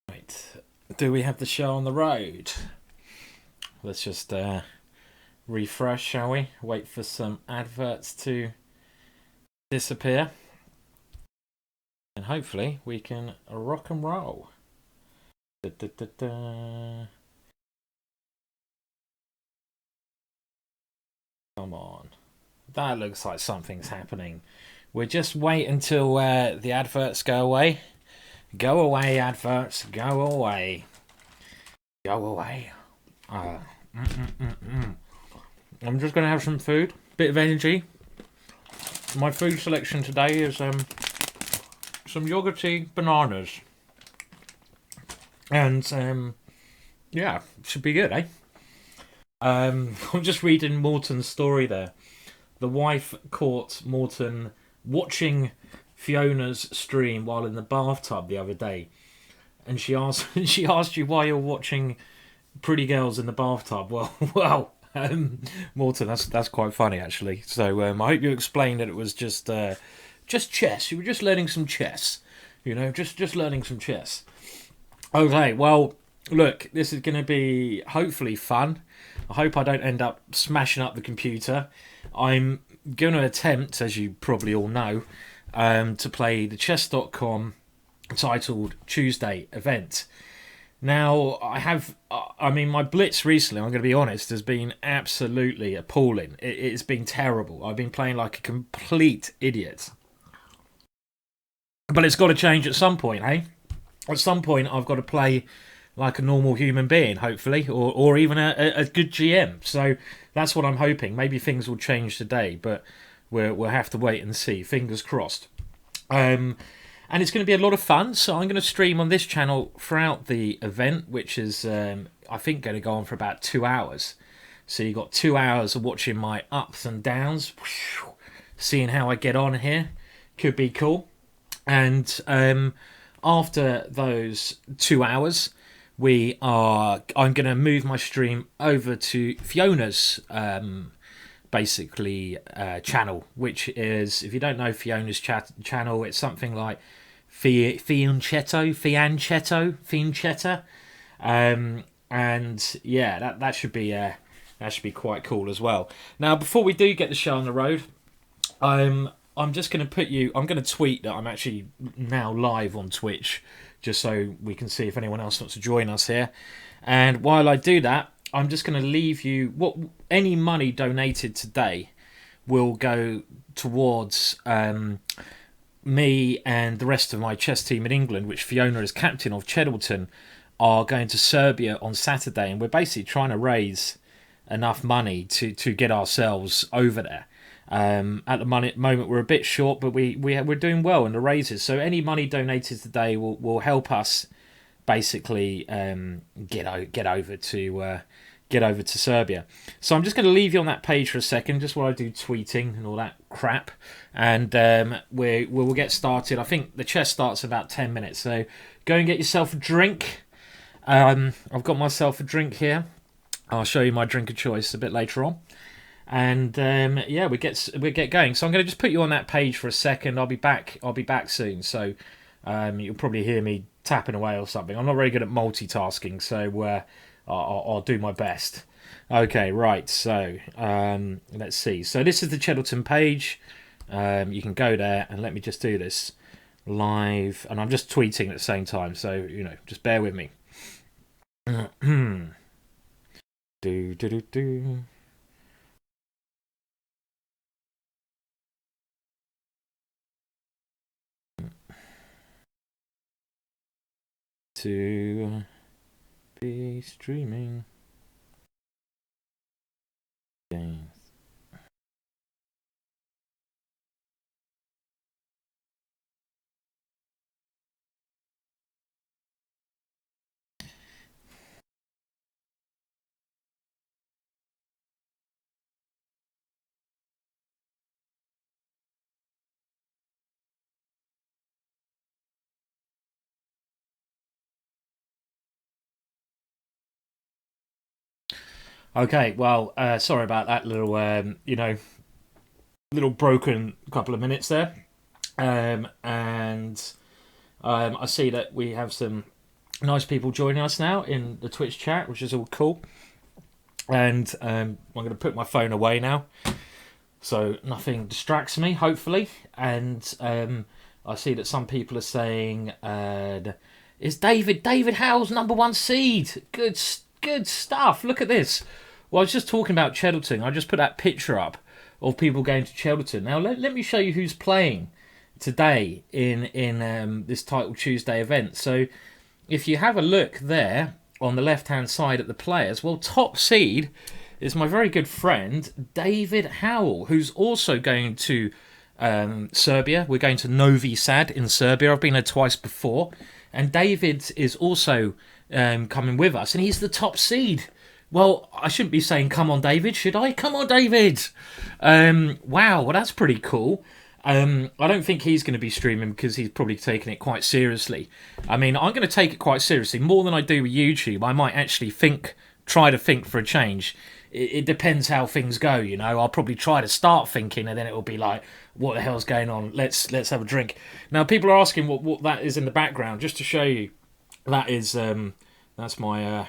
Right. Do we have the show on the road? Let's just refresh, shall we? Wait for some adverts to disappear. And hopefully we can rock and roll. Da, da, da, da. Come on. That looks like something's happening. We'll just wait until the adverts go away. Go away, adverts. Go away. Go away. I'm just going to have some food. Bit of energy. My food selection today is some yogurty bananas. And, yeah, should be good, eh? I'm just reading Morton's story there. The wife caught Morton watching Fiona's stream while in the bathtub the other day, and she asked you why you're watching pretty girls in the bathtub. Well, Morton, that's quite funny actually. So I hope you explained that it was just chess. You were just learning some chess, just learning some chess. Okay, well, look, this is going to be hopefully fun. I hope I don't end up smashing up the computer. I'm going to attempt, as you probably all know, to play the chess.com titled Tuesday event. Now, my blitz recently, I'm going to be honest, has been absolutely appalling. It's been terrible. I've been playing like a complete idiot. But it's got to change at some point, hey? At some point, I've got to play like a normal human being, hopefully, or even a good GM. So that's what I'm hoping. Maybe things will change today, but we'll have to wait and see. Fingers crossed. And it's going to be a lot of fun. So I'm going to stream on this channel throughout the event, which is, I think, going to go on for about 2 hours. So you've got 2 hours of watching my ups and downs, seeing how I get on here. Could be cool. And after those 2 hours, I'm going to move my stream over to Fiona's channel, which is, if you don't know Fiona's channel, it's something like Fiancetta, and yeah, that should be quite cool as well. Now, before we do get the show on the road, I'm just going to tweet that I'm actually now live on Twitch, just so we can see if anyone else wants to join us here. And while I do that, I'm just going to leave you any money donated today will go towards me and the rest of my chess team in England, which Fiona is captain of, Cheddleton, are going to Serbia on Saturday, and we're basically trying to raise enough money to get ourselves over there. At the moment, we're a bit short, but we're doing well in the raises. So any money donated today will help us basically get over to Serbia. So I'm just going to leave you on that page for a second, just while I do tweeting and all that crap, and we'll get started. I think the chess starts in about 10 minutes. So go and get yourself a drink. I've got myself a drink here. I'll show you my drink of choice a bit later on. And we get going. So I'm going to just put you on that page for a second. I'll be back soon. So you'll probably hear me tapping away or something. I'm not very good at multitasking, so I'll do my best. Okay, right. So let's see. So this is the Cheddleton page. You can go there, and let me just do this live. And I'm just tweeting at the same time, so just bear with me. do. To be streaming games. Okay, well, sorry about that little, little broken couple of minutes there. And I see that we have some nice people joining us now in the Twitch chat, which is all cool. And I'm going to put my phone away now, so nothing distracts me, hopefully. And I see that some people are saying, "Is David Howell's #1 seed? Good stuff. Look at this." Well, I was just talking about Cheddleton. I just put that picture up of people going to Cheddleton. Now let me show you who's playing today in this Title Tuesday event. So if you have a look there on the left hand side at the players, well, top seed is my very good friend David Howell, who's also going to Serbia. We're going to Novi Sad in Serbia. I've been there twice before, and David is also coming with us, and he's the top seed. Well, I shouldn't be saying "come on, David," should I? Come on, David! Wow, well, that's pretty cool. I don't think he's going to be streaming because he's probably taking it quite seriously. I mean, I'm going to take it quite seriously, more than I do with YouTube. I might actually try to think for a change. It depends how things go, you know. I'll probably try to start thinking, and then it'll be like, what the hell's going on? Let's have a drink. Now, people are asking what that is in the background. Just to show you, that is that's my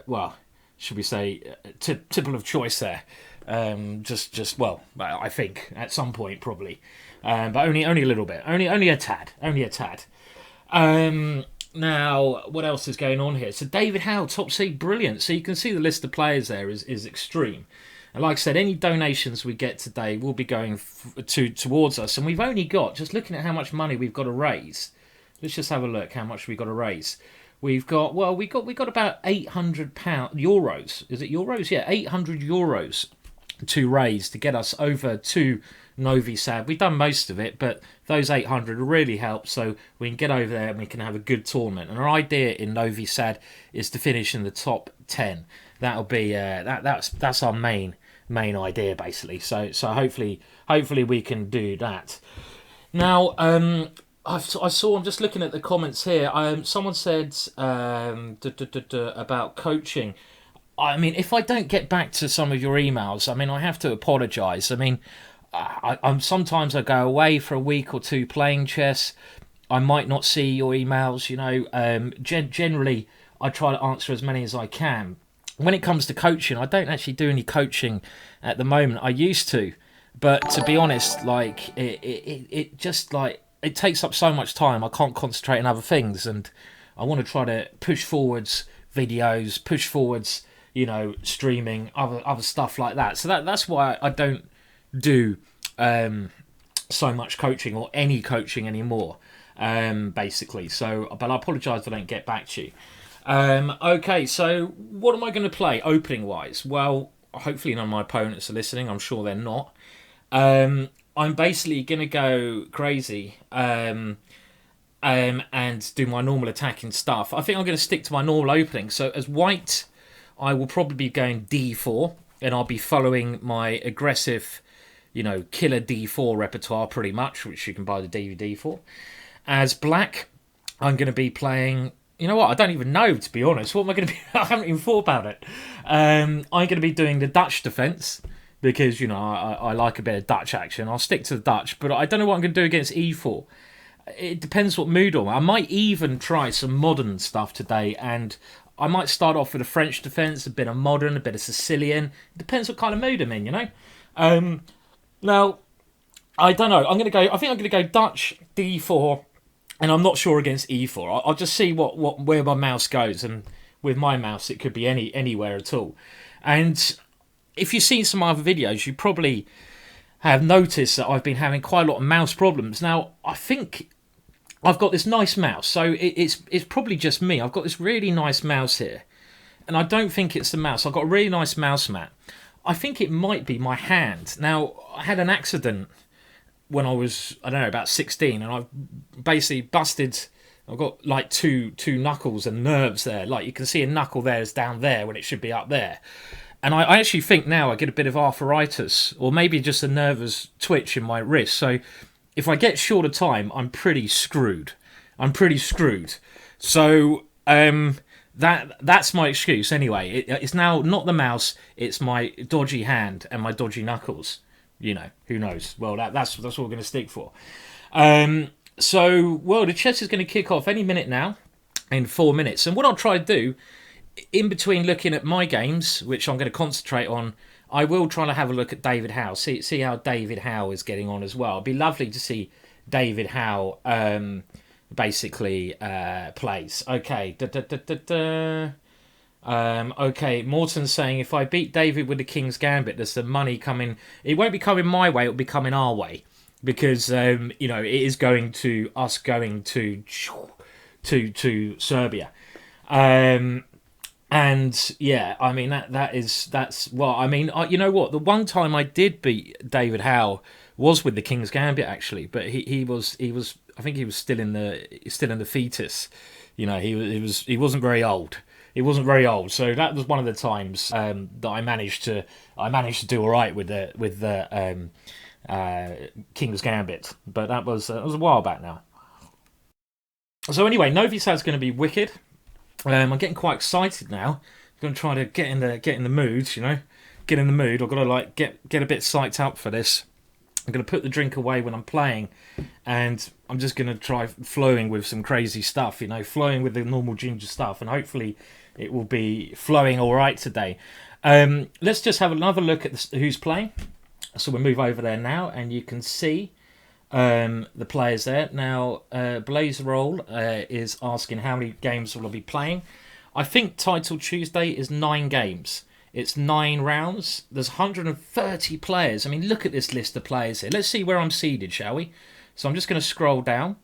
well, should we say, tipple of choice there. Well, I think at some point probably, but only a little bit, only a tad. Now, what else is going on here? So David Howe, top seed, brilliant. So you can see the list of players there is extreme. And like I said, any donations we get today will be going towards us. And we've only got, just looking at how much money we've got to raise. Let's just have a look how much we've got to raise. We've got, well, we got about €800. Is it euros? Yeah, €800 to raise to get us over to Novi Sad. We've done most of it, but those 800 really help, so we can get over there and we can have a good tournament. And our idea in Novi Sad is to finish in the top 10. That'll be that's our main idea basically. So hopefully we can do that. Now I saw, I'm just looking at the comments here. Someone said about coaching. I mean, if I don't get back to some of your emails, I mean, I have to apologise. I mean, I'm sometimes I go away for a week or two playing chess. I might not see your emails, you know. Generally, I try to answer as many as I can. When it comes to coaching, I don't actually do any coaching at the moment. I used to, but to be honest, like it just like it takes up so much time. I can't concentrate on other things, and I want to try to push forwards videos, push forwards, you know, streaming, other stuff like that. So that's why I don't do so much coaching or any coaching anymore, basically. So, but I apologise if I don't get back to you. Okay, so what am I going to play opening wise? Well, hopefully none of my opponents are listening. I'm sure they're not. I'm basically going to go crazy and do my normal attacking stuff. I think I'm going to stick to my normal opening. So as white, I will probably be going D4, and I'll be following my aggressive, you know, killer D4 repertoire pretty much, which you can buy the DVD for. As black, I'm going to be playing, you know what, I don't even know, to be honest. What am I going to be? I haven't even thought about it. I'm going to be doing the Dutch defence, because, you know, I like a bit of Dutch action. I'll stick to the Dutch, but I don't know what I'm going to do against E4. It depends what mood I'm in. I might even try some modern stuff today, and I might start off with a French defence, a bit of modern, a bit of Sicilian. It depends what kind of mood I'm in, you know. Now, I don't know. I think I'm going to go Dutch D4, and I'm not sure against E4. I'll just see where my mouse goes, and with my mouse, it could be anywhere at all. And if you've seen some other videos, you probably have noticed that I've been having quite a lot of mouse problems. Now, I think I've got this nice mouse, so it's probably just me. I've got this really nice mouse here, and I don't think it's the mouse. I've got a really nice mouse mat. I think it might be my hand. Now, I had an accident when I was, I don't know, about 16, and I've basically busted. I've got like two knuckles and nerves there. Like, you can see a knuckle there is down there when it should be up there. And I actually think now I get a bit of arthritis, or maybe just a nervous twitch in my wrist. So if I get short of time, I'm pretty screwed. So that's my excuse anyway. It's now not the mouse, it's my dodgy hand and my dodgy knuckles. You know, who knows? Well, that's what we're going to stick for. So, well, the chess is going to kick off any minute now in 4 minutes. And what I'll try to do, in between looking at my games, which I'm going to concentrate on, I will try to have a look at David Howe, see how David Howe is getting on as well. It'd be lovely to see David Howe basically plays. Okay. Okay, Morton's saying if I beat David with the King's Gambit, there's the money coming. It won't be coming my way; it'll be coming our way because you know it is going to us going to Serbia. And yeah, I mean that's well, I mean you know what? The one time I did beat David Howe was with the King's Gambit actually, but he was I think he was still in the fetus. You know, he wasn't very old. He wasn't very old, so that was one of the times that I managed to do all right with the King's Gambit. But that was a while back now. So anyway, Novi Sad's going to be wicked. I'm getting quite excited now. I'm going to try to get in the mood. You know, get in the mood. I've got to like get a bit psyched up for this. I'm going to put the drink away when I'm playing, and I'm just going to try flowing with some crazy stuff. You know, flowing with the normal ginger stuff, and hopefully it will be flowing all right today. Let's just have another look at who's playing. So we'll move over there now, and you can see the players there. Now, Blaze Roll is asking how many games will I be playing. I think Title Tuesday is 9 games. It's 9 rounds. There's 130 players. I mean, look at this list of players here. Let's see where I'm seeded, shall we? So I'm just going to scroll down.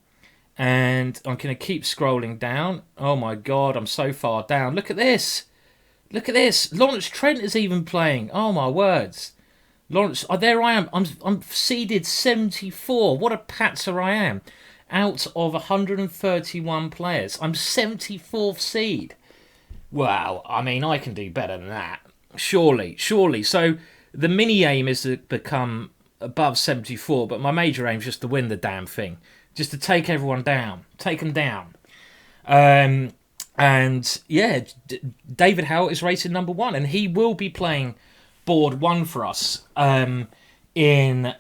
And I'm going to keep scrolling down. Oh my God, I'm so far down. Look at this. Look at this. Lawrence Trent is even playing. Oh my words. Lawrence, there I am. I'm seeded 74. What a patzer I am. Out of 131 players. I'm 74th seed. Wow, I mean, I can do better than that. Surely. So the mini aim is to become above 74, but my major aim is just to win the damn thing. Just to take everyone down. Take them down. And yeah, David Howe is rated number 1, and he will be playing board 1 for us in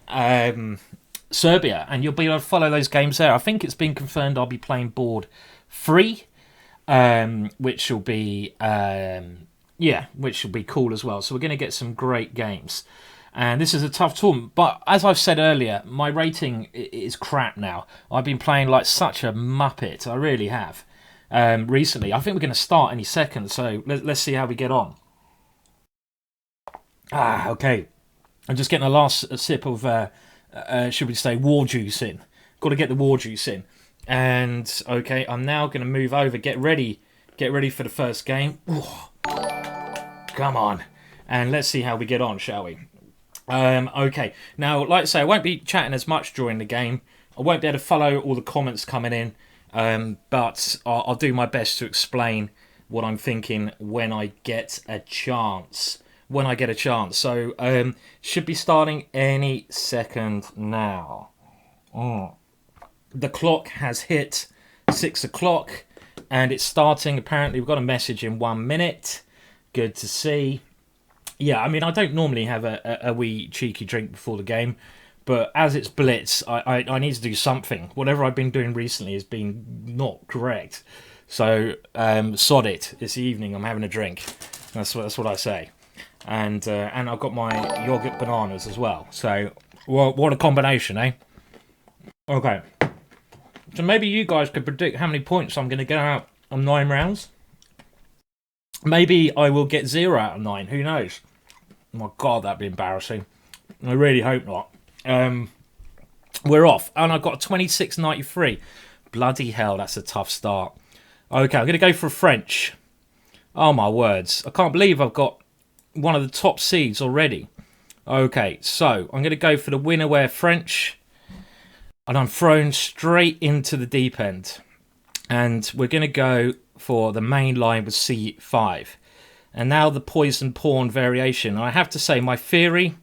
Serbia, and you'll be able to follow those games there. I think it's been confirmed I'll be playing board 3, which will be which will be cool as well. So we're going to get some great games. And this is a tough tournament, but as I've said earlier, my rating is crap now. I've been playing like such a muppet. I really have. Recently, I think we're going to start any second, so let's see how we get on. Okay. I'm just getting a last sip of, should we say, war juice in. Got to get the war juice in. And, okay, I'm now going to move over. Get ready for the first game. Ooh. Come on. And let's see how we get on, shall we? Okay, now, like I say, I won't be chatting as much during the game. I won't be able to follow all the comments coming in, but I'll do my best to explain what I'm thinking when I get a chance. So, should be starting any second now. The clock has hit 6 o'clock, and it's starting. Apparently, we've got a message in 1 minute. Good to see. Yeah, I mean, I don't normally have a wee cheeky drink before the game, but as it's Blitz, I need to do something. Whatever I've been doing recently has been not correct. So, sod it. This evening, I'm having a drink. That's what I say. And I've got my yogurt bananas as well. So, well, what a combination, eh? Okay. So maybe you guys could predict how many points I'm going to get out on 9 rounds. Maybe I will get 0 out of 9. Who knows? Oh my God, that'd be embarrassing. I really hope not. We're off. And I've got a 26.93. Bloody hell, that's a tough start. Okay, I'm going to go for French. Oh my words. I can't believe I've got one of the top seeds already. Okay, so I'm going to go for the Winnerware French. And I'm thrown straight into the deep end. And we're going to go for the main line with C5. And now the poison pawn variation. I have to say, my theory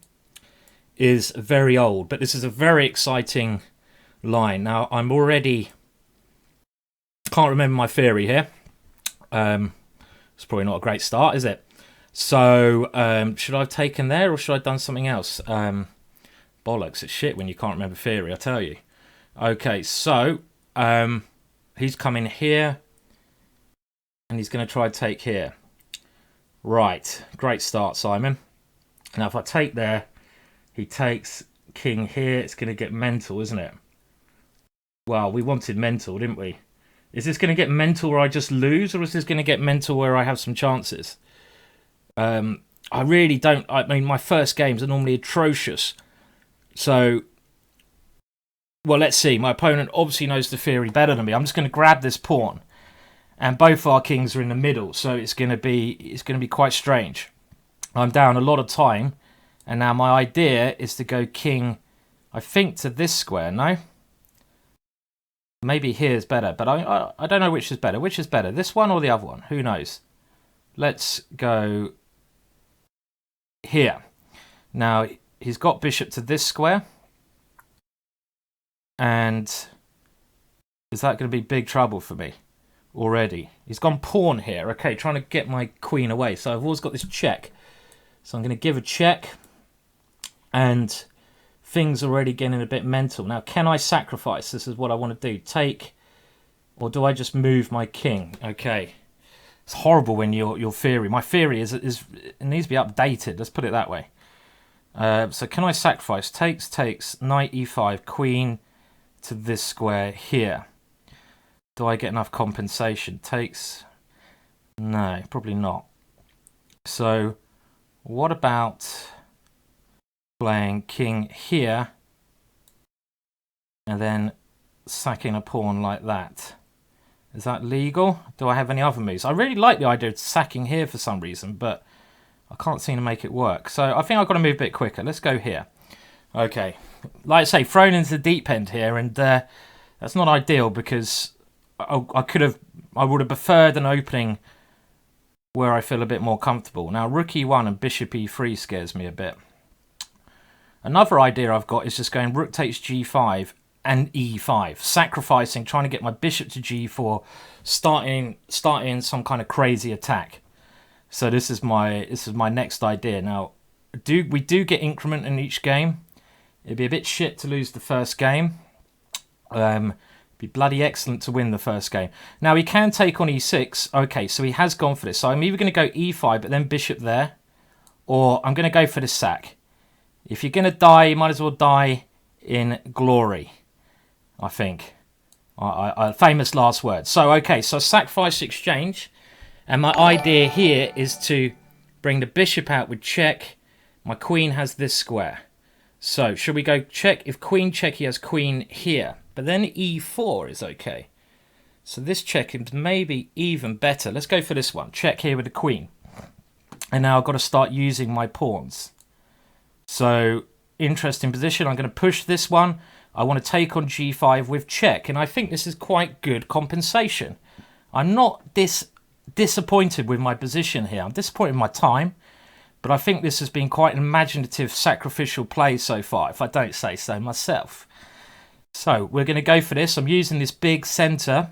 is very old, but this is a very exciting line. Now, I'm already... can't remember my theory here. It's probably not a great start, is it? So, should I have taken there, or should I have done something else? Bollocks, it's shit when you can't remember theory, I tell you. Okay, so he's coming here, and he's going to try to take here. Right, great start, Simon. Now, if I take there, he takes king here. It's going to get mental, isn't it? Well, we wanted mental, didn't we? Is this going to get mental where I just lose, or is this going to get mental where I have some chances? I really don't. I mean, my first games are normally atrocious. So, well, let's see. My opponent obviously knows the theory better than me. I'm just going to grab this pawn, and both our kings are in the middle, so it's going to be quite strange. I'm down a lot of time, and now my idea is to go king, I think, to this square. No, maybe here's better, but I don't know which is better. Which is better, this one or the other one? Who knows? Let's go here. Now he's got bishop to this square, and is that going to be big trouble for me already? He's gone pawn here. Okay, trying to get my queen away. So I've always got this check. So I'm going to give a check, and things are already getting a bit mental. Now, can I sacrifice? This is what I want to do. Take, or do I just move my king? Okay. It's horrible when your theory. My theory is it needs to be updated. Let's put it that way. So can I sacrifice? Takes, knight e5, queen to this square here. Do I get enough compensation? Takes. No, probably not. So what about playing king here and then sacking a pawn like that? Is that legal? Do I have any other moves? I really like the idea of sacking here for some reason, but I can't seem to make it work. So I think I've got to move a bit quicker. Let's go here. Okay. Like I say, thrown into the deep end here, and that's not ideal because I would have preferred an opening where I feel a bit more comfortable. Now, rook e1 and bishop e3 scares me a bit. Another idea I've got is just going rook takes g5 and e5, sacrificing, trying to get my bishop to g4, starting some kind of crazy attack. So this is my next idea. Now, we do get increment in each game. It'd be a bit shit to lose the first game. It'd be bloody excellent to win the first game. Now he can take on e6. Okay, so he has gone for this. So I'm either going to go e5, but then bishop there, or I'm going to go for the sack. If you're going to die, you might as well die in glory, I think. Famous last words. So, okay, so sacrifice exchange. And my idea here is to bring the bishop out with check. My queen has this square. So, should we go check? If queen check, he has queen here. But then e4 is okay. So this check is maybe even better. Let's go for this one. Check here with the queen. And now I've got to start using my pawns. So, interesting position. I'm going to push this one. I want to take on g5 with check. And I think this is quite good compensation. I'm not disappointed with my position here. I'm disappointed with my time. But I think this has been quite an imaginative, sacrificial play so far, if I don't say so myself. So, we're going to go for this. I'm using this big centre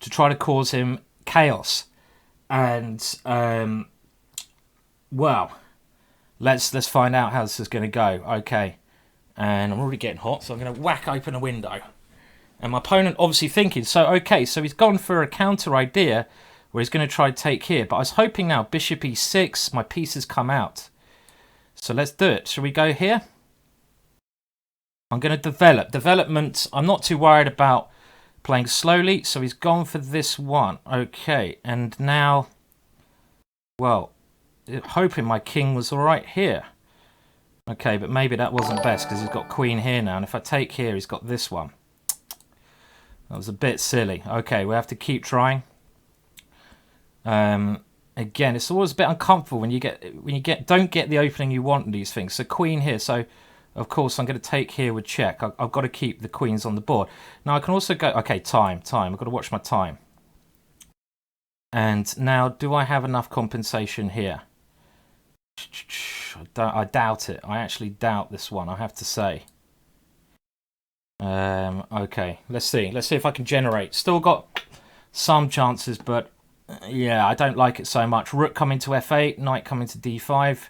to try to cause him chaos. And, well, let's find out how this is going to go. Okay. And I'm already getting hot, so I'm going to whack open a window. And my opponent obviously thinking, so, okay, so he's gone for a counter idea where he's going to try to take here. But I was hoping now, bishop e6, my pieces come out. So let's do it. Shall we go here? I'm going to develop. Development, I'm not too worried about playing slowly. So he's gone for this one. Okay, and now, well, hoping my king was all right here. Okay, but maybe that wasn't best because he's got queen here now. And if I take here, he's got this one. That was a bit silly. Okay, we have to keep trying. Again, it's always a bit uncomfortable when you don't get the opening you want in these things. So queen here. So of course I'm going to take here with check. I've got to keep the queens on the board. Now I can also go. Okay, time. I've got to watch my time. And now, do I have enough compensation here? I doubt it. I actually doubt this one, I have to say. Okay, let's see. Let's see if I can generate. Still got some chances, but yeah, I don't like it so much. Rook coming to f8, knight coming to d5.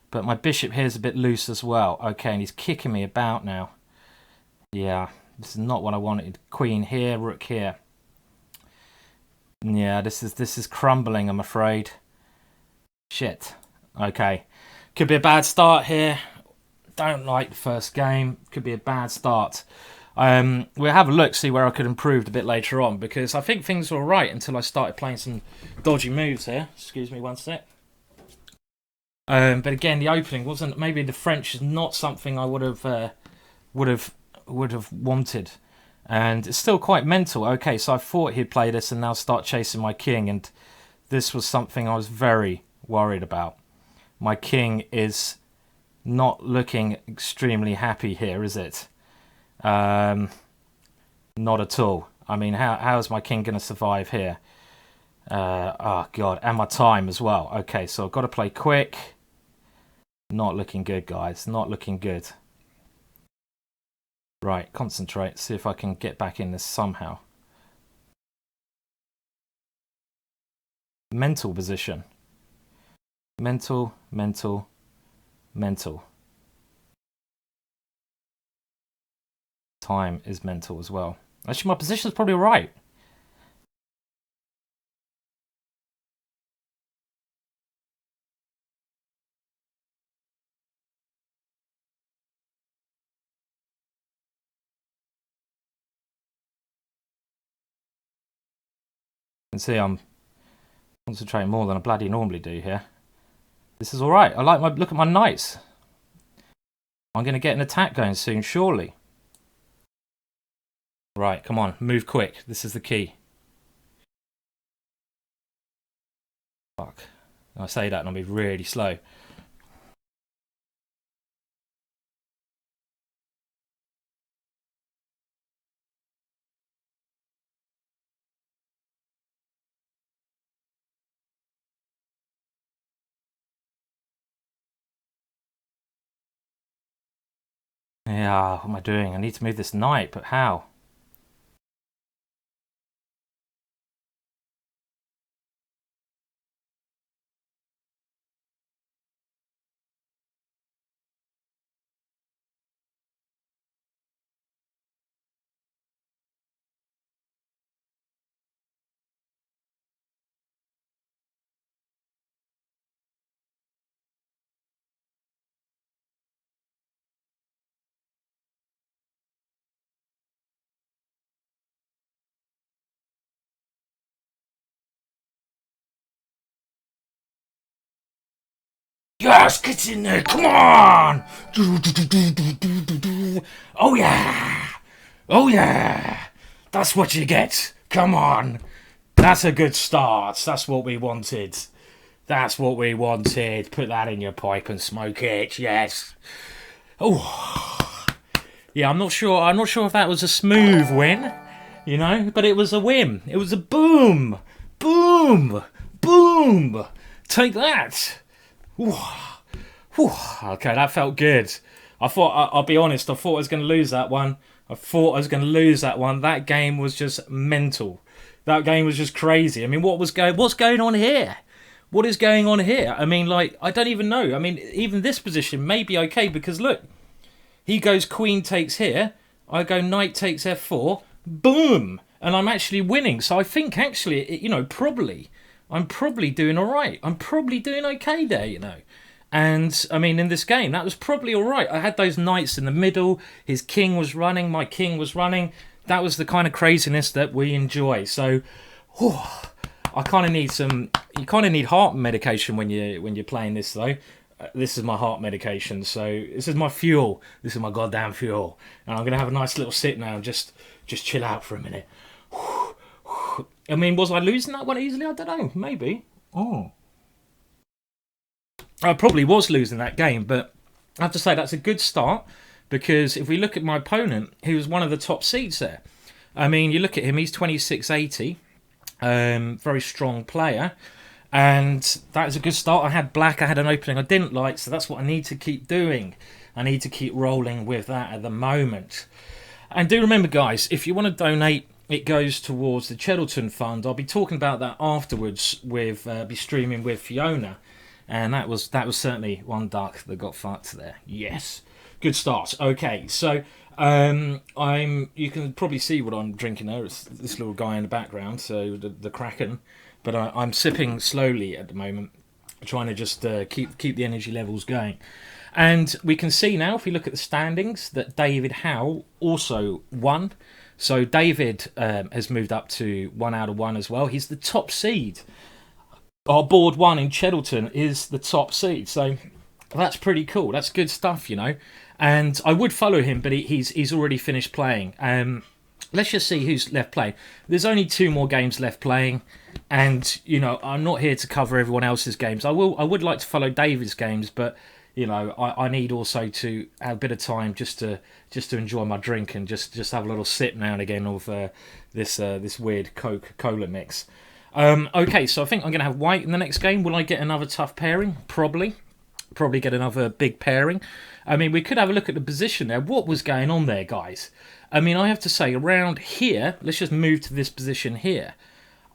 But my bishop here is a bit loose as well. Okay, and he's kicking me about now. Yeah, This is not what I wanted. Queen here, rook here. Yeah, this is crumbling, I'm afraid. Shit. Okay. Could be a bad start here. Don't like the first game. Could be a bad start. We'll have a look, see where I could improve a bit later on, because I think things were alright until I started playing some dodgy moves here. Excuse me one sec. But again, the opening wasn't. Maybe the French is not something I would have wanted, and it's still quite mental. Okay, so I thought he'd play this and now start chasing my king, and this was something I was very worried about. My king is not looking extremely happy here, is it? Not at all. I mean, how is my king going to survive here? Oh god, and my time as well. Okay, so I've got to play quick. Not looking good, guys. Not looking good. Right, concentrate. See if I can get back in this somehow. Mental position. Mental. Time is mental as well. Actually, my position is probably right. You can see I'm concentrating more than I bloody normally do here. This is alright. I like my look at my knights. I'm going to get an attack going soon, surely. Right, come on, move quick. This is the key. Fuck. I say that and I'll be really slow. Yeah, what am I doing? I need to move this knight, but how? Yes, get in there, come on! Oh yeah! Oh yeah! That's what you get. Come on. That's a good start. That's what we wanted. That's what we wanted. Put that in your pipe and smoke it. Yes. Oh. Yeah, I'm not sure if that was a smooth win, you know, but it was a win. It was a boom. Boom. Boom. Take that. Whew. Okay, that felt good. I'll be honest, I thought I was going to lose that one. That game was just mental. That game was just crazy. I mean, what's going on here? What is going on here? I mean, like, I don't even know. I mean, even this position may be okay because look, he goes queen takes here. I go knight takes f4. Boom. And I'm actually winning. So I think actually, you know, I'm probably doing all right. I'm probably doing okay there, you know. And, I mean, in this game, that was probably all right. I had those knights in the middle. His king was running. My king was running. That was the kind of craziness that we enjoy. So, I kind of need some... You kind of need heart medication when you're playing this, though. This is my heart medication. So, this is my fuel. This is my goddamn fuel. And I'm going to have a nice little sit now and just chill out for a minute. I mean, was I losing that one easily? I don't know. Maybe. I probably was losing that game, but I have to say that's a good start because if we look at my opponent, he was one of the top seeds there. I mean, you look at him, he's 2680, very strong player, and that is a good start. I had black, I had an opening I didn't like, so that's what I need to keep doing. I need to keep rolling with that at the moment. And do remember, guys, if you want to donate, it goes towards the Cheddleton Fund. I'll be talking about that afterwards with be streaming with Fiona. And that was certainly one duck that got fucked there. Yes. Good start. Okay, so You can probably see what I'm drinking there. It's this little guy in the background, so the Kraken. But I'm sipping slowly at the moment, trying to just keep the energy levels going. And we can see now, if we look at the standings, that David Howe also won. So David has moved up to 1 out of 1 as well. He's the top seed. Our board 1 in Cheddleton is the top seed. So that's pretty cool. That's good stuff, you know. And I would follow him, but he's already finished playing. Let's just see who's left playing. There's only 2 more games left playing, and you know I'm not here to cover everyone else's games. I would like to follow David's games, but you know I need also to have a bit of time just to enjoy my drink and just have a little sip now and again of this weird Coca-Cola mix. Okay, so I think I'm going to have white in the next game. Will I get another tough pairing? Probably get another big pairing. I mean, we could have a look at the position there. What was going on there, guys? I mean, I have to say, around here, let's just move to this position here.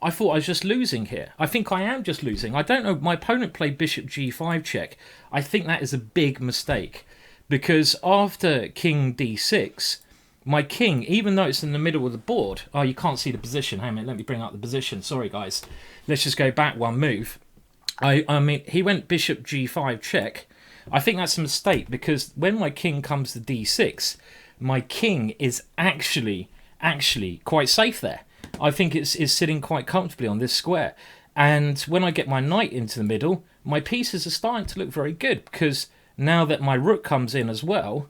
I thought I was just losing here. I think I am just losing. I don't know. My opponent played bishop g5 check. I think that is a big mistake, because after king d6, my king, even though it's in the middle of the board... Oh, you can't see the position. Hang on, let me bring up the position. Sorry, guys. Let's just go back one move. I mean, he went bishop g5 check. I think that's a mistake, because when my king comes to d6, my king is actually quite safe there. I think it's sitting quite comfortably on this square. And when I get my knight into the middle, my pieces are starting to look very good, because now that my rook comes in as well,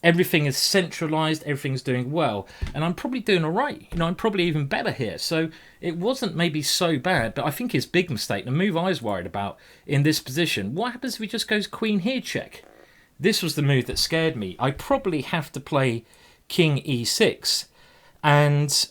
everything is centralized, everything's doing well, and I'm probably doing all right. You know, I'm probably even better here. So it wasn't maybe so bad, but I think his big mistake, the move I was worried about in this position, what happens if he just goes queen here check? This was the move that scared me. I probably have to play king e6, and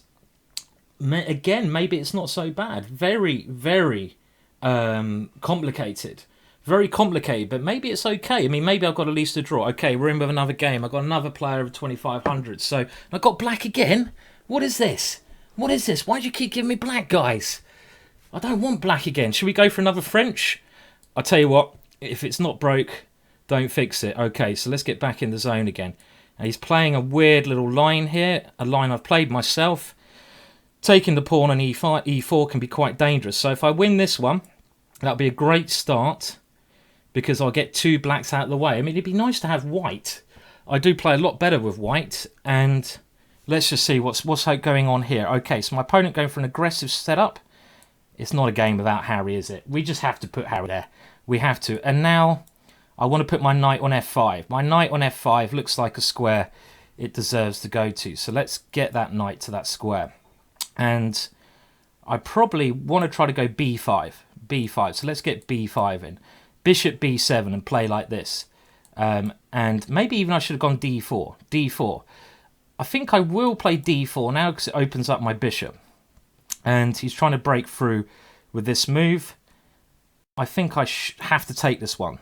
again, maybe it's not so bad. Very, very complicated. Very complicated, but maybe it's okay. I mean, maybe I've got at least a draw. Okay, we're in with another game. I've got another player of 2,500. So I've got black again. What is this? What is this? Why do you keep giving me black, guys? I don't want black again. Should we go for another French? I'll tell you what, if it's not broke, don't fix it. Okay, so let's get back in the zone again. Now, he's playing a weird little line here, a line I've played myself. Taking the pawn on e4 can be quite dangerous. So if I win this one, that'll be a great start, because I'll get 2 blacks out of the way. I mean, it'd be nice to have white. I do play a lot better with white, and let's just see what's going on here. Okay, so my opponent going for an aggressive setup. It's not a game without Harry, is it? We just have to put Harry there. We have to. And now I want to put my knight on f5. My knight on f5 looks like a square it deserves to go to. So let's get that knight to that square. And I probably want to try to go b5. b5. So let's get b5 in. Bishop b7 and play like this. And maybe even I should have gone d4. d4. I think I will play d4 now, because it opens up my bishop. And he's trying to break through with this move. I think I have to take this one.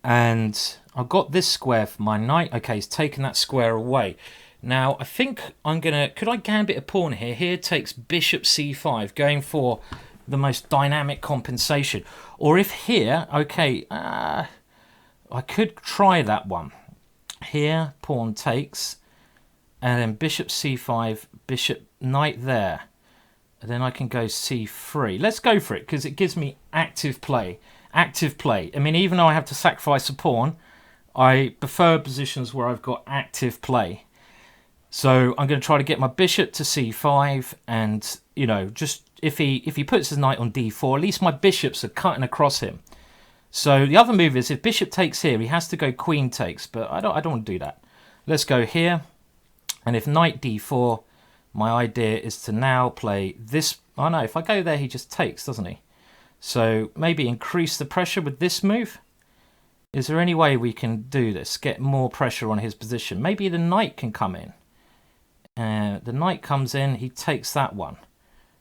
And I've got this square for my knight. Okay, he's taken that square away. Now, I think I'm going to... Could I gambit a pawn here? Here takes bishop c5, going for the most dynamic compensation. Or if here... Okay, I could try that one. Here, pawn takes. And then bishop c5, bishop knight there. And then I can go c3. Let's go for it, because it gives me active play. Active play. I mean, even though I have to sacrifice a pawn, I prefer positions where I've got active play. So I'm going to try to get my bishop to c5, and you know, just if he puts his knight on d4, at least my bishops are cutting across him. So the other move is if bishop takes here, he has to go queen takes, but I don't want to do that. Let's go here, and if knight d4, my idea is to now play this. Oh no, if I go there, he just takes, doesn't he? So maybe increase the pressure with this move. Is there any way we can do this? Get more pressure on his position. Maybe the knight can come in. The knight comes in, he takes that one.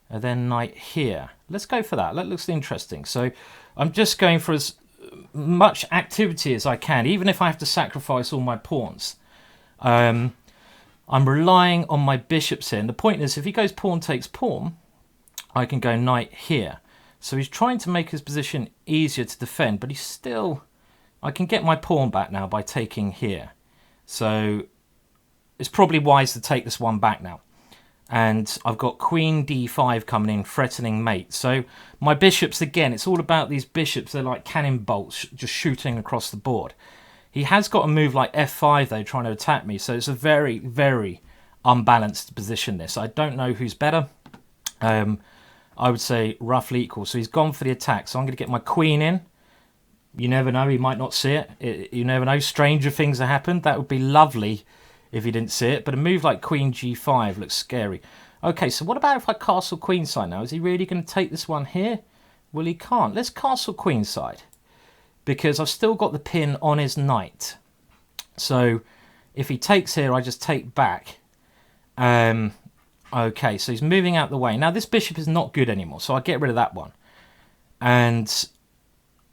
And then knight here. Let's go for that. That looks interesting. So I'm just going for as much activity as I can, even if I have to sacrifice all my pawns. I'm relying on my bishops here. And the point is, if he goes pawn takes pawn, I can go knight here. So he's trying to make his position easier to defend, but he's still... I can get my pawn back now by taking here. So it's probably wise to take this one back now. And I've got queen d5 coming in, threatening mate. So my bishops, again, it's all about these bishops. They're like cannon bolts just shooting across the board. He has got a move like f5, though, trying to attack me. So it's a very, very unbalanced position, this. I don't know who's better. I would say roughly equal. So he's gone for the attack. So I'm going to get my queen in. You never know. He might not see it. You never know. Stranger things have happened. That would be lovely if he didn't see it. But a move like queen g5 looks scary. Okay, so what about if I castle queenside now? Is he really going to take this one here? Well, he can't. Let's castle queenside, because I've still got the pin on his knight. So if he takes here, I just take back. Okay, so he's moving out the way. Now, this bishop is not good anymore, so I'll get rid of that one. And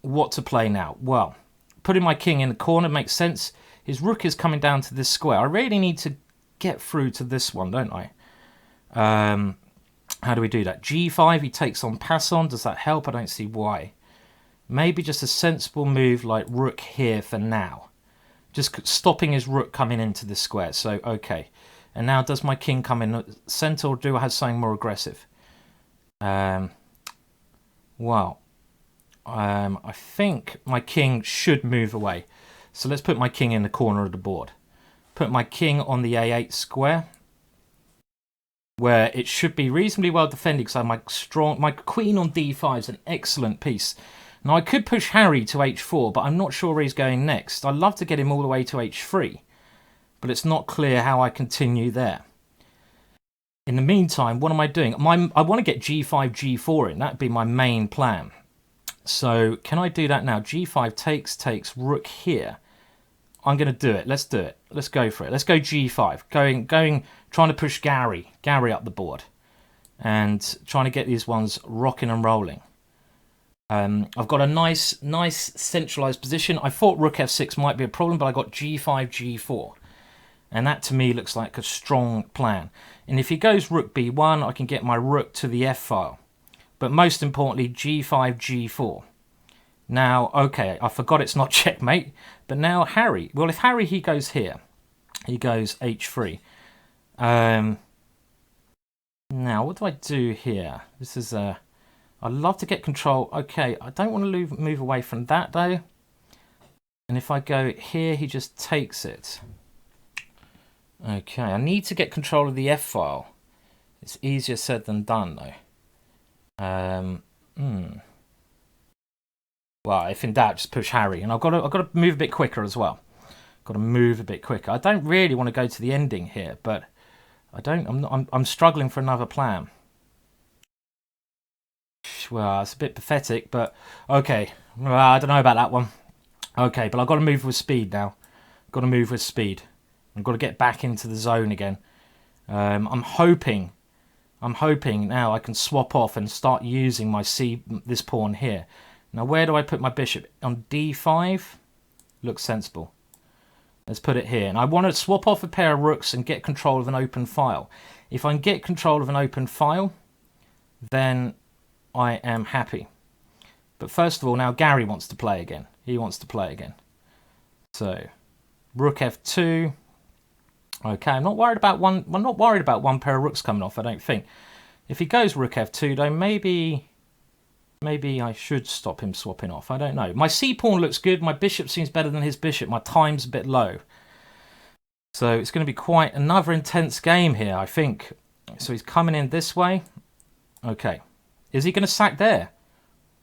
what to play now? Well, putting my king in the corner makes sense. His rook is coming down to this square. I really need to get through to this one, don't I? How do we do that? g5, he takes on, pass on. Does that help? I don't see why. Maybe just a sensible move like rook here for now. Just stopping his rook coming into the square. So, okay. And now does my king come in the centre, or do I have something more aggressive? I think my king should move away. So let's put my king in the corner of the board. Put my king on the a8 square, where it should be reasonably well defended, because I have my queen on d5 is an excellent piece. Now I could push Harry to h4, but I'm not sure where he's going next. I'd love to get him all the way to h3, but it's not clear how I continue there. In the meantime, what am I doing? I want to get g5, g4 in. That'd be my main plan. So can I do that now? g5 takes rook here. I'm going to do it. Let's do it. Let's go for it. Let's go g5. Trying to push Gary up the board, and trying to get these ones rocking and rolling. I've got a nice centralized position. I thought rook f6 might be a problem, but I got g5, g4. And that to me looks like a strong plan. And if he goes rook b1, I can get my rook to the f file. But most importantly, g5, g4. Now, okay, I forgot it's not checkmate. But now Harry. Well, if Harry, he goes here. He goes h3. Now, what do I do here? This is a... I'd love to get control. Okay, I don't want to move away from that, though. And if I go here, he just takes it. Okay, I need to get control of the F file. It's easier said than done, though. Well, if in doubt, just push Harry. And I've got to move a bit quicker as well. Got to move a bit quicker. I don't really want to go to the ending here, but I'm struggling for another plan. Well, it's a bit pathetic, but okay. Well, I don't know about that one. Okay, but I've got to move with speed now. Got to move with speed. I've got to get back into the zone again. I'm hoping now I can swap off and start using my this pawn here. Now, where do I put my bishop? On d5? Looks sensible. Let's put it here. And I want to swap off a pair of rooks and get control of an open file. If I can get control of an open file, then I am happy. But first of all, now Gary wants to play again. He wants to play again. So, rook f2. Okay, I'm not worried about one pair of rooks coming off, I don't think. If he goes rook f2, though, maybe I should stop him swapping off. I don't know. My c-pawn looks good. My bishop seems better than his bishop. My time's a bit low. So it's going to be quite another intense game here, I think. So he's coming in this way. Okay. Is he going to sack there?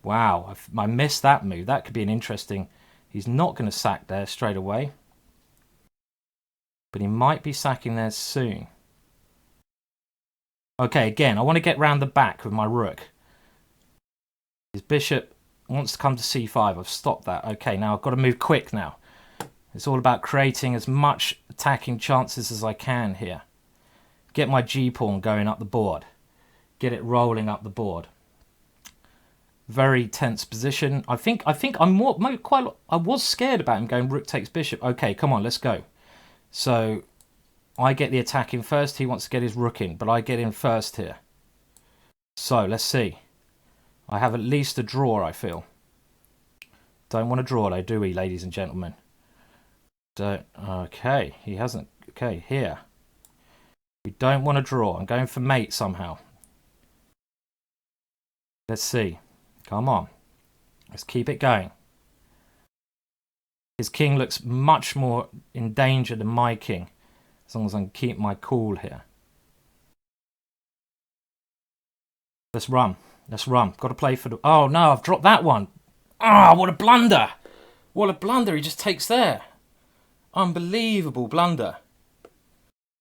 Wow, I missed that move. That could be an interesting... He's not going to sack there straight away. But he might be sacking there soon. Okay, again, I want to get round the back with my rook. His bishop wants to come to c5. I've stopped that. Okay, now I've got to move quick now. It's all about creating as much attacking chances as I can here. Get my g-pawn going up the board. Get it rolling up the board. Very tense position. I think I'm I was scared about him going rook takes bishop. Okay, come on, let's go. So I get the attack in first. He wants to get his rook in, but I get in first here. So let's see. I have at least a draw, I feel. Don't want to draw though, do we, ladies and gentlemen? Okay, he hasn't. Okay, here. We don't want to draw. I'm going for mate somehow. Let's see. Come on. Let's keep it going. His king looks much more in danger than my king. As long as I can keep my cool here. Let's run. Let's run. Got to play for the... Oh, no, I've dropped that one. Ah, what a blunder. What a blunder he just takes there. Unbelievable blunder.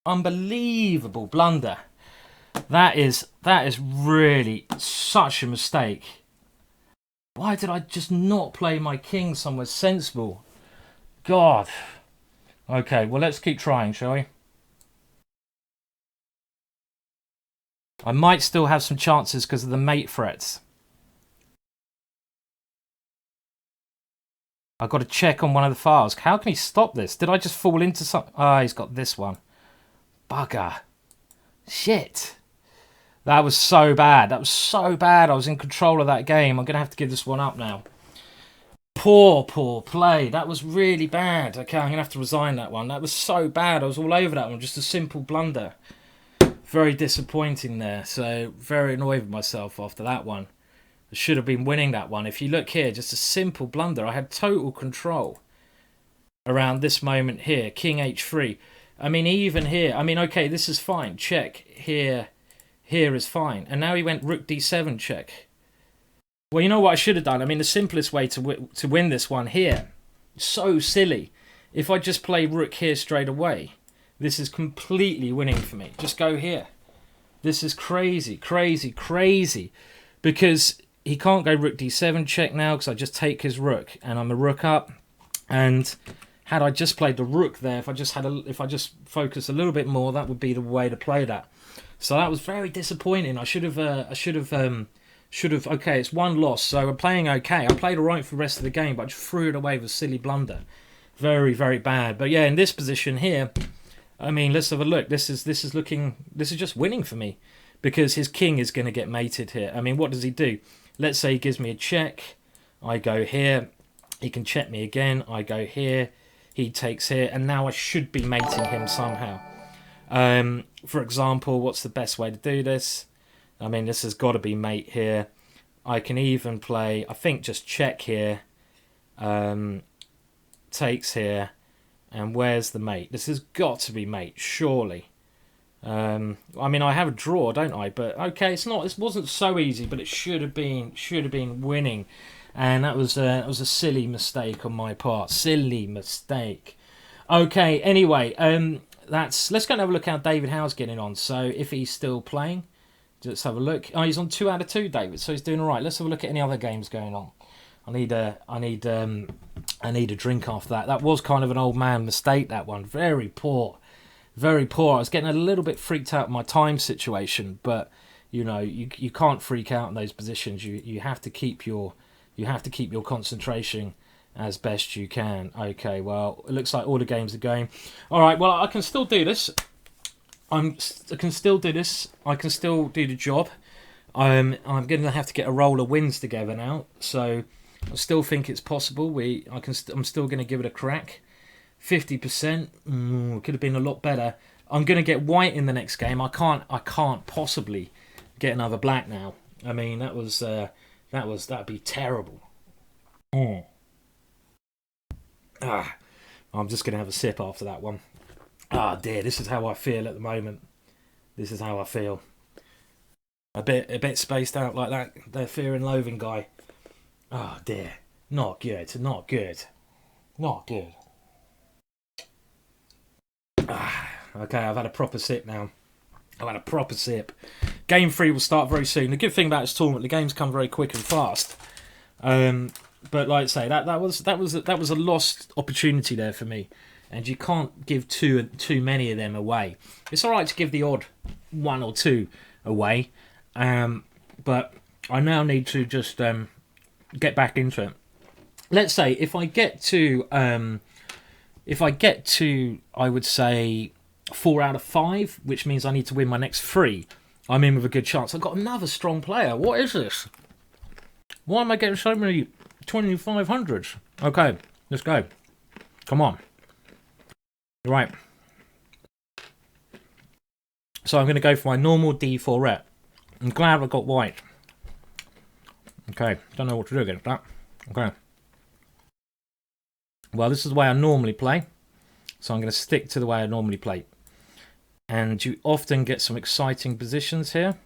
Unbelievable blunder. That is really such a mistake. Why did I just not play my king somewhere sensible? God. Okay, well, let's keep trying, shall we? I might still have some chances because of the mate threats. I've got to check on one of the files. How can he stop this? Did I just fall into something? Ah, he's got this one. Bugger. Shit. That was so bad. That was so bad. I was in control of that game. I'm going to have to give this one up now. Poor play. That was really bad. Okay, I'm going to have to resign that one. That was so bad. I was all over that one. Just a simple blunder. Very disappointing there. So, very annoyed with myself after that one. I should have been winning that one. If you look here, just a simple blunder. I had total control around this moment here. King h3. I mean, even here. I mean, okay, this is fine. Check. Here is fine. And now he went rook d7 check. Well, you know what I should have done? I mean, the simplest way to win this one here. So silly. If I just play rook here straight away. This is completely winning for me. Just go here. This is crazy, crazy, crazy. Because he can't go rook d7 check now because I just take his rook and I'm a rook up. And had I just played the rook there, if I just focus a little bit more, that would be the way to play that. So that was very disappointing. I should have. Okay, it's one loss, so I'm playing okay. I played all right for the rest of the game, but I just threw it away with a silly blunder. Very, very bad. But yeah, in this position here, I mean, let's have a look. This is just winning for me because his king is going to get mated here. I mean, what does he do? Let's say he gives me a check. I go here. He can check me again. I go here. He takes here, and now I should be mating him somehow. For example, what's the best way to do this? I mean, this has got to be mate here. I can even play, I think, just check here. Takes here. And where's the mate? This has got to be mate, surely. I mean, I have a draw, don't I? But okay, it's not. It wasn't so easy, but it should have been winning. And that was a silly mistake on my part. Silly mistake. Okay, anyway, let's go and have a look how David Howe's getting on. So if he's still playing, let's have a look. Oh, he's on 2 out of 2, David. So he's doing all right. Let's have a look at any other games going on. I need a drink after that. That was kind of an old man mistake. That one, very poor, very poor. I was getting a little bit freaked out in my time situation, but you know, you can't freak out in those positions. You have to keep your concentration as best you can. Okay, well, it looks like all the games are going. All right, well, I can still do this. I can still do this. I can still do the job. I'm going to have to get a roll of wins together now. So I still think it's possible. I'm still going to give it a crack. 50%. Could have been a lot better. I'm going to get white in the next game. I can't possibly get another black now. I mean, that'd be terrible. I'm just going to have a sip after that one. Ah, dear, this is how I feel at the moment. This is how I feel. A bit spaced out like that. The Fear and Loathing guy. Oh, dear. Not good. Not good. Not good. Okay, I've had a proper sip now. I've had a proper sip. Game 3 will start very soon. The good thing about this tournament, the games come very quick and fast. But like I say, that was a lost opportunity there for me, and you can't give too many of them away. It's all right to give the odd 1 or 2 away, but I now need to just get back into it. Let's say if I get to I would say 4 out of 5, which means I need to win my next 3. I'm in with a good chance. I've got another strong player. What is this? Why am I getting so many 2500s? Okay, let's go. Come on. Right. So I'm going to go for my normal d4 rep. I'm glad I got white. Okay, don't know what to do against that. Okay. Well, this is the way I normally play. So I'm going to stick to the way I normally play. And you often get some exciting positions here.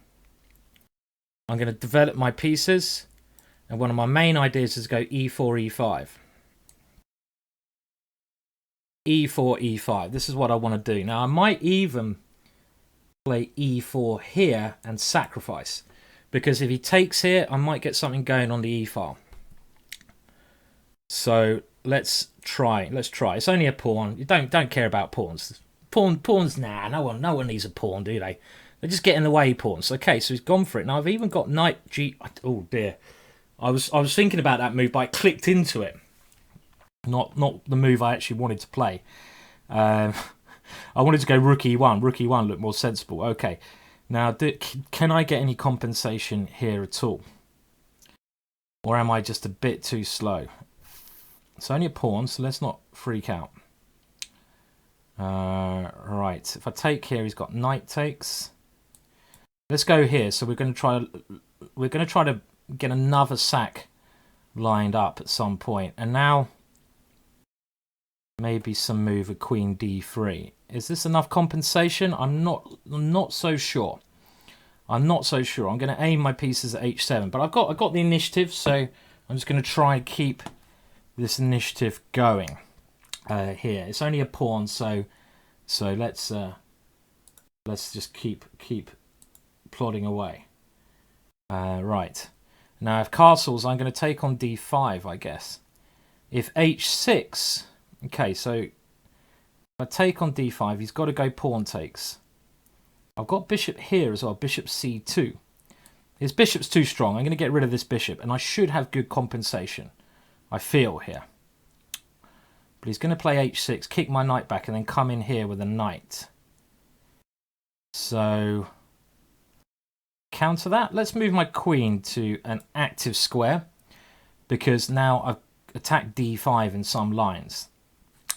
I'm going to develop my pieces. And one of my main ideas is go e4, e5. e4, e5. This is what I want to do. Now, I might even play e4 here and sacrifice. Because if he takes here, I might get something going on the e file. So let's try. Let's try. It's only a pawn. You don't care about pawns. Pawns, nah. No one needs a pawn, do they? They just get in the way, pawns. Okay, so he's gone for it. Now I've even got knight g. Oh dear. I was thinking about that move, but I clicked into it. Not the move I actually wanted to play. I wanted to go rook e1. Rook e1 looked more sensible. Okay. Now, can I get any compensation here at all? Or am I just a bit too slow? It's only a pawn, so let's not freak out. Right, if I take here, he's got knight takes. Let's go here. So we're going to try to get another sack lined up at some point. And now maybe some move of queen d3. Is this enough compensation? I'm not so sure. I'm not so sure. I'm going to aim my pieces at h7, but I've got the initiative, so I'm just going to try and keep this initiative going here. It's only a pawn, so let's just keep plodding away. Right. Now, if castles, I'm going to take on d5, I guess. If h6, okay, so if I take on d5, he's got to go pawn takes. I've got bishop here as well, bishop c2. His bishop's too strong. I'm going to get rid of this bishop, and I should have good compensation, I feel, here. But he's going to play h6, kick my knight back, and then come in here with a knight. So, counter that. Let's move my queen to an active square, because now I've attacked d5 in some lines.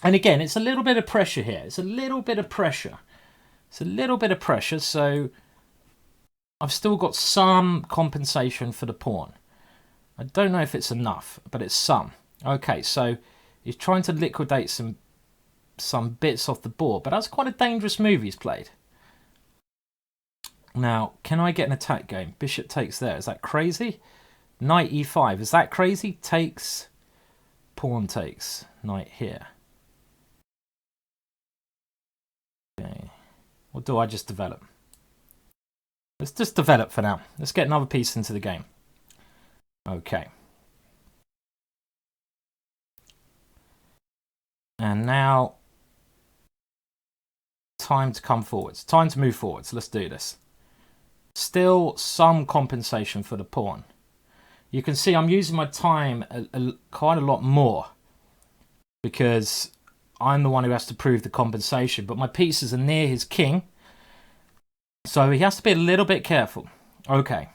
And again, it's a little bit of pressure here. It's a little bit of pressure. It's a little bit of pressure, so I've still got some compensation for the pawn. I don't know if it's enough, but it's some. Okay, so he's trying to liquidate some bits off the board, but that's quite a dangerous move he's played. Now, can I get an attack going? Bishop takes there. Is that crazy? Knight e5. Is that crazy? Takes, pawn takes, knight here. Okay. Or do I just develop? Let's just develop for now. Let's get another piece into the game. Okay. And now, time to come forwards. Time to move forwards. Let's do this. Still some compensation for the pawn. You can see I'm using my time quite a lot more because I'm the one who has to prove the compensation, but my pieces are near his king, so he has to be a little bit careful. Okay.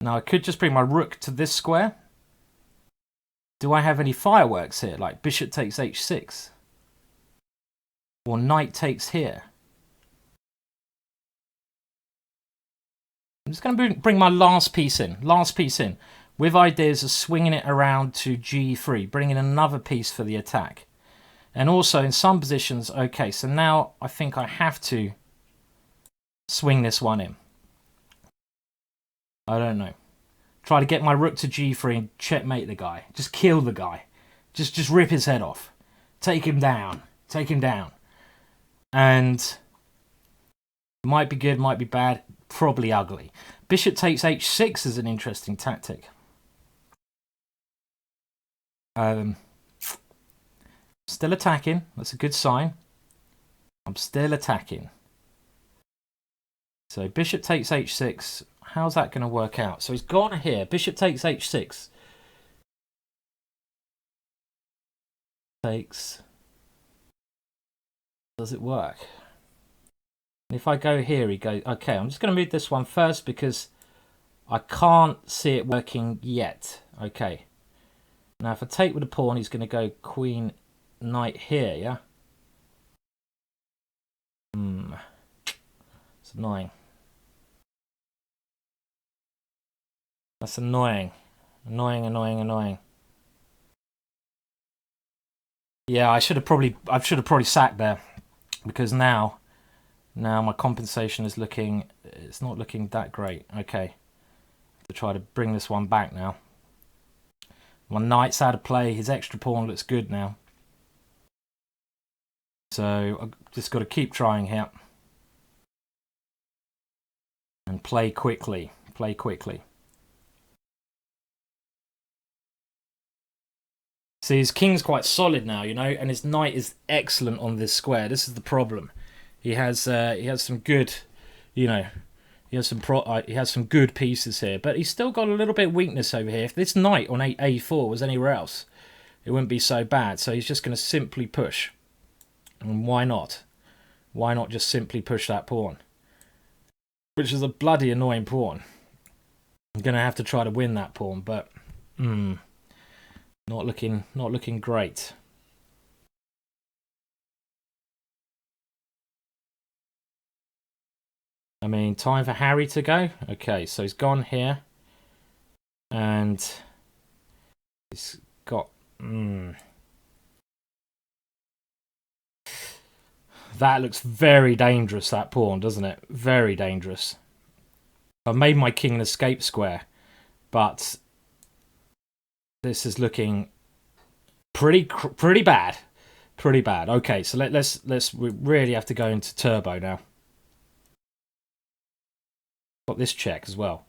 Now I could just bring my rook to this square. Do I have any fireworks here, like bishop takes h6? Or knight takes here? I'm just going to bring my last piece in, with ideas of swinging it around to g3, bringing another piece for the attack. And also in some positions, okay, so now I think I have to swing this one in. I don't know. Try to get my rook to g3 and checkmate the guy. Just kill the guy. Just rip his head off. Take him down. Take him down. And might be good, might be bad, probably ugly. Bishop takes h6 is an interesting tactic. Still attacking. That's a good sign. I'm still attacking. So bishop takes h6. How's that going to work out? So he's gone here. Bishop takes h6. Takes. Does it work? If I go here, he goes... Okay, I'm just going to move this one first because I can't see it working yet. Okay. Now, if I take with a pawn, he's going to go queen, knight here, yeah? It's annoying. That's annoying. Annoying. Yeah, I should have probably sacked there, because now my compensation is looking, it's not looking that great. Okay. To try to bring this one back now. My knight's out of play. His extra pawn looks good now. So I've just got to keep trying here. And play quickly. See, his king's quite solid now, you know, and his knight is excellent on this square. This is the problem. He has some good, you know, he has some good pieces here, but he's still got a little bit of weakness over here. If this knight on A4 was anywhere else, it wouldn't be so bad. So he's just going to simply push. And why not? Why not just simply push that pawn? Which is a bloody annoying pawn. I'm going to have to try to win that pawn, but not looking great. I mean, time for Harry to go. Okay, so he's gone here. And he's got... That looks very dangerous, that pawn, doesn't it? Very dangerous. I've made my king an escape square, but this is looking pretty bad. Pretty bad. Okay, so we really have to go into turbo now. Got this check as well.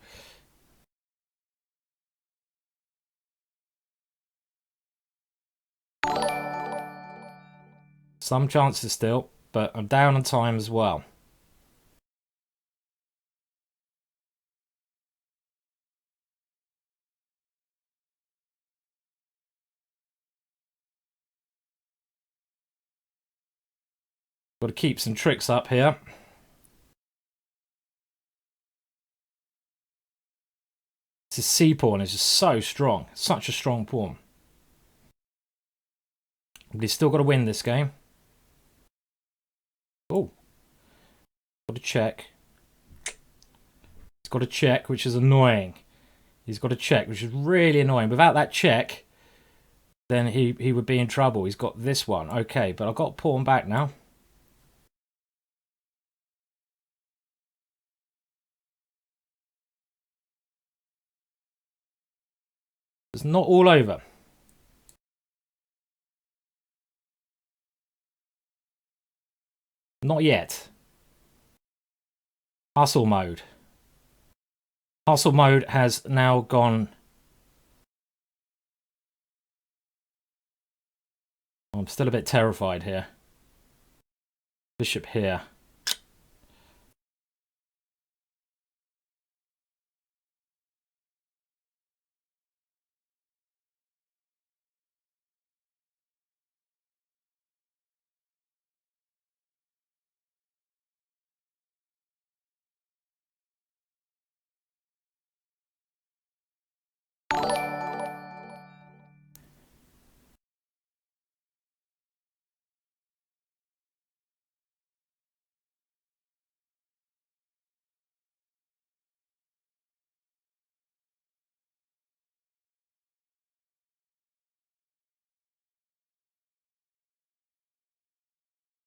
Some chances still, but I'm down on time as well. Got to keep some tricks up here. This C pawn is just so strong. Such a strong pawn. But he's still got to win this game. Oh. Got to check. He's got to check, which is annoying. He's got to check, which is really annoying. Without that check, then he would be in trouble. He's got this one. Okay, but I've got pawn back now. It's not all over. Not yet. Hustle mode. Hustle mode has now gone. I'm still a bit terrified here. Bishop here.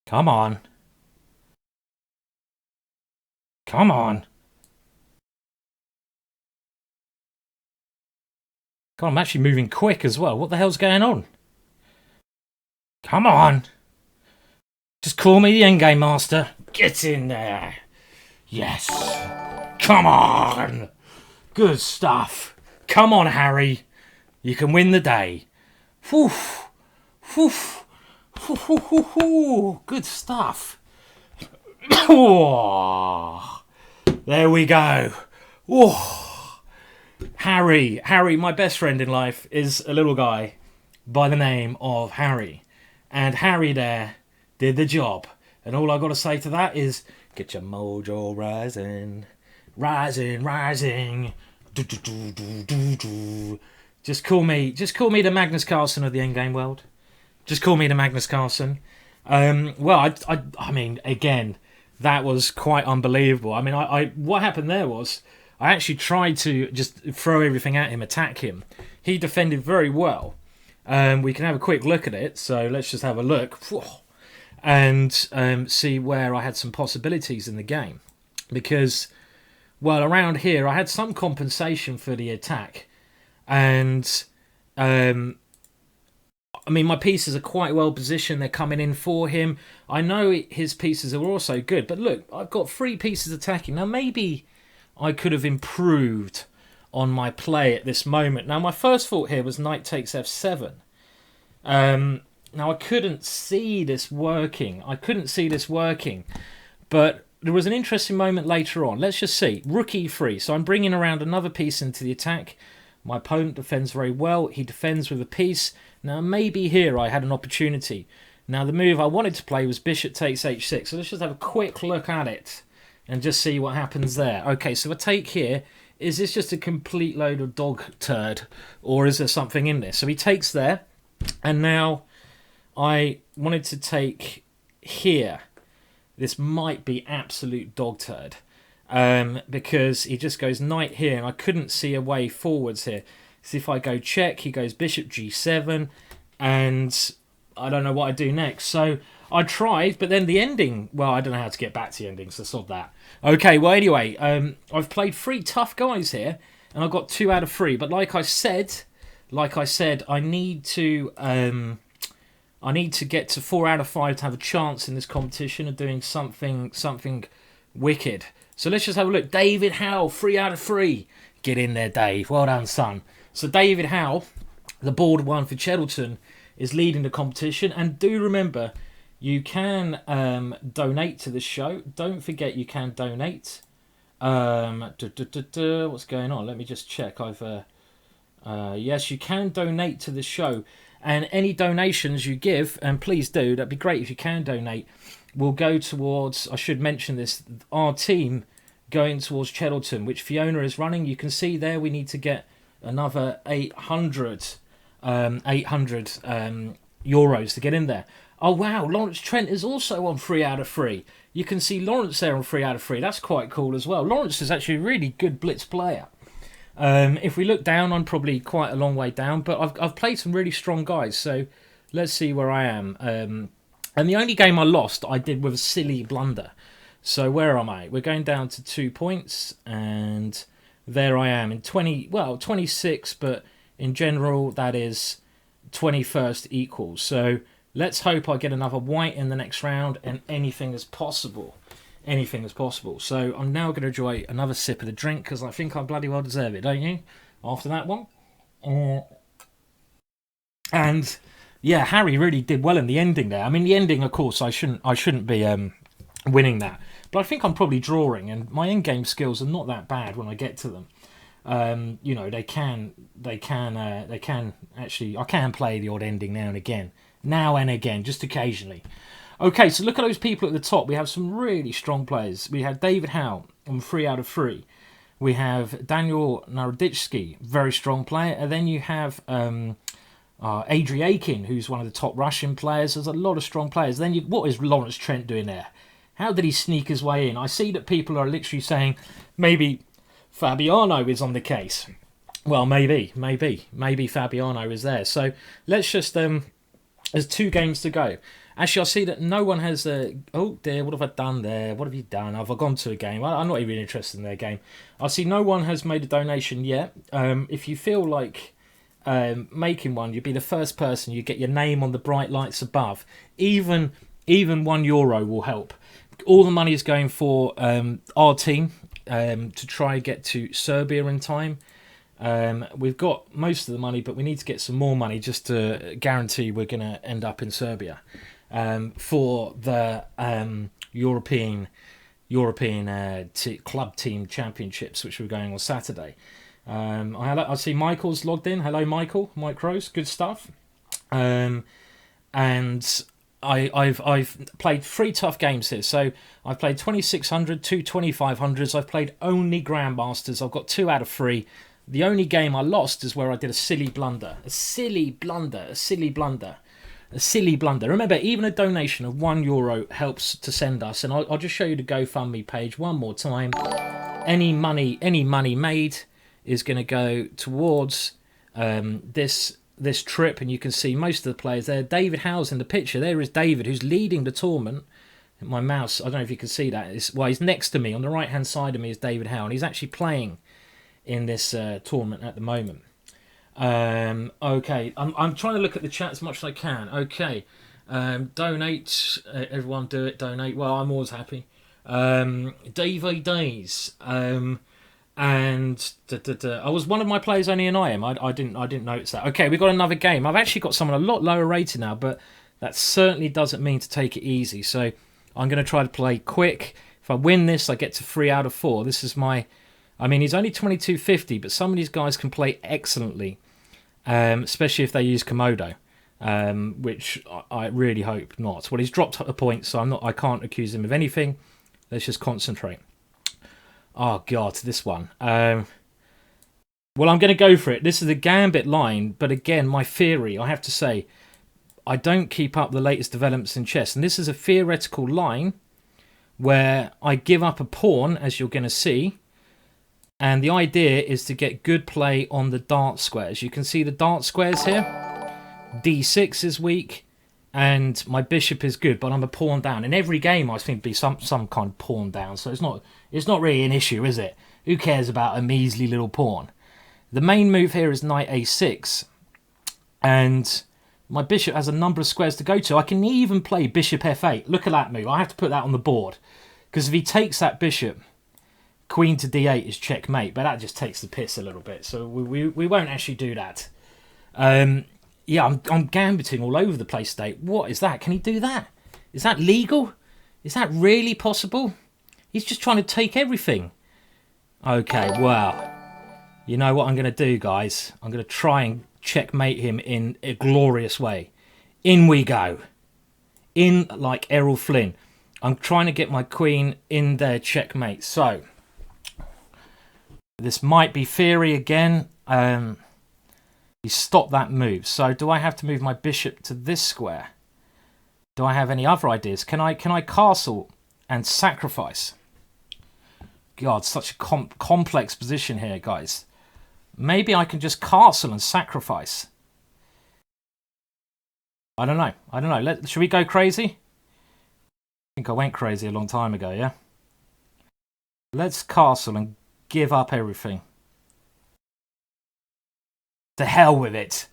Come on. Come on. God, I'm actually moving quick as well. What the hell's going on? Come on. Just call me the endgame master. Get in there. Yes. Come on. Good stuff. Come on, Harry. You can win the day. Whew. Whew. Good stuff. There we go. Harry, my best friend in life, is a little guy by the name of Harry. And Harry there did the job. And all I got to say to that is, get your mojo rising. Rising. Just call me the Magnus Carlsen of the endgame world. Just call me the Magnus Carlsen. Well, I mean, again, That was quite unbelievable. I mean, what happened there was I actually tried to just throw everything at him, attack him. He defended very well. We can have a quick look at it. So let's just have a look and see where I had some possibilities in the game. Because, well, around here I had some compensation for the attack. And, I mean, my pieces are quite well positioned. They're coming in for him. I know his pieces are also good. But look, I've got 3 pieces attacking. Now, maybe I could have improved on my play at this moment. Now, my first thought here was knight takes f7. Now, I couldn't see this working. But there was an interesting moment later on. Let's just see. Rook e3. So I'm bringing around another piece into the attack. My opponent defends very well. He defends with a piece. Now, maybe here I had an opportunity. Now, the move I wanted to play was bishop takes h6. So let's just have a quick look at it and just see what happens there. Okay, so if I take here, is this just a complete load of dog turd? Or is there something in this? So he takes there. And now I wanted to take here. This might be absolute dog turd. Because he just goes knight here, and I couldn't see a way forwards here. So if I go check, he goes bishop g7, and I don't know what I do next. So I tried, but then the ending, well, I don't know how to get back to the ending, so sod that. Okay, well, anyway, I've played 3 tough guys here, and I've got 2 out of 3. But like I said, I need to get to 4 out of 5 to have a chance in this competition of doing something wicked. So let's just have a look. David Howe, 3 out of 3. Get in there, Dave. Well done, son. So David Howe, the board one for Cheddleton, is leading the competition. And do remember, you can donate to the show. Don't forget you can donate. What's going on? Let me just check. Yes, you can donate to the show. And any donations you give, and please do, that'd be great if you can donate, will go towards, I should mention this, our team going towards Cheddleton, which Fiona is running. You can see there we need to get another 800 euros to get in there. Oh, wow, Lawrence Trent is also on 3 out of 3. You can see Lawrence there on 3 out of 3. That's quite cool as well. Lawrence is actually a really good blitz player. If we look down, I'm probably quite a long way down, but I've played some really strong guys, so let's see where I am. And the only game I lost, I did with a silly blunder. So where am I? We're going down to 2 points, and there I am in 26, but in general, that is 21st equals. So let's hope I get another white in the next round, and anything is possible. Anything is possible. So I'm now going to enjoy another sip of the drink, because I think I bloody well deserve it, don't you? After that one. And yeah, Harry really did well in the ending there. I mean, the ending, of course, I shouldn't be winning that, but I think I'm probably drawing, and my in-game skills are not that bad when I get to them. You know, they can actually, I can play the odd ending now and again, just occasionally. Okay, so look at those people at the top. We have some really strong players. We have David Howe on 3 out of 3. We have Daniel Naroditsky, very strong player, and then you have Adriakin, who's one of the top Russian players. There's a lot of strong players. Then what is Lawrence Trent doing there? How did he sneak his way in? I see that people are literally saying maybe Fabiano is on the case. Well, maybe Fabiano is there. So let's just there's 2 games to go. Actually, I see that no one has oh dear, what have I done there? What have you done? Have I gone to a game? I'm not even interested in their game. I see no one has made a donation yet. If you feel like making one, you'd be the first person. You get your name on the bright lights above. Even €1 will help. All the money is going for our team to try and get to Serbia in time. We've got most of the money, but we need to get some more money just to guarantee we're going to end up in Serbia for the European club team championships, which we're going on Saturday. I see Michael's logged in. Hello, Michael. Mike Rose. Good stuff. And I've played 3 tough games here. So I've played 2600, 2 2500s. I've played only Grandmasters. I've got 2 out of 3. The only game I lost is where I did a silly blunder. A silly blunder. Remember, even a donation of €1 helps to send us. And I'll just show you the GoFundMe page one more time. Any money made is going to go towards this trip. And you can see most of the players there. David Howe's in the picture. There is David, who's leading the tournament. My mouse, I don't know if you can see that. Well, he's next to me. On the right-hand side of me is David Howe. And he's actually playing in this tournament at the moment. Okay, I'm trying to look at the chat as much as I can. Okay, donate, everyone do it, donate. Well, I'm always happy. DVDs, and I was one of my players only in IM. I didn't notice that. Okay, we've got another game. I've actually got someone a lot lower rated now, but that certainly doesn't mean to take it easy. So I'm going to try to play quick. If I win this, I get to 3 out of 4. This is my. I mean, he's only 2250, but some of these guys can play excellently. Especially if they use Komodo, which I really hope not. Well, he's dropped a point, so I can't accuse him of anything. Let's just concentrate. Oh God, this one. Well, I'm going to go for it. This is a gambit line, but again, my theory, I have to say, I don't keep up the latest developments in chess, and this is a theoretical line where I give up a pawn, as you're going to see. And the idea is to get good play on the dart squares. You can see the dart squares here. D6 is weak, and my bishop is good, but I'm a pawn down. In every game, I think be some kind of pawn down. So it's not really an issue, is it? Who cares about a measly little pawn? The main move here is knight a6, and my bishop has a number of squares to go to. I can even play bishop f8. Look at that move. I have to put that on the board, because if he takes that bishop, Queen to d8 is checkmate, but that just takes the piss a little bit, so we won't actually do that. Yeah, I'm gambiting all over the place today. What is that? Can he do that? Is that legal? Is that really possible? He's just trying to take everything. Okay, well, you know what I'm going to do, guys? I'm going to try and checkmate him in a glorious way. In we go. In like Errol Flynn. I'm trying to get my queen in there, checkmate. So this might be theory again. He stopped that move. So do I have to move my bishop to this square? Do I have any other ideas? Can I castle and sacrifice? God, such a complex position here, guys. Maybe I can just castle and sacrifice. I don't know. Should we go crazy? I think I went crazy a long time ago, yeah? Let's castle and give up everything. To hell with it.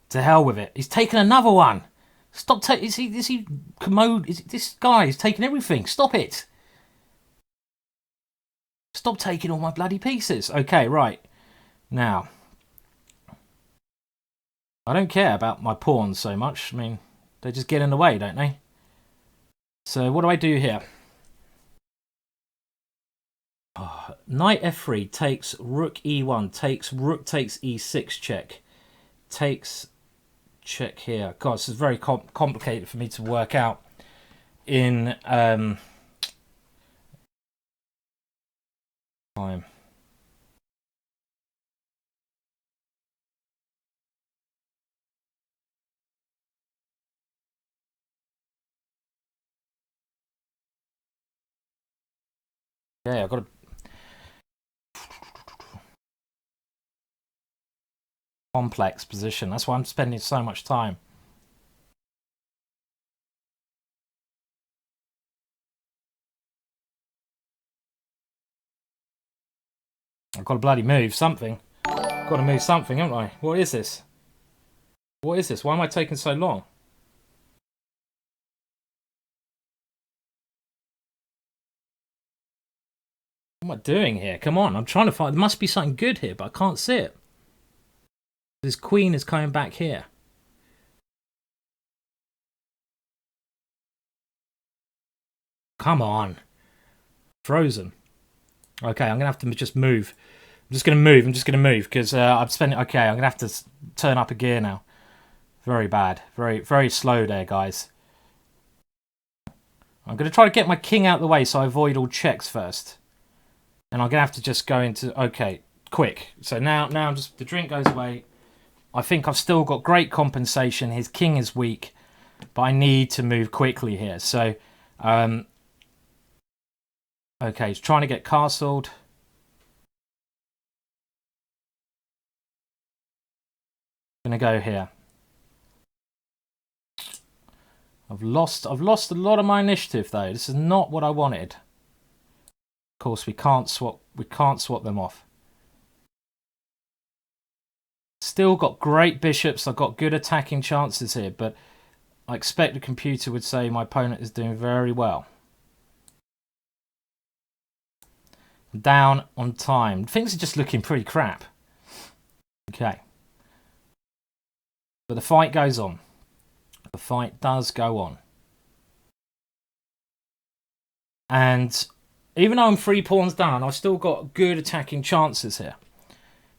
To hell with it. He's taken another one. Stop taking. Is he commode? This guy is taking everything. Stop it. Stop taking all my bloody pieces. Okay, right. Now, I don't care about my pawns so much. I mean, they just get in the way, don't they? So what do I do here? Oh, knight f3 takes rook e1, takes rook takes e6 check, takes check here. God, this is very complicated for me to work out in time. Yeah, I've got to. Complex position. That's why I'm spending so much time. I've got to bloody move something. I've got to move something, haven't I? What is this? What is this? Why am I taking so long? What am I doing here? Come on, I'm trying to find. There must be something good here, but I can't see it. This queen is coming back here. Come on. Frozen. Okay, I'm going to have to just move. I'm just going to move because I'm spending. Okay, I'm going to have to turn up a gear now. Very bad. Very, very slow there, guys. I'm going to try to get my king out of the way so I avoid all checks first. And I'm going to have to just go into... Okay, quick. So now just the drink goes away. I think I've still got great compensation. His king is weak. but I need to move quickly here. So, okay, he's trying to get castled. Gonna go here. I've lost a lot of my initiative though. This is not what I wanted. Of course, we can't swap them off. Still got great bishops. I've got good attacking chances here, but I expect the computer would say my opponent is doing very well. Down on time. Things are just looking pretty crap. Okay. But the fight goes on. The fight does go on. And even though I'm 3 pawns down, I've still got good attacking chances here.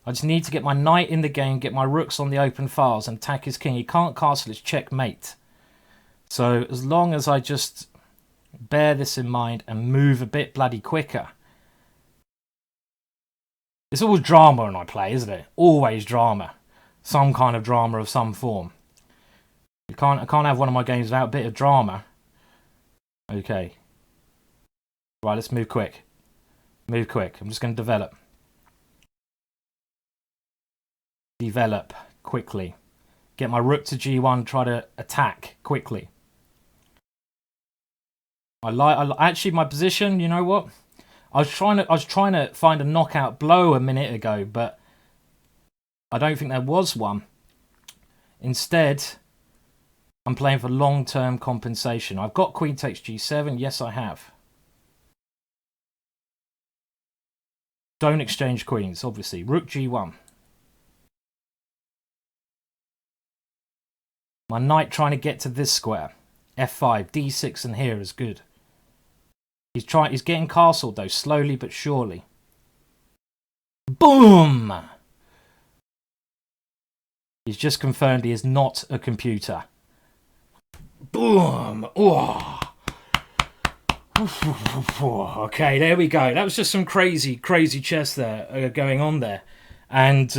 I just need to get my knight in the game, get my rooks on the open files, and attack his king. He can't castle his checkmate. So as long as I just bear this in mind and move a bit bloody quicker. It's always drama when I play, isn't it? Always drama. Some kind of drama of some form. I can't have one of my games without a bit of drama. Okay. Right, let's move quick. Move quick. I'm just going to develop. Develop quickly. Get my rook to g1, try to attack quickly. Actually my position, you know what? I was trying to find a knockout blow a minute ago, but I don't think there was one. Instead, I'm playing for long-term compensation. I've got queen takes g7. Yes, I have. Don't exchange queens, obviously. Rook g1. My knight trying to get to this square. f5, d6 and here is good. He's getting castled though, slowly but surely. Boom! He's just confirmed he is not a computer. Boom! Oh. Okay, there we go. That was just some crazy chess there going on there. And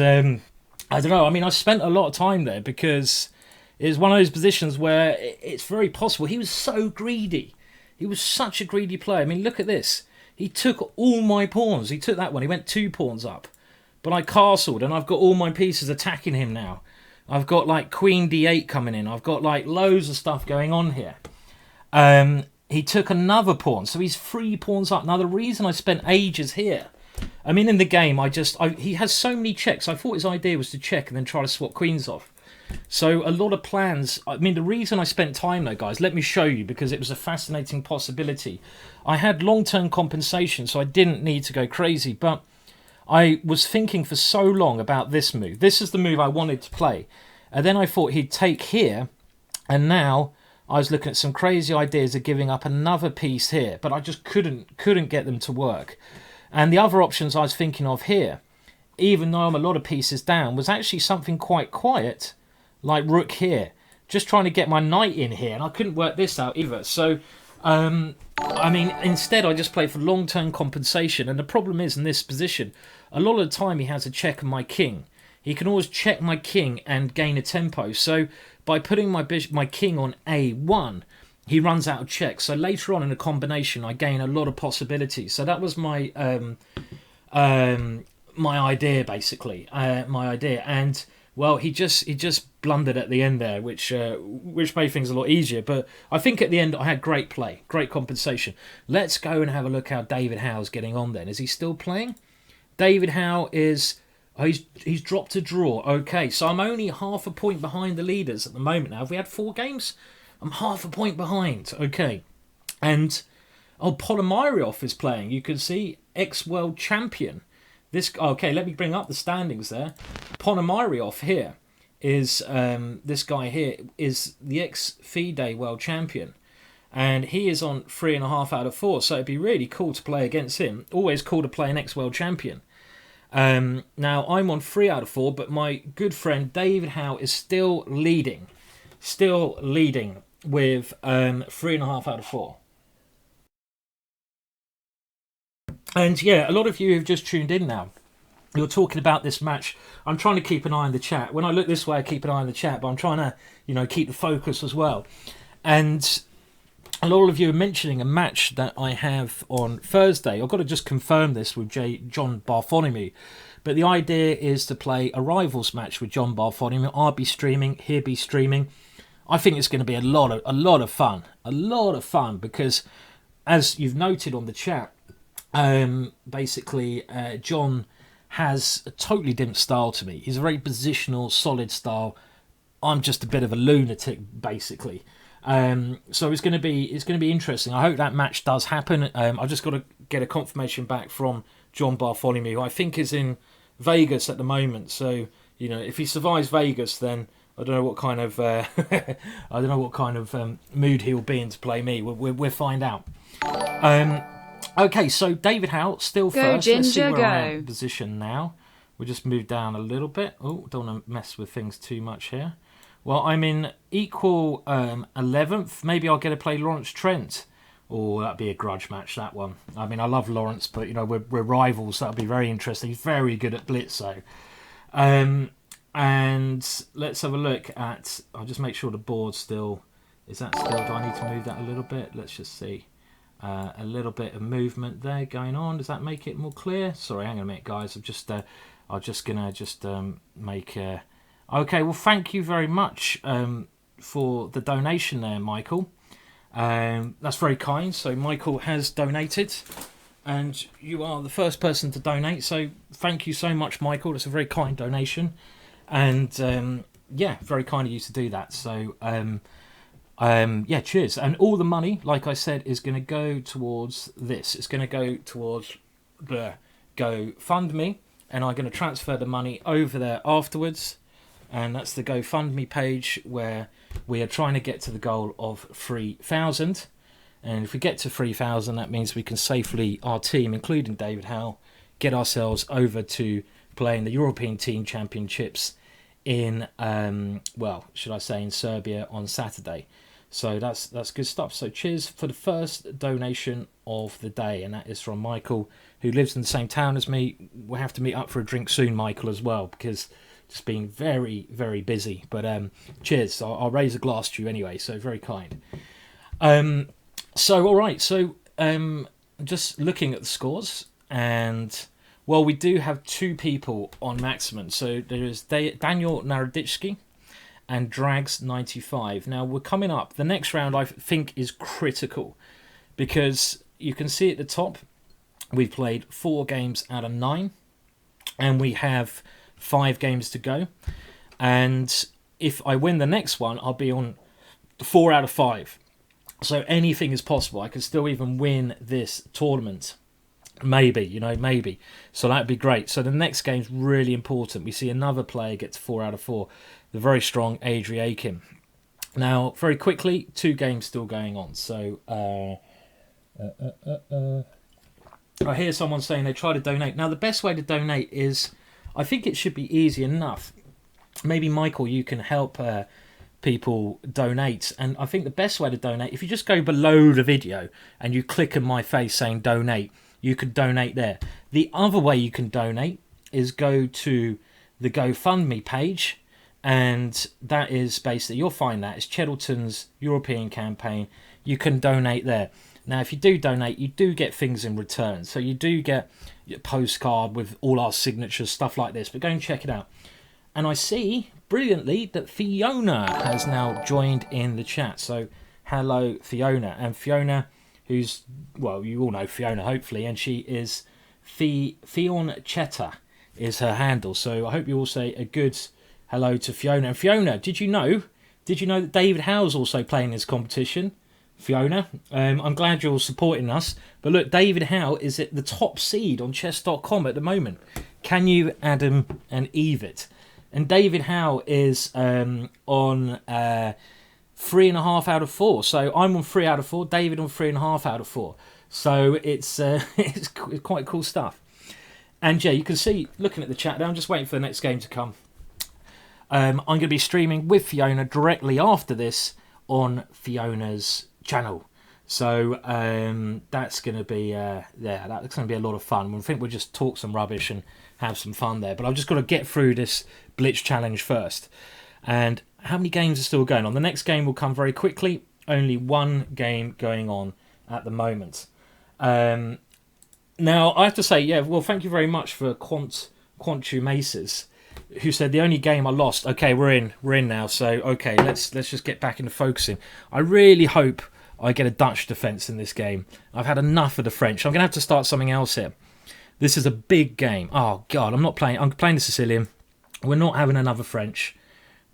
I don't know, I mean, I spent a lot of time there because it's one of those positions where it's very possible. He was so greedy. He was such a greedy player. I mean, look at this. He took all my pawns. He took that one. He went 2 pawns up. But I castled, and I've got all my pieces attacking him now. I've got, like, queen d8 coming in. I've got, like, loads of stuff going on here. He took another pawn, so he's 3 pawns up. Now, the reason I spent ages here, I mean, in the game, he has so many checks. I thought his idea was to check and then try to swap queens off. So a lot of plans. I mean, the reason I spent time though, guys, let me show you, because it was a fascinating possibility. I had long-term compensation, so I didn't need to go crazy, but I was thinking for so long about this move. This is the move I wanted to play. And then I thought he'd take here, and now I was looking at some crazy ideas of giving up another piece here, but I just couldn't get them to work. And the other options I was thinking of here, even though I'm a lot of pieces down, was actually something quite quiet, like rook here, just trying to get my knight in here, and I couldn't work this out either. So I mean, instead I just play for long-term compensation, and the problem is in this position, a lot of the time he has a check on my king. He can always check my king and gain a tempo. So by putting my king on a1, he runs out of checks. So later on in a combination, I gain a lot of possibilities. So that was my my idea, basically. My idea. And well, he just blundered at the end there, which made things a lot easier. But I think at the end I had great play, great compensation. Let's go and have a look how David Howe's getting on then. Is he still playing? David Howe is... he's dropped a draw. Okay, so I'm only half a point behind the leaders at the moment now. Have we had 4 games? I'm half a point behind. Okay. And Polymarioff is playing. You can see ex-world champion. Okay, let me bring up the standings there. Polymarioff here is this guy here is the ex-FIDE world champion, and he is on 3.5 out of 4. So it'd be really cool to play against him. Always cool to play an ex-world champion. Now I'm on 3 out of 4, but my good friend David Howe is still leading with 3.5 out of 4. And yeah, a lot of you have just tuned in now. you're talking about this match. I'm trying to keep an eye on the chat. When I look this way, I keep an eye on the chat, but I'm trying to, keep the focus as well. And a lot of you are mentioning a match that I have on Thursday. I've got to just confirm this with John Bartholomew. But the idea is to play a rivals match with John Bartholomew. I'll be streaming, he'll be streaming. I think it's going to be a lot of fun, because as you've noted on the chat, basically John has a totally different style to me. He's a very positional, solid style. I'm just a bit of a lunatic, basically. So it's going to be interesting. I hope that match does happen. I've just got to get a confirmation back from John Bartholomew, who I think is in Vegas at the moment. So if he survives Vegas, then I don't know what kind of mood he'll be in to play me. We'll find out. Okay, so David Howe still first. Ginger, let's see where go. I am in position now. We'll just move down a little bit. Oh, don't want to mess with things too much here. Well, I'm in equal 11th. Maybe I'll get to play Lawrence Trent. Oh, that'd be a grudge match, that one. I mean, I love Lawrence, but, we're rivals. That'll be very interesting. He's very good at blitz, though. And let's have a look at... I'll just make sure the board still... Is that still... Do I need to move that a little bit? Let's just see. A little bit of movement there going on. Does that make it more clear? Sorry, hang on a minute, guys. I'm just going to make... Okay, well, thank you very much for the donation there, Michael. That's very kind. So Michael has donated, and you are the first person to donate. So thank you so much, Michael. That's a very kind donation, and very kind of you to do that. So cheers. And all the money, like I said, is going to go towards this. It's going to go towards the GoFundMe, and I'm going to transfer the money over there afterwards. And that's the GoFundMe page where we are trying to get to the goal of 3,000. And if we get to 3,000, that means we can safely, our team, including David Howe, get ourselves over to playing the European Team Championships in, in Serbia on Saturday. So that's good stuff. So cheers for the first donation of the day. And that is from Michael, who lives in the same town as me. We'll have to meet up for a drink soon, Michael, as well, because... just been very, very busy. But cheers. I'll raise a glass to you anyway, so very kind. All right. So just looking at the scores. And, well, we do have two people on maximum. So there is Daniel Naroditsky and Drags95. Now, we're coming up. The next round, I think, is critical. Because you can see at the top, we've played 4 games out of 9. And we have... 5 games to go, and if I win the next one, I'll be on 4 out of 5. So anything is possible. I could still even win this tournament, maybe. So that'd be great. So the next game's really important. We see another player get to 4 out of 4, the very strong Adri Akin. Now, very quickly, 2 games still going on. So I hear someone saying they try to donate. Now, the best way to donate is... I think it should be easy enough. Maybe, Michael, you can help people donate. And I think the best way to donate, if you just go below the video and you click on my face saying donate, you could donate there. The other way you can donate is go to the GoFundMe page. And that is basically, you'll find that. It's Cheddleton's European campaign. You can donate there. Now, if you do donate, you do get things in return. So you do get a postcard with all our signatures, stuff like this. But go and check it out. And I see, brilliantly, that Fiona has now joined in the chat. So, hello, Fiona. And Fiona, who's, well, you all know Fiona, hopefully. And she is Fion Chetta is her handle. So I hope you all say a good hello to Fiona. And Fiona, did you know that David Howe's also playing this competition? Fiona, I'm glad you're supporting us. But look, David Howe is at the top seed on chess.com at the moment. Can you, Adam, and Eve it? And David Howe is on 3.5 out of 4. So I'm on 3 out of 4. David on 3.5 out of 4. So it's quite cool stuff. And yeah, you can see, looking at the chat there, I'm just waiting for the next game to come. I'm going to be streaming with Fiona directly after this on Fiona's channel. So that's going to be yeah, that's going to be a lot of fun. I think we'll just talk some rubbish and have some fun there. But I've just got to get through this Blitz challenge first. And how many games are still going on? The next game will come very quickly. Only one game going on at the moment. Now I have to say, yeah, well, thank you very much for Quantu Maces, who said the only game I lost. Okay, we're in now. So okay, let's just get back into focusing. I really hope I get a Dutch defence in this game. I've had enough of the French. I'm going to have to start something else here. This is a big game. Oh, God, I'm playing the Sicilian. We're not having another French.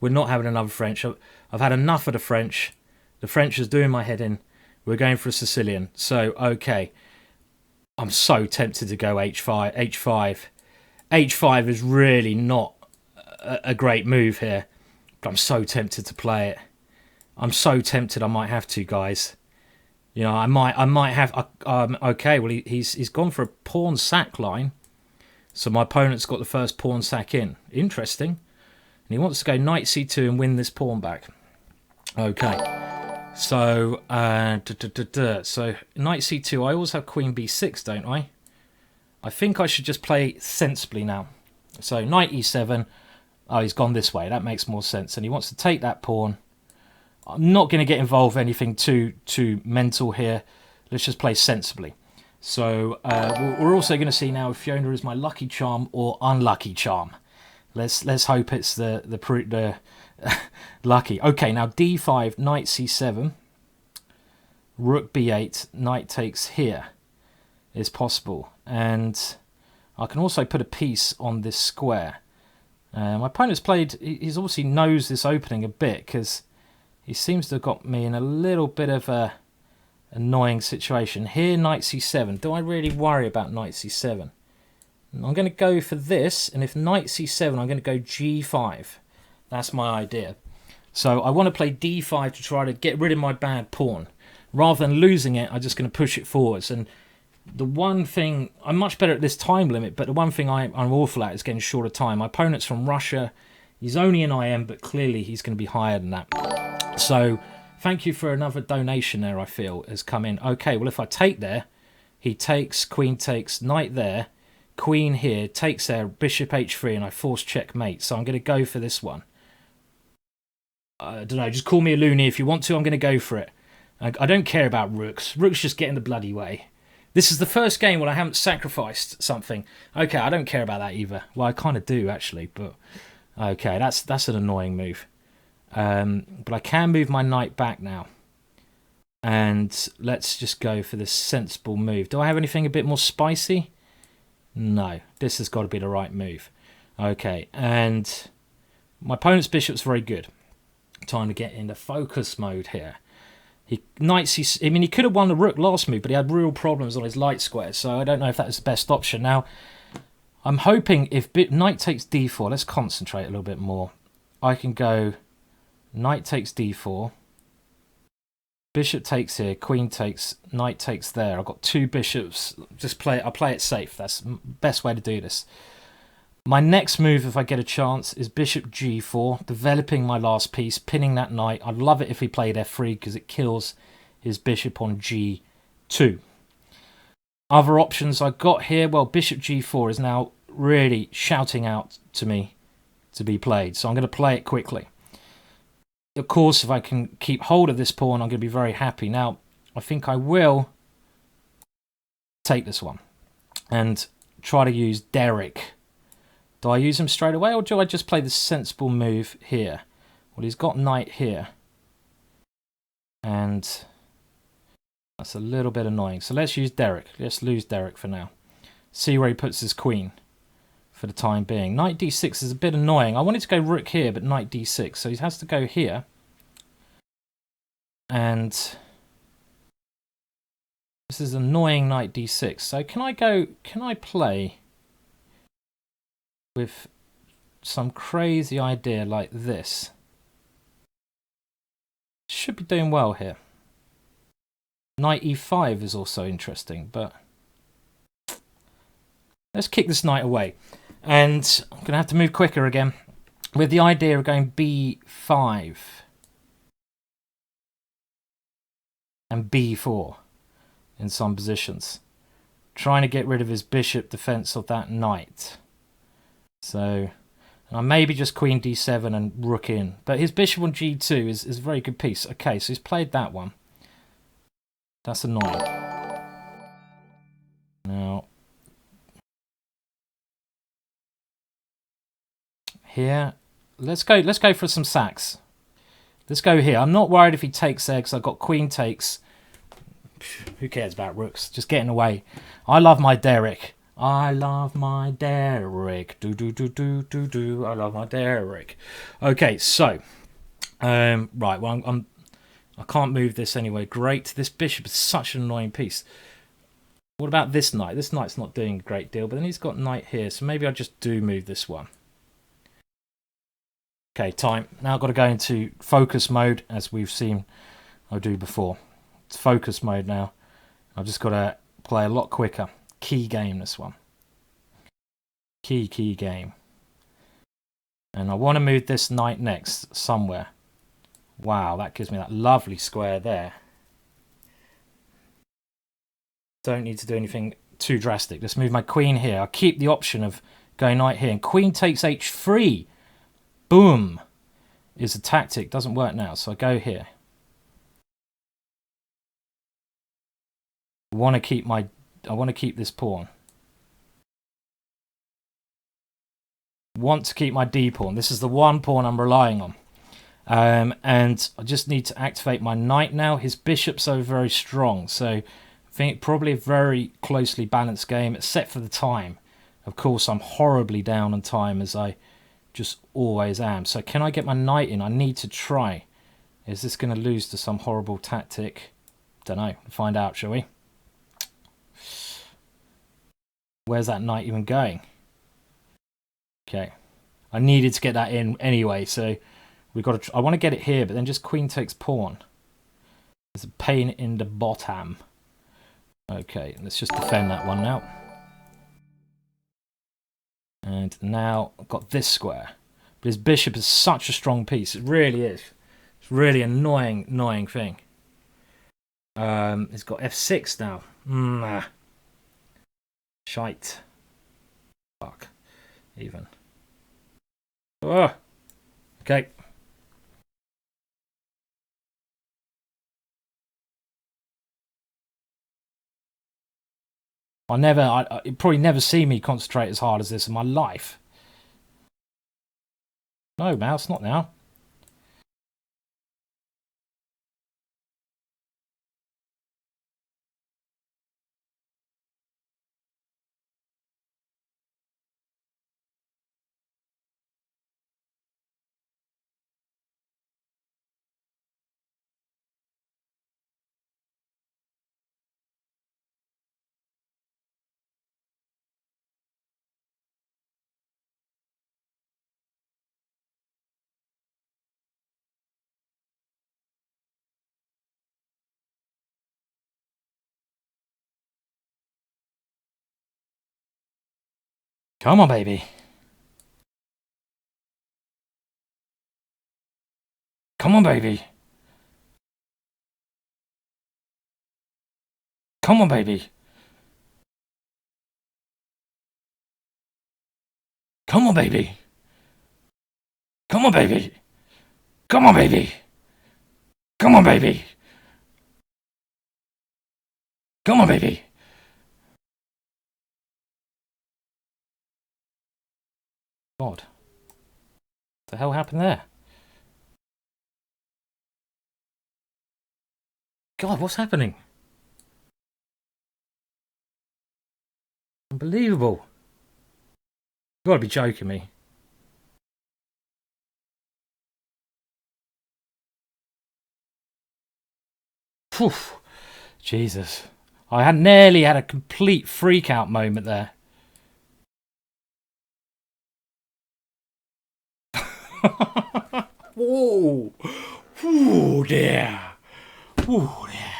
We're not having another French. I've had enough of the French. The French is doing my head in. We're going for a Sicilian. So, okay. I'm so tempted to go H5. H5 is really not a great move here. But I'm so tempted to play it. I'm so tempted I might have to, guys. You know, I might have... okay, well, he's gone for a pawn sack line. So my opponent's got the first pawn sack in. Interesting. And he wants to go knight c2 and win this pawn back. Okay. So, so knight c2. I always have queen b6, don't I? I think I should just play sensibly now. So knight e7. Oh, he's gone this way. That makes more sense. And he wants to take that pawn. I'm not going to get involved in anything too mental here. Let's just play sensibly. So we're also going to see now if Fiona is my lucky charm or unlucky charm. Let's hope it's the lucky. Okay, now d5, knight c7, rook b8, knight takes here is possible, and I can also put a piece on this square. My opponent's played. He's obviously knows this opening a bit because he seems to have got me in a little bit of a annoying situation. Here, knight c7. Do I really worry about knight c7? I'm going to go for this, and if knight c7, I'm going to go g5. That's my idea. So I want to play d5 to try to get rid of my bad pawn. Rather than losing it, I'm just going to push it forwards. And the one thing, I'm much better at this time limit, but the one thing I'm awful at is getting short of time. My opponent's from Russia. He's only in IM, but clearly he's going to be higher than that. So thank you for another donation there, I feel, has come in. Okay, well, if I take there, he takes, queen takes, knight there, queen here, takes there, bishop h3, and I force checkmate. So I'm going to go for this one. I don't know, just call me a loony if you want to. I'm going to go for it. I don't care about rooks. Rooks just get in the bloody way. This is the first game where I haven't sacrificed something. Okay, I don't care about that either. Well, I kind of do, actually, but okay, that's an annoying move. But I can move my knight back now. And let's just go for this sensible move. Do I have anything a bit more spicy? No, this has got to be the right move. Okay, and my opponent's bishop's very good. Time to get into focus mode here. He I mean, he could have won the rook last move, but he had real problems on his light squares, so I don't know if that was the best option. Now, I'm hoping if knight takes d4, let's concentrate a little bit more. I can go knight takes d4, bishop takes here, queen takes, knight takes there. I've got two bishops. I'll play it safe. That's the best way to do this. My next move, if I get a chance, is bishop g4, developing my last piece, pinning that knight. I'd love it if he played f3 because it kills his bishop on g2. Other options I got here, well, bishop g4 is now really shouting out to me to be played, so I'm going to play it quickly. Of course, if I can keep hold of this pawn, I'm going to be very happy. Now, I think I will take this one and try to use Derek. Do I use him straight away, or do I just play the sensible move here? Well, he's got knight here. And that's a little bit annoying. So let's use Derek. Let's lose Derek for now. See where he puts his queen for the time being. Knight d6 is a bit annoying. I wanted to go rook here, but knight d6. So he has to go here. And this is annoying knight d6. So can I play with some crazy idea like this? Should be doing well here. Knight e5 is also interesting, but let's kick this knight away. And I'm going to have to move quicker again with the idea of going b5. and b4 in some positions, trying to get rid of his bishop defense of that knight. So, and I maybe just queen d7 and rook in, but his bishop on g2 is a very good piece. Okay, so he's played that one. That's annoying. Now, here, let's go for some sacks. Let's go here. I'm not worried if he takes there because I've got queen takes. Who cares about rooks? Just getting away. I love my Derek. I love my Derek. Do do do do do do. I love my Derek. Okay, so right. Well, I can't move this anyway. Great. This bishop is such an annoying piece. What about this knight? This knight's not doing a great deal, but then he's got knight here, so maybe I just do move this one. Okay, time. Now I've got to go into focus mode, as we've seen I do before. It's focus mode now. I've just got to play a lot quicker. Key game, this one. Key game. And I want to move this knight next, somewhere. Wow, that gives me that lovely square there. Don't need to do anything too drastic. Let's move my queen here. I'll keep the option of going knight here. And queen takes h3. Boom. Is a tactic. Doesn't work now, so I go here. I want to keep this pawn. Want to keep my d pawn. This is the one pawn I'm relying on. And I just need to activate my knight now. His bishop's so very strong, so I think probably a very closely balanced game, except for the time. Of course, I'm horribly down on time, as I just always am. So can I get my knight in? I need to try. Is this going to lose to some horrible tactic? Don't know. Find out, shall we? Where's that knight even going? Okay. I needed to get that in anyway, so we've got to. I want to get it here, but then just queen takes pawn. It's a pain in the bottom. Okay, let's just defend that one now. And now I've got this square. But his bishop is such a strong piece. It really is. It's really annoying thing. It's got f6 now. Shite. Fuck. Even. Oh. Okay. You'd probably never see me concentrate as hard as this in my life. No, mouse, not now. Come on, baby. Come on, baby. Come on, baby. Come on, baby. Come on, baby. Come on, baby. Come on, baby. Come on, baby. God. What the hell happened there? God, what's happening? Unbelievable. You gotta be joking me. Phew. Jesus. I had nearly had a complete freak out moment there. Whoa. Ooh, dear. Ooh, dear.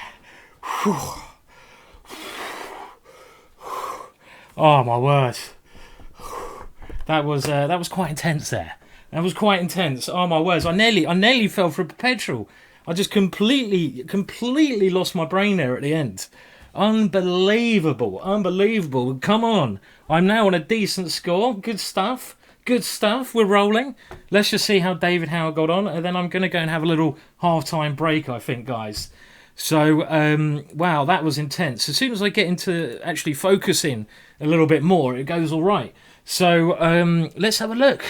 Oh my word. That was quite intense there. That was quite intense. Oh my words. I nearly fell for a perpetual. I just completely lost my brain there at the end. Unbelievable, unbelievable. Come on. I'm now on a decent score. Good stuff. Good stuff. We're rolling. Let's just see how David Howe got on, and then I'm going to go and have a little half-time break, I think, guys. So, wow, that was intense. As soon as I get into actually focusing a little bit more, it goes all right. So, let's have a look.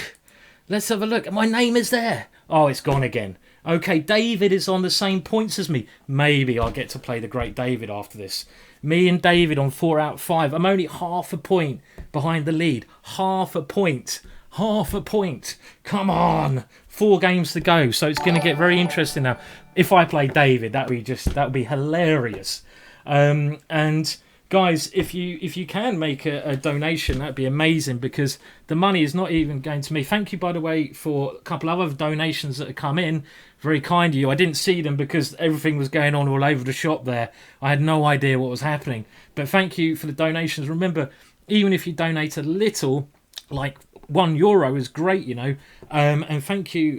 Let's have a look. My name is there. Oh, it's gone again. Okay, David is on the same points as me. Maybe I'll get to play the great David after this. Me and David on 4 out of 5. I'm only half a point behind the lead. Half a point. Half a point. Come on. 4 games to go. So it's going to get very interesting now. If I play David, that would be hilarious. And guys, if you can make a donation, that'd be amazing, because the money is not even going to me. Thank you, by the way, for a couple of other donations that have come in. Very kind of you. I didn't see them because everything was going on all over the shop there. I had no idea what was happening. But thank you for the donations. Remember, even if you donate a little, like €1 is great, you know. And thank you,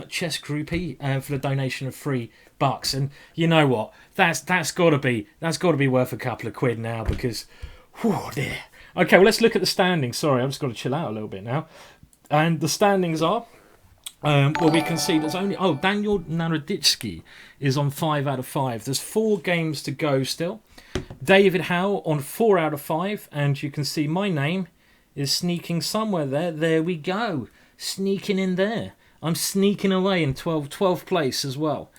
Chess Groupie, for the donation of $3. And you know what? That's got to be worth a couple of quid now, because, whew, dear. Okay, well, let's look at the standings. Sorry, I've just got to chill out a little bit now. And the standings are, well, we can see there's only, Daniel Naroditsky is on 5 out of 5. There's 4 games to go still. David Howe on 4 out of 5, and you can see my name is sneaking somewhere there. There we go. Sneaking in there. I'm sneaking away in 12th place as well.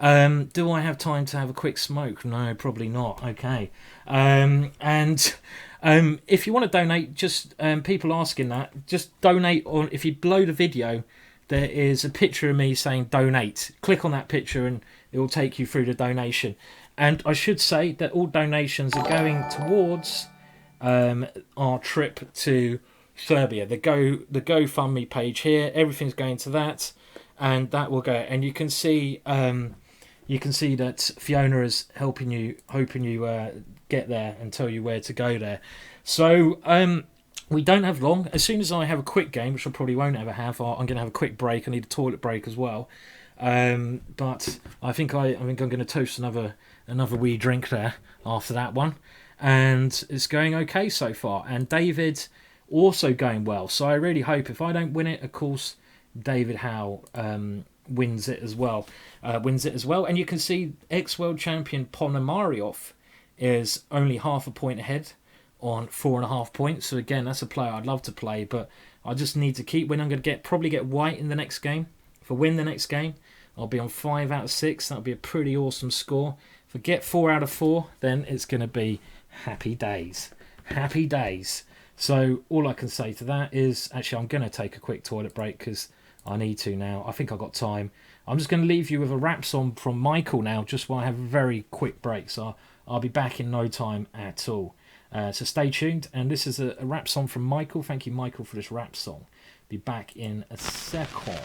Do I have time to have a quick smoke? No, probably not. Okay. And if you want to donate, just people asking that, just donate on, if you below the video, there is a picture of me saying donate. Click on that picture and it will take you through the donation. And I should say that all donations are going towards our trip to Serbia. The GoFundMe page here, everything's going to that, and that will go. And you can see that Fiona is helping you, hoping you get there and tell you where to go there. So we don't have long. As soon as I have a quick game, which I probably won't ever have, I'm going to have a quick break. I need a toilet break as well. But I think I'm going to toast another wee drink there after that one. And it's going okay so far. And David also going well. So I really hope, if I don't win it, of course, David Howe wins it as well. And you can see ex-world champion Ponomariov is only half a point ahead on 4.5 points. So again, that's a player I'd love to play, but I just need to keep winning. I'm going to probably get white in the next game. If I win the next game, I'll be on 5 out of 6. That'll be a pretty awesome score. If I get 4 out of 4, then it's going to be happy days. Happy days. So all I can say to that is, actually, I'm going to take a quick toilet break because I need to now. I think I've got time. I'm just going to leave you with a rap song from Michael now, just while I have a very quick break. So I'll be back in no time at all. So stay tuned. And this is a rap song from Michael. Thank you, Michael, for this rap song. Be back in a second.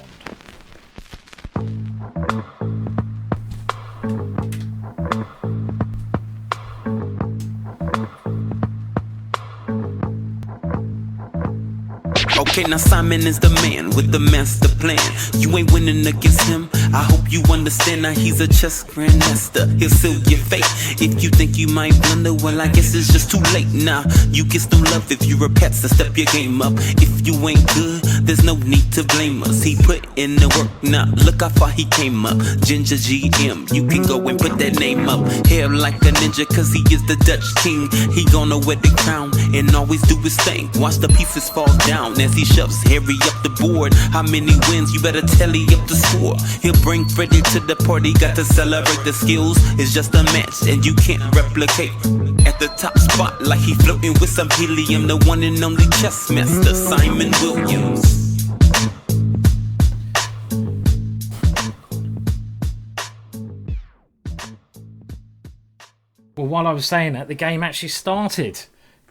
Okay, now Simon is the man with the master plan. You ain't winning against him, I hope you understand. Now he's a chess grandmaster, he'll seal your fate. If you think you might blunder, well I guess it's just too late. Now you get some love if you're a pet, so step your game up. If you ain't good, there's no need to blame us. He put in the work, now look how far he came up. GingerGM, you can go and put that name up. Hair like a ninja, cause he is the Dutch king. He gonna wear the crown and always do his thing. Watch the pieces fall down as he shoves Harry up the board. How many wins? You better tally up the score. He'll bring Freddie to the party. Got to celebrate the skills. It's just a match and you can't replicate. At the top spot like he floating with some helium. The one and only chess master, Simon Williams. Well, while I was saying that, the game actually started.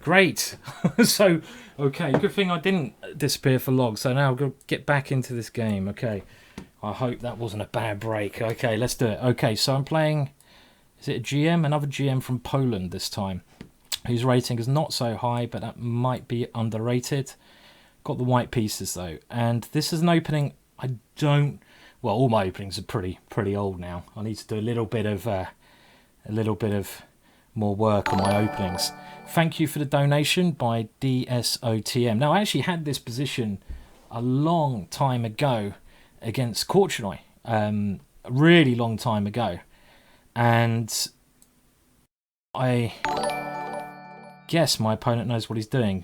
Great. So, okay, good thing I didn't disappear for long. So now I'll go get back into this game. Okay, I hope that wasn't a bad break. Okay, let's do it. Okay, so I'm playing, is it a GM? Another GM from Poland this time, whose rating is not so high, but that might be underrated. Got the white pieces though. And this is an opening I don't well, all my openings are pretty old now. I need to do a little bit of more work on my openings. Thank you for the donation by DSOTM. Now, I actually had this position a long time ago against Korchnoi, a really long time ago, and I guess my opponent knows what he's doing,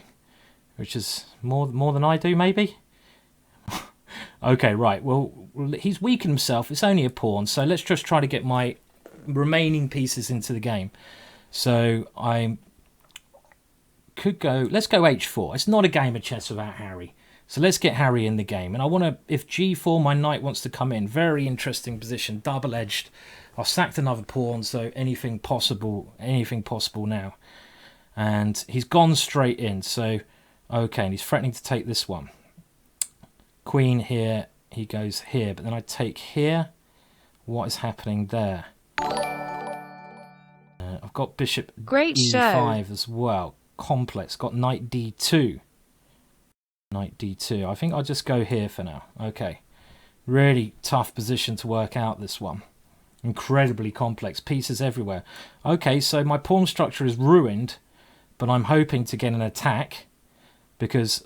which is more than I do, maybe. Okay, right. Well, he's weakened himself. It's only a pawn, so let's just try to get my remaining pieces into the game. So I could go. Let's go h4. It's not a game of chess without Harry. So let's get Harry in the game. And I want to, if g4, my knight wants to come in. Very interesting position, double-edged. I've sacked another pawn, so anything possible now. And he's gone straight in. So, okay, and he's threatening to take this one. Queen here, he goes here. But then I take here. What is happening there? I've got bishop e5 as well. Complex. Got knight d2. Knight d2. I think I'll just go here for now. Okay. Really tough position to work out, this one. Incredibly complex. Pieces everywhere. Okay, so my pawn structure is ruined, but I'm hoping to get an attack because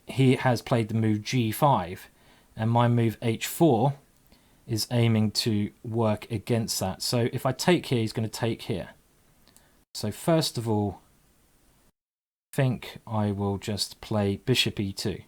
he has played the move g5, and my move h4 is aiming to work against that. So if I take here, he's going to take here. So first of all, I think I will just play bishop e2.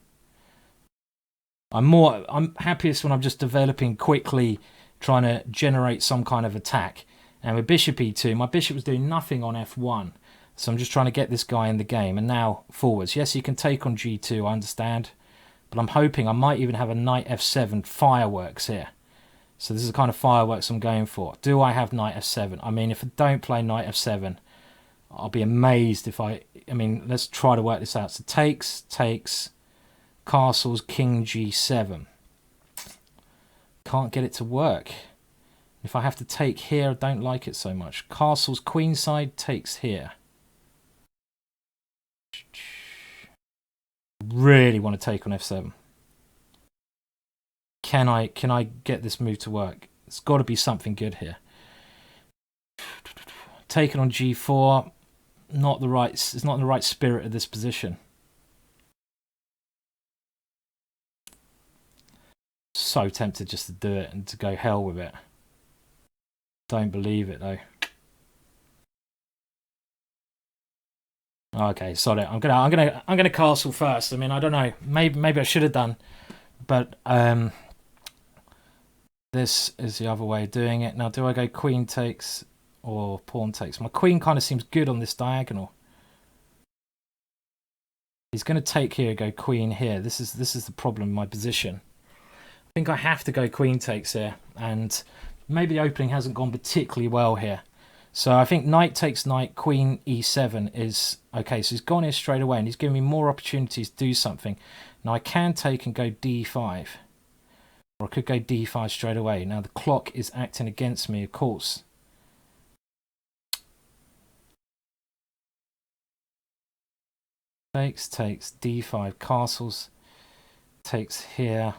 I'm happiest when I'm just developing quickly, trying to generate some kind of attack. And with bishop e2, my bishop was doing nothing on f1. So I'm just trying to get this guy in the game. And now forwards. Yes, you can take on g2, I understand. But I'm hoping I might even have a knight f7 fireworks here. So this is the kind of fireworks I'm going for. Do I have knight f7? I mean, if I don't play knight f7, I'll be amazed if I mean, let's try to work this out. So takes, castles, king g7. Can't get it to work. If I have to take here, I don't like it so much. Castles, queenside, takes here. Really want to take on f7. Can I get this move to work? It's got to be something good here. Taken on g4. It's not in the right spirit of this position. So tempted just to do it and to go hell with it. Don't believe it though. Okay, sorry. I'm gonna castle first. I mean, I don't know. Maybe I should have done, but this is the other way of doing it. Now, do I go queen takes or pawn takes? My queen kind of seems good on this diagonal. He's going to take here, go queen here. This is the problem in my position. I think I have to go queen takes here, and maybe the opening hasn't gone particularly well here. So I think knight takes knight, queen e7 is okay. So he's gone here straight away, and he's giving me more opportunities to do something. Now I can take and go d5, or I could go d5 straight away. Now the clock is acting against me, of course. Takes, d5, castles, takes here.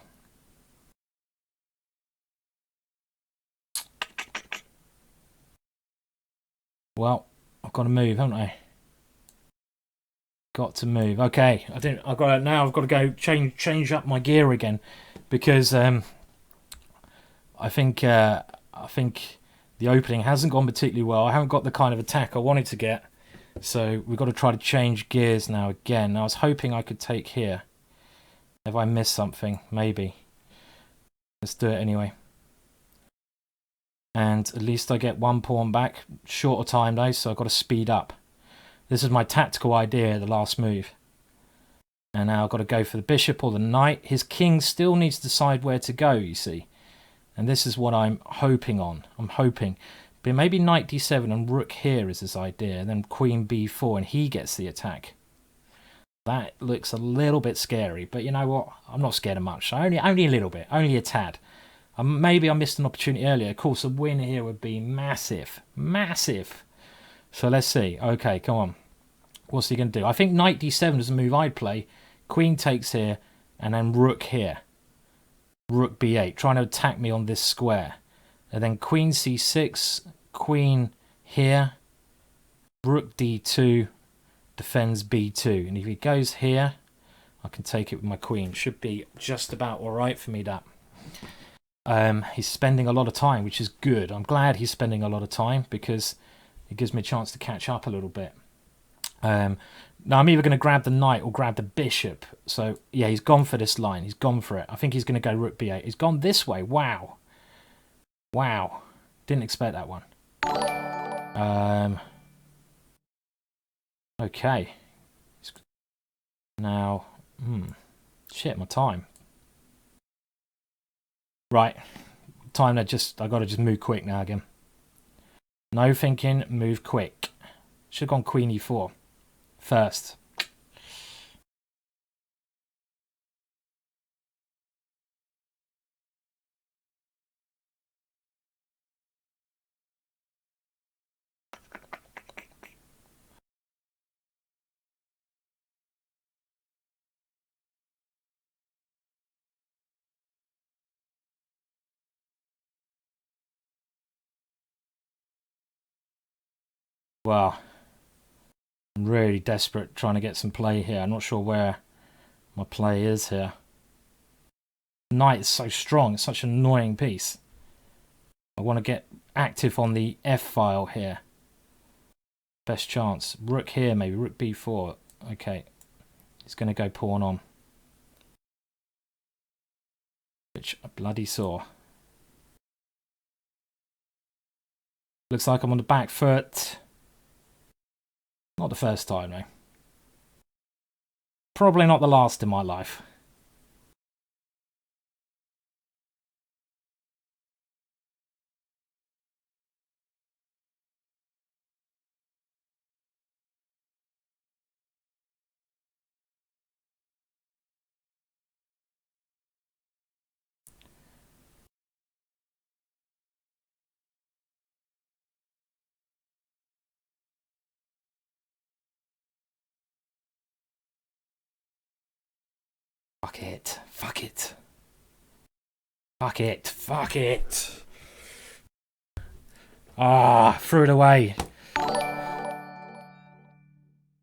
Well, I've got to move, haven't I? Got to move. Okay, I've got to go change up my gear again, because I think the opening hasn't gone particularly well. I haven't got the kind of attack I wanted to get. So we've got to try to change gears now again. Now I was hoping I could take here. Have I missed something? Maybe. Let's do it anyway. And at least I get one pawn back. Shorter time though, so I've got to speed up. This is my tactical idea, the last move. And now I've got to go for the bishop or the knight. His king still needs to decide where to go, you see. And this is what I'm hoping on. I'm hoping. But maybe knight d7 and rook here is his idea. And then queen b4 and he gets the attack. That looks a little bit scary. But you know what? I'm not scared of much. Only a little bit. Only a tad. Maybe I missed an opportunity earlier. Of course, a win here would be massive. Massive. So let's see. Okay, come on. What's he going to do? I think knight d7 is the move I'd play. Queen takes here. And then rook here. Rook rook b8, trying to attack me on this square. And then queen c6, queen here, rook d2, defends b2. And if he goes here, I can take it with my queen. Should be just about all right for me, that. He's spending a lot of time, which is good. I'm glad he's spending a lot of time because it gives me a chance to catch up a little bit. Now I'm either going to grab the knight or grab the bishop. So yeah, he's gone for this line. He's gone for it. I think he's going to go rook b8. He's gone this way. Wow. Wow. Didn't expect that one. Okay. Now, shit, my time. Right. Time that I got to just move quick now again. No thinking, move quick. Should have gone queen e4 first. Wow. I'm really desperate trying to get some play here. I'm not sure where my play is here. Knight is so strong. It's such an annoying piece. I want to get active on the F file here. Best chance. Rook here, maybe. Rook b4. Okay. He's going to go pawn on. Which I bloody saw. Looks like I'm on the back foot. Not the first time, though. Probably not the last in my life. Fuck it. Fuck it. Fuck it. Fuck it. Threw it away.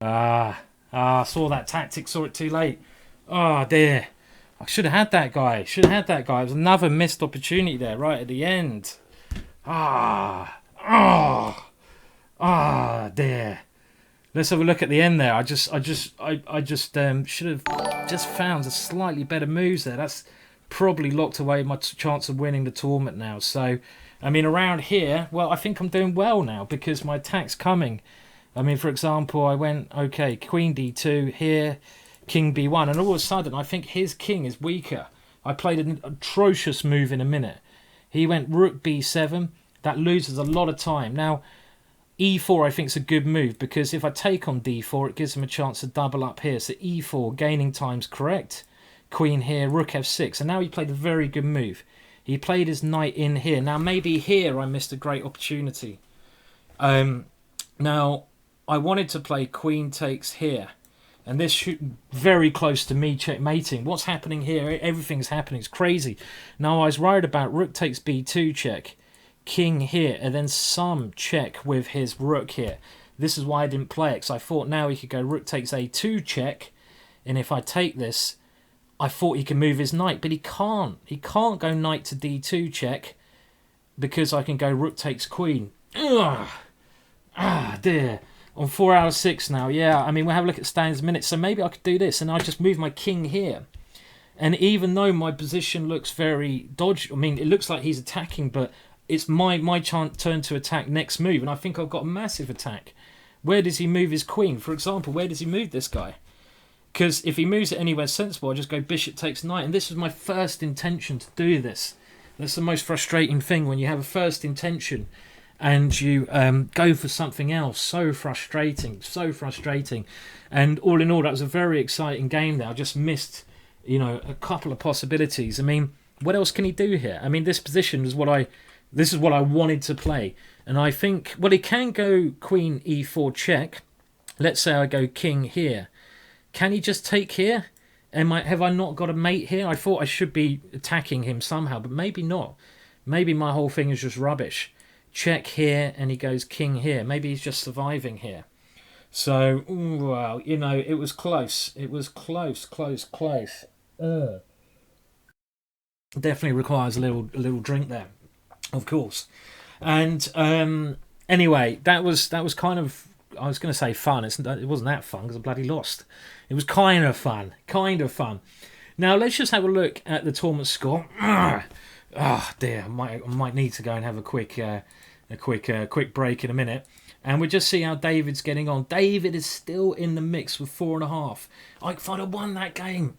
Saw that tactic, saw it too late. Oh dear. I should have had that guy. It was another missed opportunity there, right at the end. Dear. Let's have a look at the end there. I just should have just found a slightly better moves there. That's probably locked away my chance of winning the tournament now. So, I mean, around here, well, I think I'm doing well now because my attack's coming. I mean, for example, I went, okay, queen d2 here, king b1, and all of a sudden, I think his king is weaker. I played an atrocious move in a minute. He went rook b7. That loses a lot of time. Now, e4 I think is a good move because if I take on d4 it gives him a chance to double up here. So e4 gaining time's correct. Queen here, rook f6, and now he played a very good move. He played his knight in here. Now maybe here I missed a great opportunity. Now I wanted to play queen takes here, and this should very close to me checkmating. What's happening here? Everything's happening. It's crazy. Now I was worried about rook takes b2 check, king here, and then some check with his rook here. This is why I didn't play it, because I thought now he could go rook takes a2 check, and if I take this, I thought he can move his knight, but he can't. He can't go knight to d2 check, because I can go rook takes queen. Ugh. Dear. On 4 out of 6 now. Yeah, I mean, we'll have a look at stands minutes, so maybe I could do this, and I just move my king here. And even though my position looks very dodgy, I mean, it looks like he's attacking, but it's my turn to attack next move, and I think I've got a massive attack. Where does he move his queen? For example, where does he move this guy? Because if he moves it anywhere sensible, I just go bishop takes knight, and this was my first intention to do this. That's the most frustrating thing when you have a first intention and you go for something else. So frustrating, so frustrating. And all in all, that was a very exciting game there. I just missed, a couple of possibilities. I mean, what else can he do here? I mean, this position is this is what I wanted to play. And I think, well, he can go queen e4 check. Let's say I go king here. Can he just take here? Have I not got a mate here? I thought I should be attacking him somehow, but maybe not. Maybe my whole thing is just rubbish. Check here, and he goes king here. Maybe he's just surviving here. So, well, you know, it was close. It was close. Definitely requires a little drink there, of course. And anyway, that was kind of, I was going to say fun. It wasn't that fun because I bloody lost. It was kind of fun. Now let's just have a look at the tournament score. Oh dear, I might need to go and have a quick break in a minute, and we'll just see how David's getting on. David is still in the mix with 4.5. If I'd have won that game.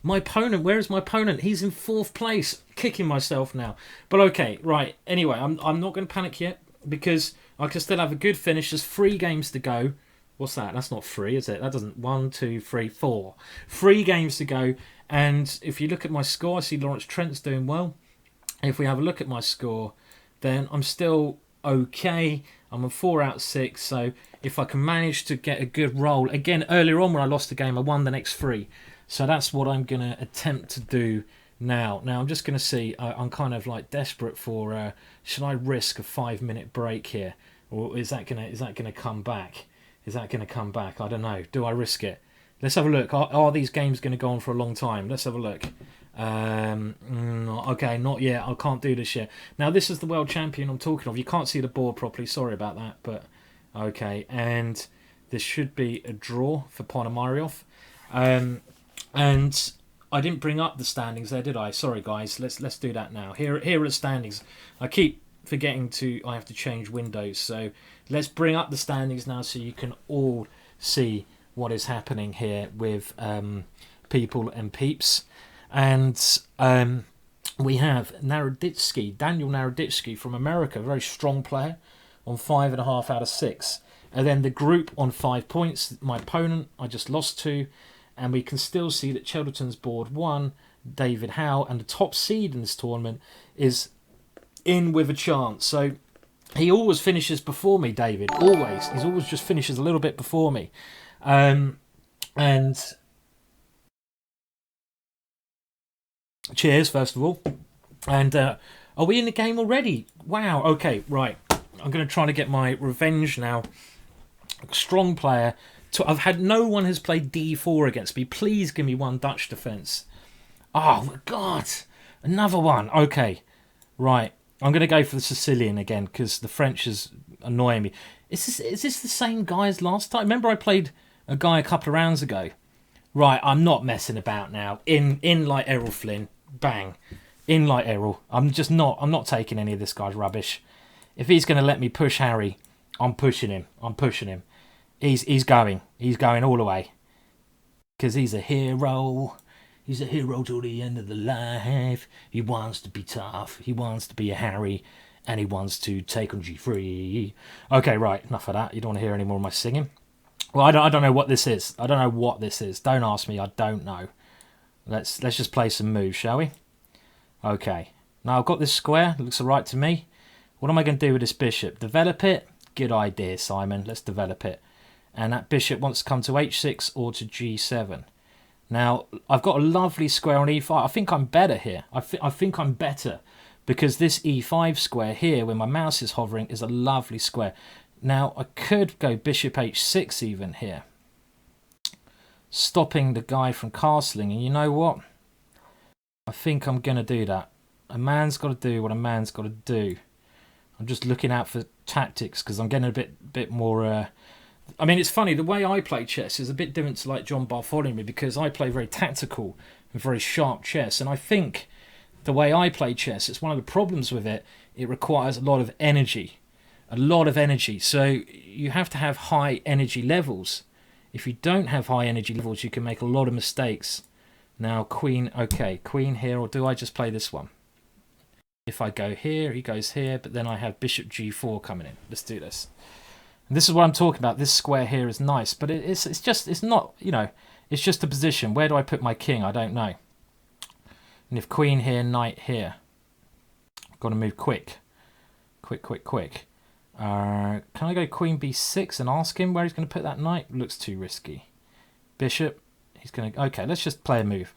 My opponent, where is my opponent? He's in 4th place. Kicking myself now. But okay, right. Anyway, I'm not going to panic yet because I can still have a good finish. There's 3 games to go. What's that? That's not 3, is it? That doesn't. 1, 2, 3, 4. 3 games to go. And if you look at my score, I see Lawrence Trent's doing well. If we have a look at my score, then I'm still okay. I'm on 4 out of 6. So if I can manage to get a good roll. Again, earlier on when I lost the game, I won the next 3. So that's what I'm going to attempt to do now. Now I'm just going to see. I'm kind of like desperate for. Should I risk a 5-minute break here, or is that gonna come back? Is that going to come back? I don't know. Do I risk it? Let's have a look. Are these games going to go on for a long time? Let's have a look. Okay, not yet. I can't do this yet. Now this is the world champion I'm talking of. You can't see the board properly. Sorry about that. But okay, and this should be a draw for Ponomariov. And I didn't bring up the standings there, did I? Sorry, guys. Let's do that now. Here are the standings. I keep forgetting I have to change windows. So let's bring up the standings now so you can all see what is happening here with people and peeps. And we have Daniel Naroditsky from America, a very strong player, on 5.5 out of 6. And then the group on 5 points. My opponent, I just lost to. And we can still see that Cheldleton's board 1, David Howe, and the top seed in this tournament is in with a chance. So he always finishes before me, David. Always. He always just finishes a little bit before me. And cheers, first of all. And are we in the game already? Wow. Okay, right. I'm going to try to get my revenge now. Strong player. I've had no one has played D4 against me. Please give me one Dutch defence. Oh, God. Another one. Okay. Right. I'm going to go for the Sicilian again because the French is annoying me. Is this the same guy as last time? Remember I played a guy a couple of rounds ago? Right. I'm not messing about now. In like Errol Flynn. Bang. In like Errol. I'm not taking any of this guy's rubbish. If he's going to let me push Harry, I'm pushing him. He's going all the way. Because he's a hero. He's a hero till the end of the life. He wants to be tough. He wants to be a Harry. And he wants to take on G3. Okay, right. Enough of that. You don't want to hear any more of my singing. Well, I don't know what this is. Don't ask me. I don't know. Let's just play some moves, shall we? Okay. Now I've got this square. It looks alright to me. What am I going to do with this bishop? Develop it? Good idea, Simon. Let's develop it. And that bishop wants to come to h6 or to g7. Now, I've got a lovely square on e5. I think I'm better here. I think I'm better because this e5 square here, where my mouse is hovering, is a lovely square. Now, I could go bishop h6 even here, stopping the guy from castling. And you know what? I think I'm going to do that. A man's got to do what a man's got to do. I'm just looking out for tactics because I'm getting a bit more... I mean, it's funny, the way I play chess is a bit different to like John Bartholomew because I play very tactical and very sharp chess. And I think the way I play chess, it's one of the problems with it, it requires a lot of energy. So you have to have high energy levels. If you don't have high energy levels, you can make a lot of mistakes. Now, queen, okay, queen here, or do I just play this one? If I go here, he goes here, but then I have bishop g4 coming in. Let's do this. And this is what I'm talking about. This square here is nice, but it's not, you know, it's just a position. Where do I put my king? I don't know. And if queen here, knight here. Got to move quick. Quick. Can I go queen b6 and ask him where he's going to put that knight? Looks too risky. Bishop. He's going to... Okay, let's just play a move.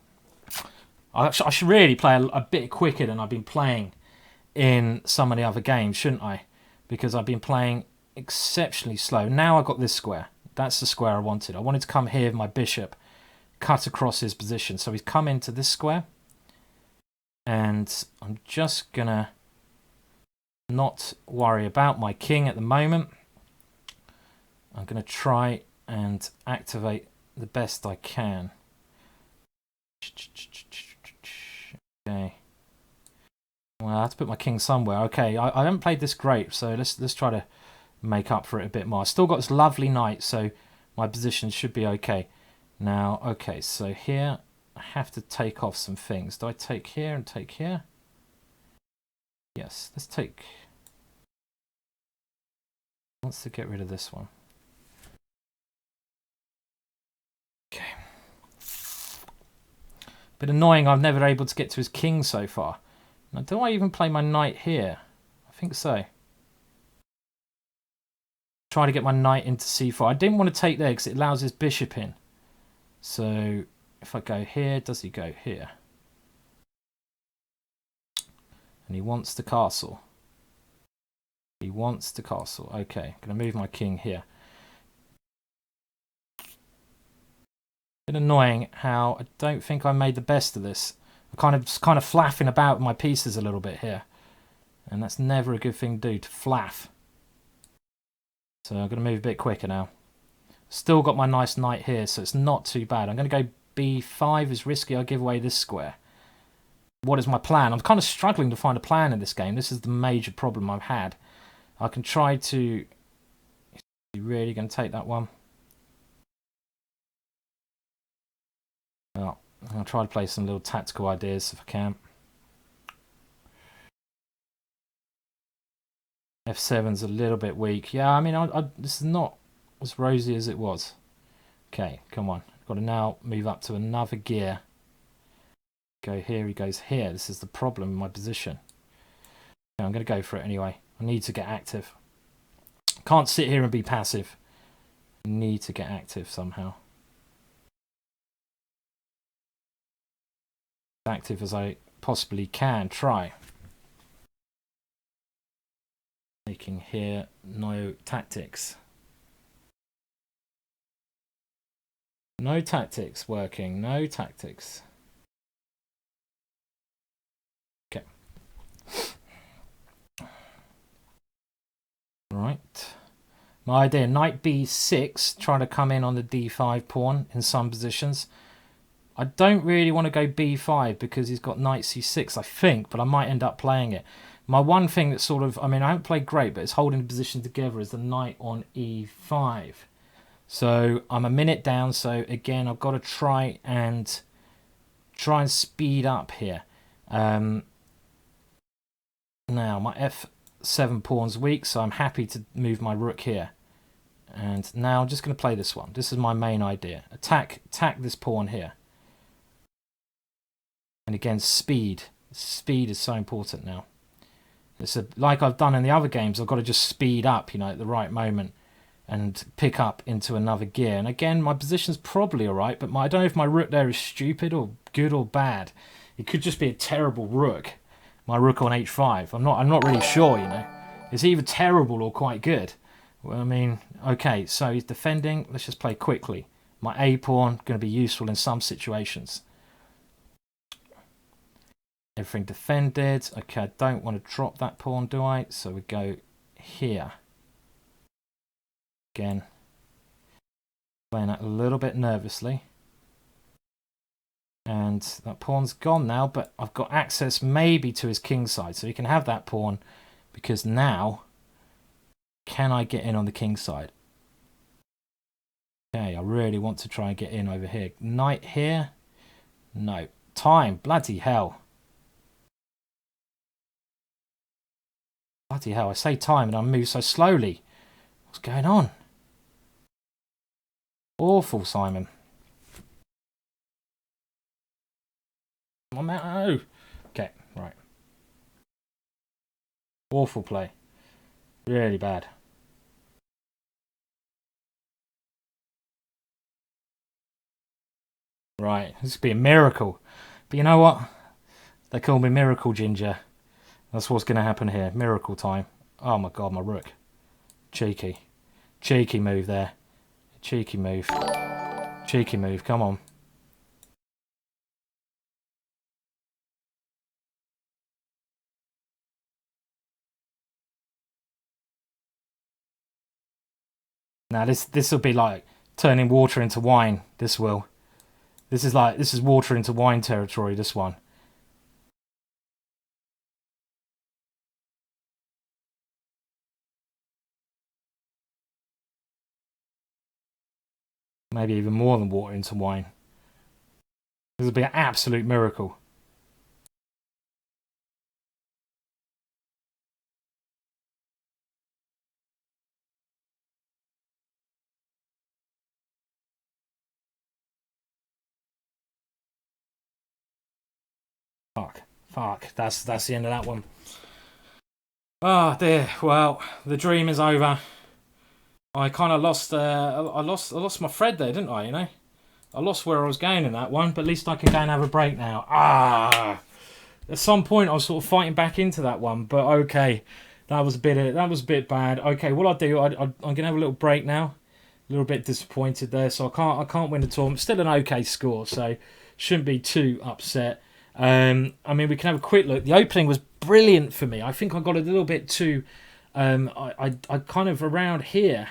I should really play a bit quicker than I've been playing in some of the other games, shouldn't I? Because I've been playing exceptionally slow. Now I've got this square. That's the square I wanted. I wanted to come here with my bishop, cut across his position. So he's come into this square. And I'm just going to not worry about my king at the moment. I'm going to try and activate the best I can. Okay. Well, I have to put my king somewhere. Okay, I haven't played this great, so let's try to make up for it a bit more. I still got this lovely knight, so my position should be okay. Now, okay, so here I have to take off some things. Do I take here and take here? Yes, let's take... Wants to get rid of this one. Okay. Bit annoying I'm never able to get to his king so far. Now, do I even play my knight here? I think so. Try to get my knight into c4. I didn't want to take there because it allows his bishop in. So, if I go here, does he go here? And he wants the castle. He wants the castle. Okay, I'm going to move my king here. Bit annoying how I don't think I made the best of this. I'm kind of flapping about my pieces a little bit here. And that's never a good thing to do, to flaff. So I'm going to move a bit quicker now. Still got my nice knight here, so it's not too bad. I'm going to go b5 is risky. I'll give away this square. What is my plan? I'm kind of struggling to find a plan in this game. This is the major problem I've had. I can try to... Is he really going to take that one? Well, I'll try to play some little tactical ideas if I can. F7's a little bit weak. Yeah, I mean, this is not as rosy as it was. Okay, come on. I've got to now move up to another gear. Go here, he goes here. This is the problem in my position. Okay, I'm going to go for it anyway. I need to get active. Can't sit here and be passive. I need to get active somehow. As active as I possibly can. Try. Taking here, no tactics. No tactics working. No tactics. Okay. Right. My idea, knight b6, trying to come in on the d5 pawn in some positions. I don't really want to go b5 because he's got knight c6, I think, but I might end up playing it. My one thing that sort of, I mean, I haven't played great, but it's holding the position together is the knight on e5. So I'm a minute down, so again, I've got to try and speed up here. Now, my f7 pawn's weak, so I'm happy to move my rook here. And now I'm just going to play this one. This is my main idea. Attack this pawn here. And again, speed. Speed is so important now. It's like I've done in the other games, I've got to just speed up, you know, at the right moment and pick up into another gear. And again, my position's probably all right, but I don't know if my rook there is stupid or good or bad. It could just be a terrible rook. My rook on h5. I'm not really sure, you know. It's either terrible or quite good. Well, I mean, okay, so he's defending. Let's just play quickly. My a pawn going to be useful in some situations. Everything defended. Okay, I don't want to drop that pawn, do I? So we go here. Again, playing that a little bit nervously. And that pawn's gone now, but I've got access maybe to his king side. So he can have that pawn, because now, can I get in on the king side? Okay, I really want to try and get in over here. Knight here? No. Time. Bloody hell. Bloody hell. I say time and I move so slowly. What's going on? Awful, Simon. I'm out. Oh. Okay, right. Awful play. Really bad. Right, this could be a miracle. But you know what? They call me Miracle Ginger. That's what's going to happen here. Miracle time. Oh my god, my rook. Cheeky. Cheeky move there. Cheeky move. Cheeky move, come on. Now this will be like turning water into wine. This will. This is water into wine territory, this one. Maybe even more than water into wine. This will be an absolute miracle. Fuck. That's the end of that one. Oh dear. Well, the dream is over. I kind of lost. I lost my thread there, didn't I? You know, I lost where I was going in that one. But at least I can go and have a break now. At some point I was sort of fighting back into that one. But okay, that was a bit bad. Okay, what I'll do, I'm gonna have a little break now. A little bit disappointed there, so I can't win the tournament. Still an okay score, so shouldn't be too upset. I mean, we can have a quick look. The opening was brilliant for me. I think I got a little bit too. I kind of around here.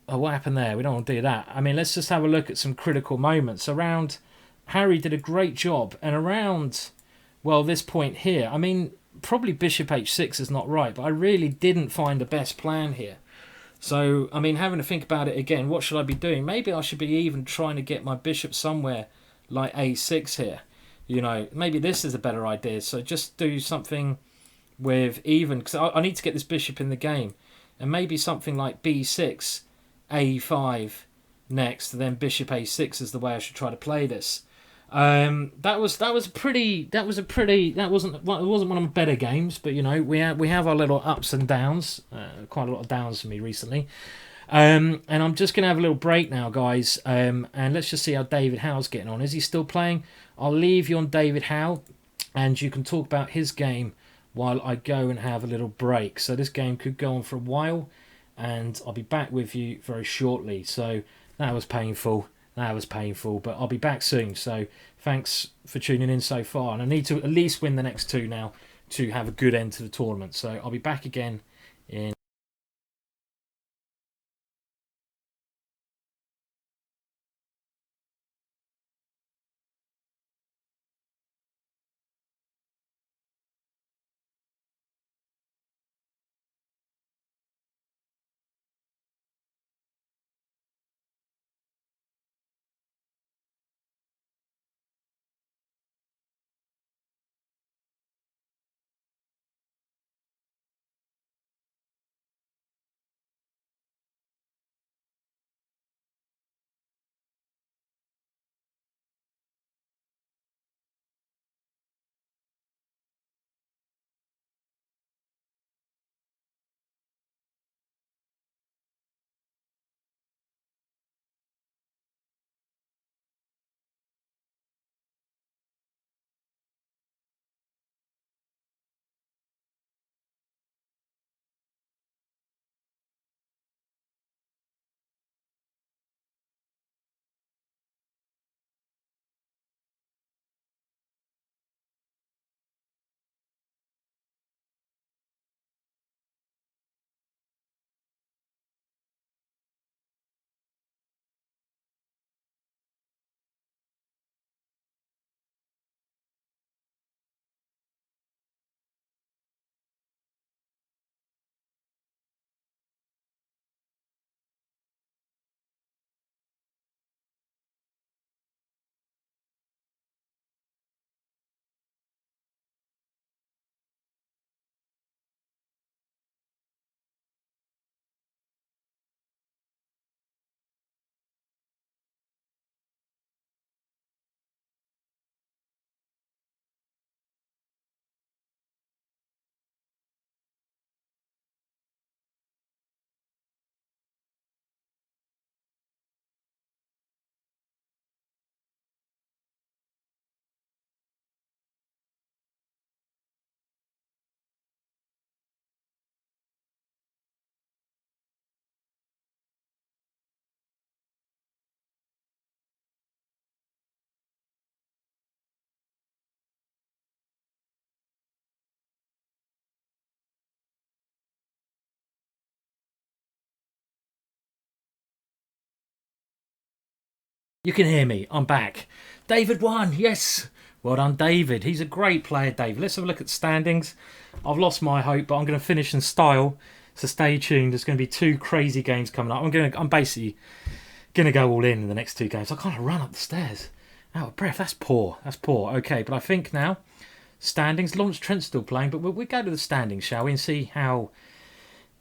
Oh, what happened there? We don't want to do that. I mean, let's just have a look at some critical moments around. Harry did a great job, and around, well, this point here. I mean, probably Bishop H6 is not right, but I really didn't find the best plan here. So, I mean, having to think about it again, what should I be doing? Maybe I should be even trying to get my bishop somewhere like A6 here. You know, maybe this is a better idea. So just do something with even, because I need to get this bishop in the game. And maybe something like B6, A5 next, then bishop A6 is the way I should try to play this. That wasn't one of my better games, but you know we have our little ups and downs. Quite a lot of downs for me recently. And I'm just gonna have a little break now, guys. And let's just see how David Howe's getting on. Is he still playing? I'll leave you on David Howe, and you can talk about his game while I go and have a little break. So this game could go on for a while, and I'll be back with you very shortly. So that was painful. But I'll be back soon. So thanks for tuning in so far. And I need to at least win the next two now to have a good end to the tournament. So I'll be back again in You can hear me. I'm back. David won. Yes. Well done, David. He's a great player, David. Let's have a look at standings. I've lost my hope, but I'm going to finish in style. So stay tuned. There's going to be 2 crazy games coming up. I'm basically going to go all in the next 2 games. I can't run up the stairs. Out of breath. That's poor. That's poor. Okay, but I think now standings. Lawrence Trent's still playing, but we'll go to the standings, shall we, and see how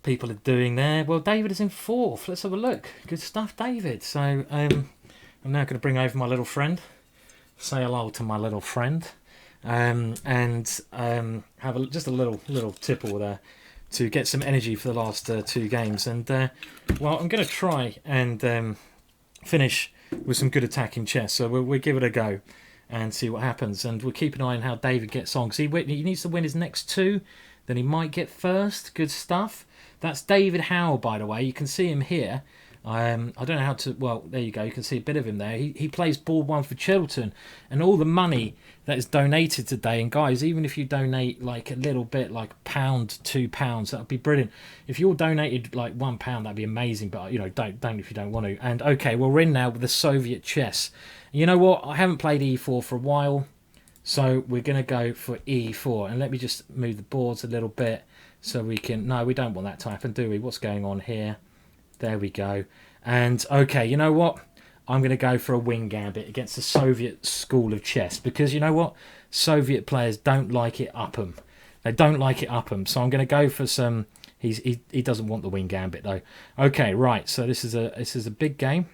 people are doing there. Well, David is in 4th. Let's have a look. Good stuff, David. So I'm now going to bring over my little friend. Say hello to my little friend, and have just a little tipple there to get some energy for the last 2 games. And well, I'm going to try and finish with some good attacking chess. So we'll give it a go and see what happens. And we'll keep an eye on how David gets on, because he needs to win his next 2, then he might get first. Good stuff. That's David Howe, by the way. You can see him here. I don't know how to... Well, there you go. You can see a bit of him there. He plays Board 1 for Chilton. And all the money that is donated today... And guys, even if you donate like a little bit, like £1, £2, that would be brilliant. If you all donated like £1, that'd be amazing. But, you know, don't if you don't want to. And, okay, well, we're in now with the Soviet chess. You know what? I haven't played E4 for a while. So we're going to go for E4. And let me just move the boards a little bit so we can... No, we don't want that to happen, do we? What's going on here? There we go. And, okay, you know what? I'm going to go for a wing gambit against the Soviet school of chess. Because, you know what? Soviet players don't like it up 'em. They don't like it up 'em. So I'm going to go for some... He doesn't want the wing gambit, though. Okay, right. So this is a big game.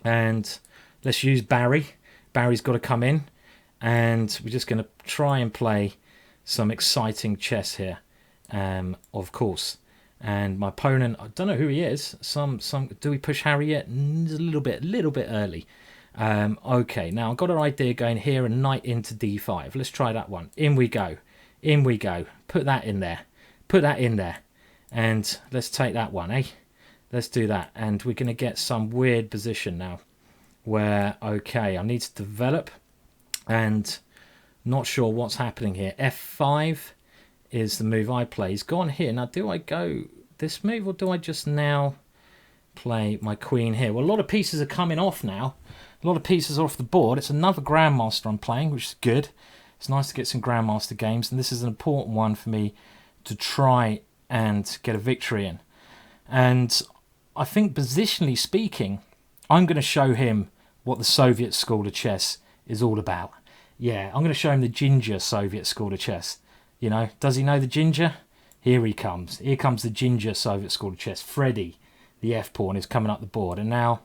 And let's use Barry. Barry's got to come in. And we're just going to try and play some exciting chess here. Of course. And my opponent, I don't know who he is. Do we push Harry yet? A little bit early. Okay, now I've got an idea going here and knight into d5. Let's try that one. In we go. In we go. Put that in there. Put that in there. And let's take that one, eh? Let's do that. And we're going to get some weird position now where, okay, I need to develop and not sure what's happening here. F5 is the move I play. He's gone here. Now, do I go this move or do I just now play my queen here? Well, a lot of pieces are coming off now. A lot of pieces are off the board. It's another Grandmaster I'm playing, which is good. It's nice to get some Grandmaster games, and this is an important one for me to try and get a victory in. And I think positionally speaking, I'm going to show him what the Soviet school of chess is all about. Yeah, I'm going to show him the ginger Soviet school of chess. You know, does he know the ginger? Here he comes. Here comes the ginger Soviet school of chess. Freddy, the F-pawn, is coming up the board. And now,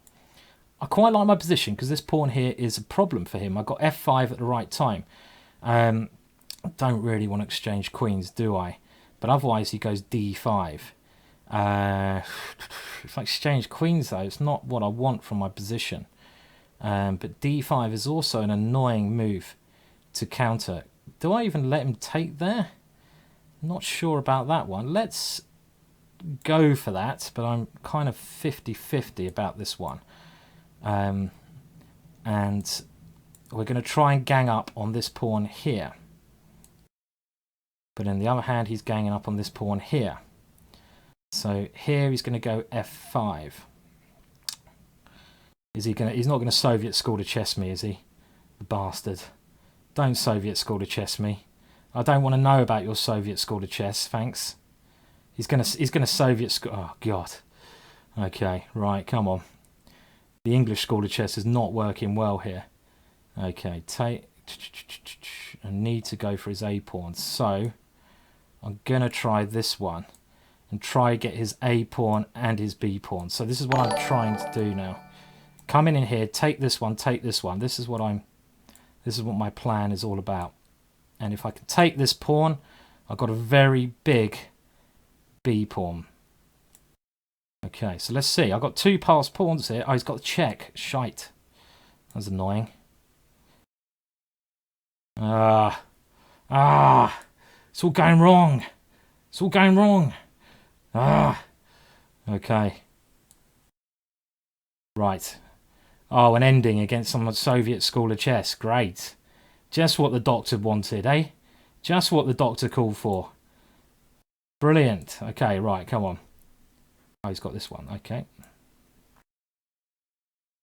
I quite like my position because this pawn here is a problem for him. I got F5 at the right time. I don't really want to exchange queens, do I? But otherwise he goes D5. If I exchange queens, though, it's not what I want from my position. But D5 is also an annoying move to counter. Do I even let him take there? Not sure about that one. Let's go for that, but I'm kind of 50-50 about this one. And we're going to try and gang up on this pawn here. But on the other hand, he's ganging up on this pawn here. So here he's going to go F5. Is he going to? He's not going to Soviet school to chess me, is he? The bastard. Don't Soviet school to chess me. I don't want to know about your Soviet school to chess, thanks. He's going to Soviet school. Oh God. Okay, right, come on. The English school of chess is not working well here. Okay, take. I need to go for his A pawn, so I'm gonna try this one and try get his A pawn and his B pawn. So this is what I'm trying to do now. Coming in here, take this one, take this one. This is what my plan is all about. And if I can take this pawn, I've got a very big B pawn. Okay, so let's see. I've got 2 passed pawns here. Oh, he's got the check. Shite. That's annoying. It's all going wrong. It's all going wrong. Okay. Right. Oh, an ending against some Soviet school of chess. Great. Just what the doctor wanted, eh? Just what the doctor called for. Brilliant. Okay, right, come on. Oh, he's got this one. Okay.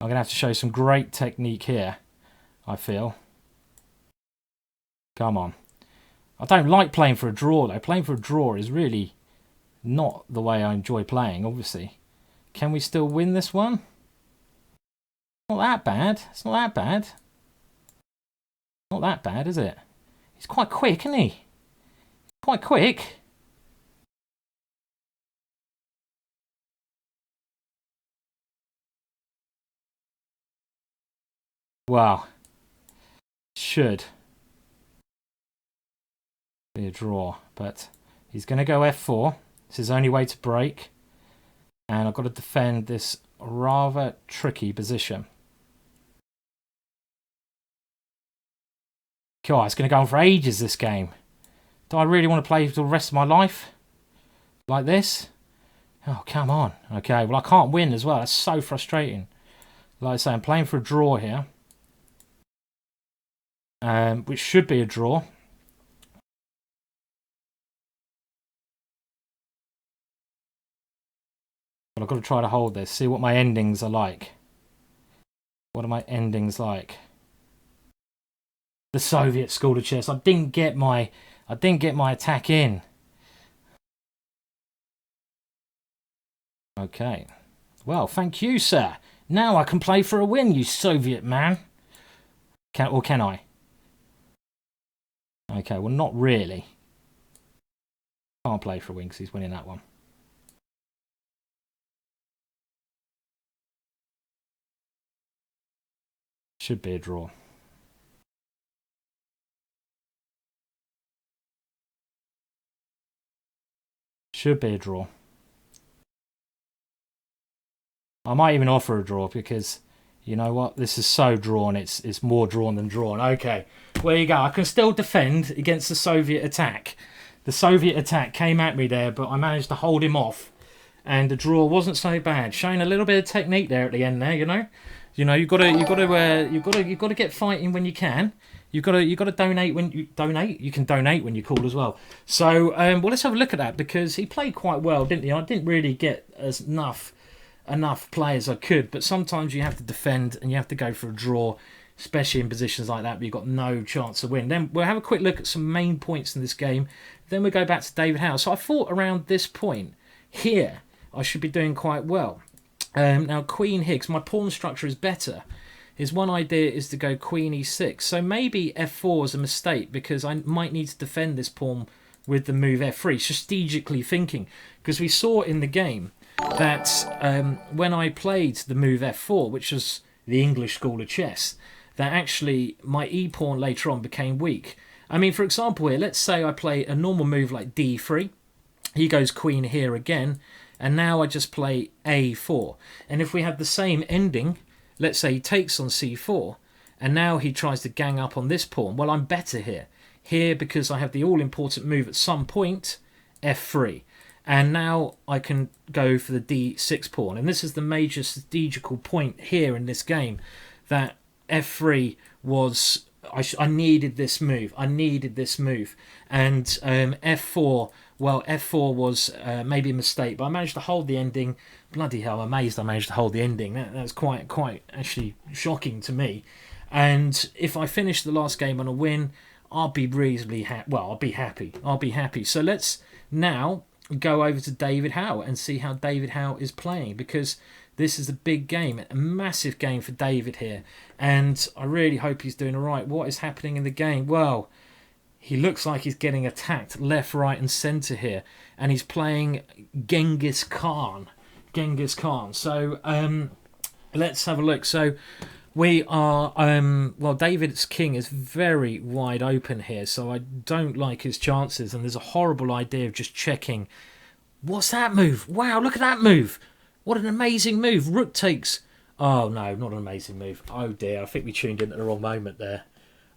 I'm going to have to show some great technique here, I feel. Come on. I don't like playing for a draw, though. Playing for a draw is really not the way I enjoy playing, obviously. Can we still win this one? Not that bad. It's not that bad. Not that bad, is it? He's quite quick, isn't he? Quite quick. Wow. Should be a draw, but he's going to go f4. It's his only way to break. And I've got to defend this rather tricky position. God, it's going to go on for ages, this game. Do I really want to play for the rest of my life? Like this? Oh, come on. Okay, well, I can't win as well. That's so frustrating. Like I say, I'm playing for a draw here. Which should be a draw. But I've got to try to hold this. See what my endings are like. What are my endings like? The Soviet School of Chess. I didn't get my attack in. Okay. Well, thank you, sir. Now I can play for a win, you Soviet man. Can I? Okay, well, not really. Can't play for a win because he's winning that one. Should be a draw. Should be a draw. I might even offer a draw because, you know what, this is so drawn. It's more drawn than drawn. Okay, well, there you go. I can still defend against the Soviet attack. The Soviet attack came at me there, but I managed to hold him off, and the draw wasn't so bad. Showing a little bit of technique there at the end there, you know. You've got to get fighting when you can. You've got to donate when you donate. You can donate when you call as well. So, well, let's have a look at that because he played quite well, didn't he? I didn't really get enough play as I could, but sometimes you have to defend and you have to go for a draw, especially in positions like that where you've got no chance to win. Then we'll have a quick look at some main points in this game. Then we'll go back to David Howe. So I thought around this point here I should be doing quite well. Now Queen here, 'cause my pawn structure is better. His one idea is to go Queen e6. So maybe f4 is a mistake because I might need to defend this pawn with the move f3, strategically thinking. Because we saw in the game that when I played the move f4, which was the English school of chess, that actually my e-pawn later on became weak. I mean, for example here, let's say I play a normal move like d3. He goes queen here again, and now I just play a4. And if we have the same ending, let's say he takes on c4, and now he tries to gang up on this pawn. Well, I'm better here. Here, because I have the all-important move at some point, f3. And now I can go for the d6 pawn. And this is the major strategical point here in this game, that f3 was... I needed this move. I needed this move. And f4, well, f4 was maybe a mistake, but I managed to hold the ending. Bloody hell, I'm amazed I managed to hold the ending. That was quite actually shocking to me. And if I finish the last game on a win, I'll be reasonably happy. Well, I'll be happy. I'll be happy. So let's now go over to David Howe and see how David Howe is playing, because this is a big game, a massive game for David here, and I really hope he's doing all right. What is happening in the game? Well, he looks like he's getting attacked left, right and centre here, and he's playing Genghis Khan. So let's have a look. So we are, well, David's king is very wide open here, so I don't like his chances, and there's a horrible idea of just checking. What's that move? Wow, look at that move. What an amazing move. Rook takes... Oh, no, not an amazing move. Oh, dear. I think we tuned in at the wrong moment there.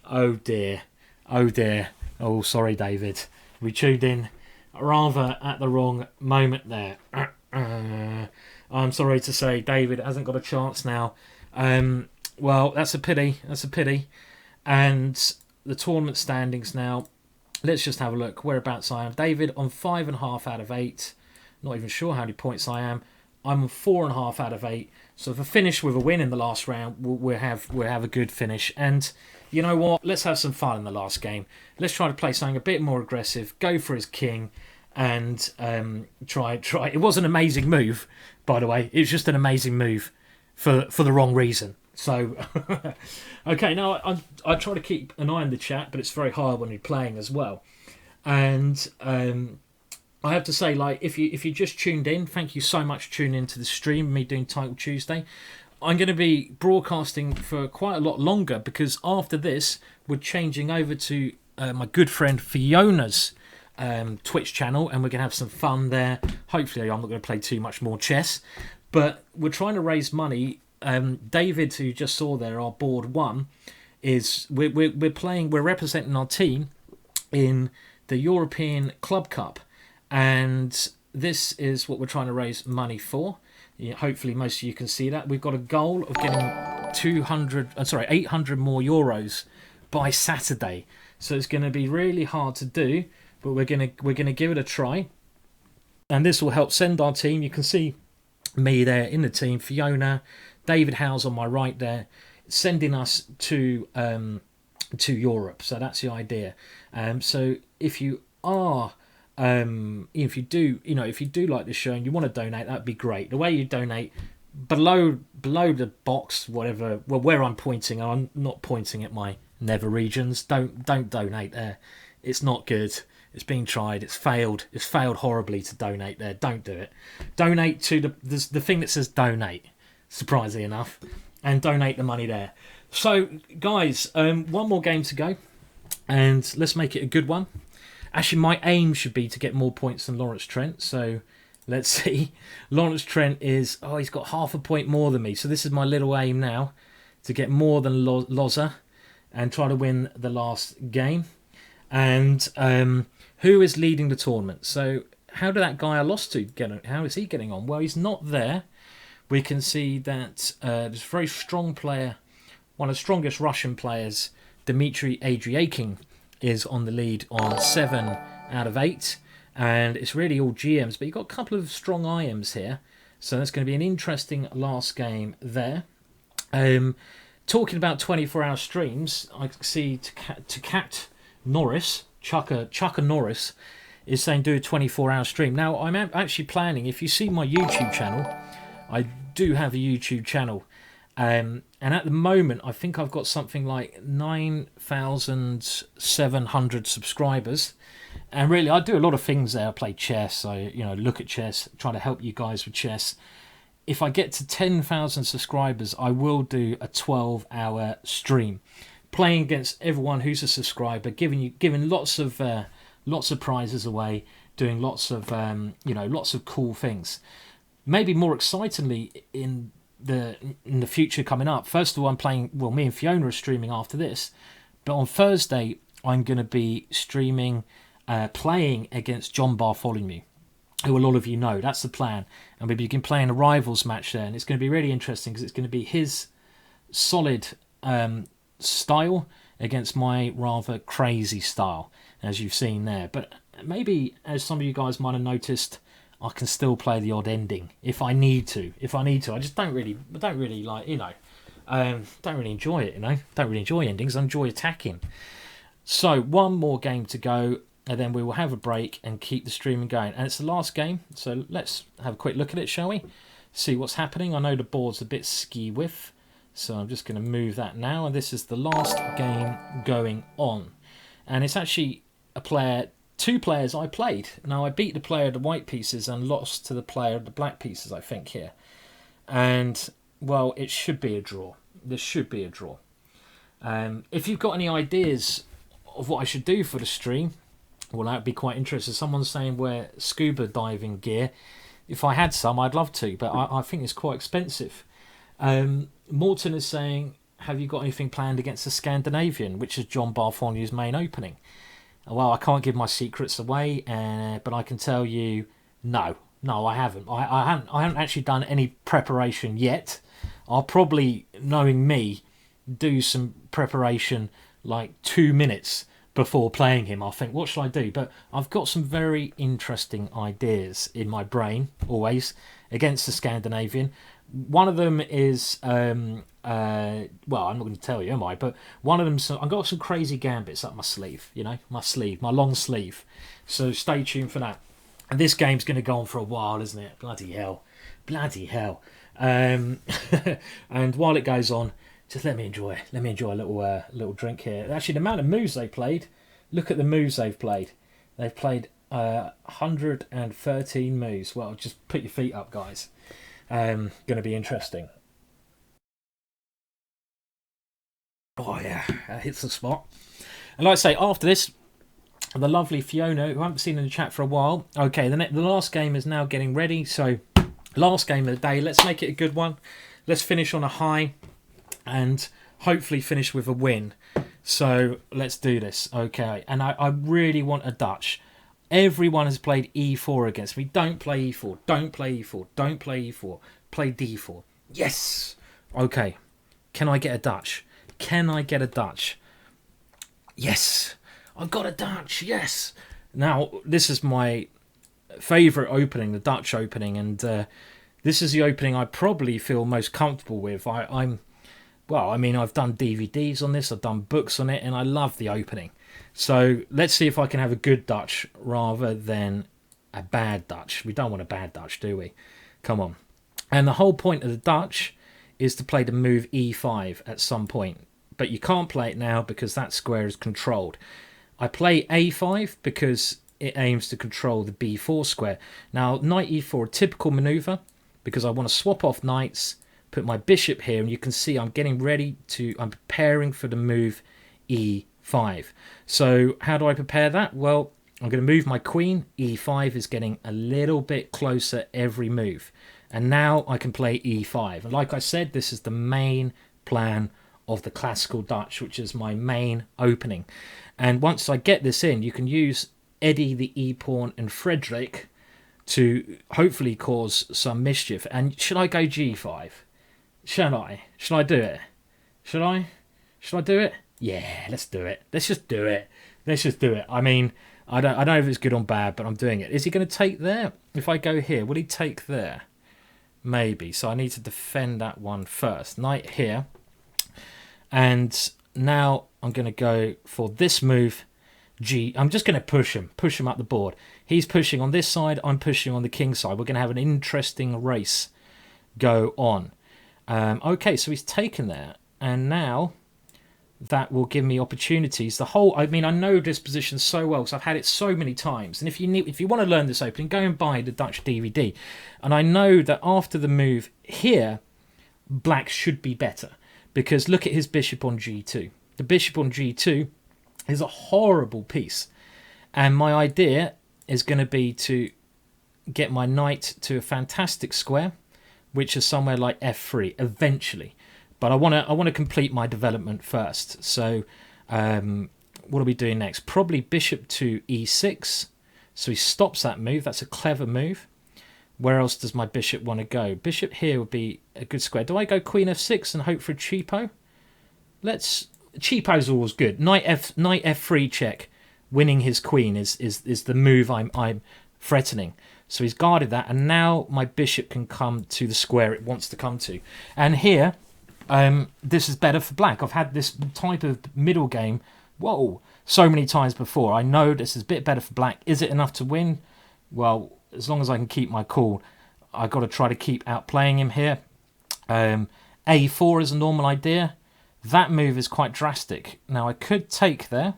Oh, dear. Oh, dear. Oh, sorry, David. We tuned in rather at the wrong moment there. I'm sorry to say David hasn't got a chance now. Well, that's a pity. That's a pity. And the tournament standings now. Let's just have a look whereabouts I am. David on 5.5 out of 8. Not even sure how many points I am. I'm 4.5 out of 8. So if I finish with a win in the last round, we'll have a good finish. And you know what? Let's have some fun in the last game. Let's try to play something a bit more aggressive. Go for his king, and try. It was an amazing move, by the way. It was just an amazing move for the wrong reason. So, okay. Now I try to keep an eye on the chat, but it's very hard when you're playing as well. And I have to say, like, if you just tuned in, thank you so much for tuning into the stream, me doing Title Tuesday. I'm going to be broadcasting for quite a lot longer, because after this, we're changing over to my good friend Fiona's Twitch channel, and we're going to have some fun there. Hopefully, I'm not going to play too much more chess, but we're trying to raise money. David, who you just saw there, our board one, is we're representing our team in the European Club Cup. And this is what we're trying to raise money for. Yeah, hopefully most of you can see that. We've got a goal of getting 800 more euros by Saturday. So it's going to be really hard to do, but we're going to give it a try. And this will help send our team. You can see me there in the team, Fiona, David Howes on my right there, sending us to Europe. So that's the idea. So if you are if you do like the show and you want to donate, that'd be great. The way you donate, below the box, whatever, well, where I'm pointing, I'm not pointing at my nether regions. Don't donate there. It's not good. It's been tried. It's failed. It's failed horribly to donate there. Don't do it. Donate to the thing that says donate, surprisingly enough, and donate the money there. So guys, one more game to go, and let's make it a good one. Actually, my aim should be to get more points than Lawrence Trent. So let's see. Lawrence Trent he's got half a point more than me. So this is my little aim now, to get more than Loza and try to win the last game. And who is leading the tournament? So how did that guy I lost to how is he getting on? Well, he's not there. We can see that there's a very strong player, one of the strongest Russian players, Dmitry Adriakin, is on the lead on 7 out of 8, and it's really all GMs, but you've got a couple of strong IMs here, so that's going to be an interesting last game there. Talking about 24-hour streams, I see to Cat Norris, Chucker Norris, is saying do a 24-hour stream. Now, I'm actually planning, if you see my YouTube channel, I do have a YouTube channel, and at the moment, I think I've got something like 9,700 subscribers. And really, I do a lot of things there. I play chess. I look at chess, try to help you guys with chess. If I get to 10,000 subscribers, I will do a 12-hour stream, playing against everyone who's a subscriber, giving lots of prizes away, doing lots of cool things. Maybe more excitingly in the future coming up. First of all, I'm playing. Well, me and Fiona are streaming after this, but on Thursday I'm going to be streaming, playing against John Bartholomew, who a lot of you know. That's the plan, and we'll be playing a rivals match there, and it's going to be really interesting because it's going to be his solid style against my rather crazy style, as you've seen there. But maybe, as some of you guys might have noticed, I can still play the odd ending if I need to. I just don't really like, don't really enjoy it, Don't really enjoy endings. I enjoy attacking. So one more game to go, and then we will have a break and keep the streaming going. And it's the last game, so let's have a quick look at it, shall we? See what's happening. I know the board's a bit ski-whiff, so I'm just going to move that now. And this is the last game going on. And it's actually two players I played. Now, I beat the player of the white pieces and lost to the player of the black pieces, I think, here. And, well, it should be a draw. This should be a draw. If you've got any ideas of what I should do for the stream, well, that would be quite interesting. Someone's saying wear scuba diving gear. If I had some, I'd love to, but I think it's quite expensive. Morton is saying, have you got anything planned against the Scandinavian, which is John Bartholomew's main opening? Well, I can't give my secrets away, but I can tell you, no, I haven't. I haven't actually done any preparation yet. I'll probably, knowing me, do some preparation like 2 minutes before playing him. I'll think, what should I do? But I've got some very interesting ideas in my brain, always, against the Scandinavian. One of them is, well, I'm not going to tell you, am I? But one of them, I've got some crazy gambits up my sleeve, my long sleeve. So stay tuned for that. And this game's going to go on for a while, isn't it? Bloody hell. And while it goes on, just let me enjoy a little drink here. Actually, the amount of moves they played, look at the moves they've played. They've played 113 moves. Well, just put your feet up, guys. Going to be interesting. Oh yeah, that hits the spot. And like I say, after this, the lovely Fiona, who I haven't seen in the chat for a while. Okay, the last game is now getting ready. So, last game of the day. Let's make it a good one. Let's finish on a high. And hopefully finish with a win. So let's do this. Okay, and I really want a Dutch. Everyone has played e4 against me. Don't play e4. Don't play e4. Don't play e4. Play d4. Yes. Okay. Can I get a Dutch? Can I get a Dutch? Yes. I got a Dutch. Yes. Now, this is my favourite opening, the Dutch opening. And this is the opening I probably feel most comfortable with. I've done DVDs on this, I've done books on it, and I love the opening. So let's see if I can have a good Dutch rather than a bad Dutch. We don't want a bad Dutch, do we? Come on. And the whole point of the Dutch is to play the move e5 at some point. But you can't play it now because that square is controlled. I play a5 because it aims to control the b4 square. Now, knight e4, a typical manoeuvre, because I want to swap off knights, put my bishop here, and you can see I'm preparing for the move e5. So how do I prepare that? Well, I'm going to move my queen. e5 is getting a little bit closer every move. And now I can play e5. And like I said, this is the main plan of the classical Dutch, which is my main opening. And once I get this in, you can use Eddie the e-pawn and Frederick to hopefully cause some mischief. And should I go g5? Shall I? Shall I do it? Shall I do it? Yeah, let's do it. Let's just do it. I mean, I don't know if it's good or bad, but I'm doing it. Is he going to take there? If I go here, will he take there? Maybe. So I need to defend that one first. Knight here. And now I'm going to go for this move. I'm just going to push him up the board. He's pushing on this side. I'm pushing on the king side. We're going to have an interesting race go on. Okay, so he's taken there, and now that will give me opportunities. I know this position so well because I've had it so many times. And if you want to learn this opening, go and buy the Dutch DVD. And I know that after the move here, black should be better because look at his bishop on g2. The bishop on g2 is a horrible piece, and my idea is going to be to get my knight to a fantastic square, which is somewhere like f3 eventually. But I want to complete my development first. So what are we doing next? Probably bishop to e6. So he stops that move. That's a clever move. Where else does my bishop want to go? Bishop here would be a good square. Do I go queen f6 and hope for a cheapo? Cheapo's always good. Knight f3 check. Winning his queen is the move I'm threatening. So he's guarded that, and now my bishop can come to the square it wants to come to. And here, this is better for black. I've had this type of middle game, so many times before. I know this is a bit better for black. Is it enough to win? Well, as long as I can keep my cool, I've got to try to keep outplaying him here. A4 is a normal idea. That move is quite drastic. Now, I could take there.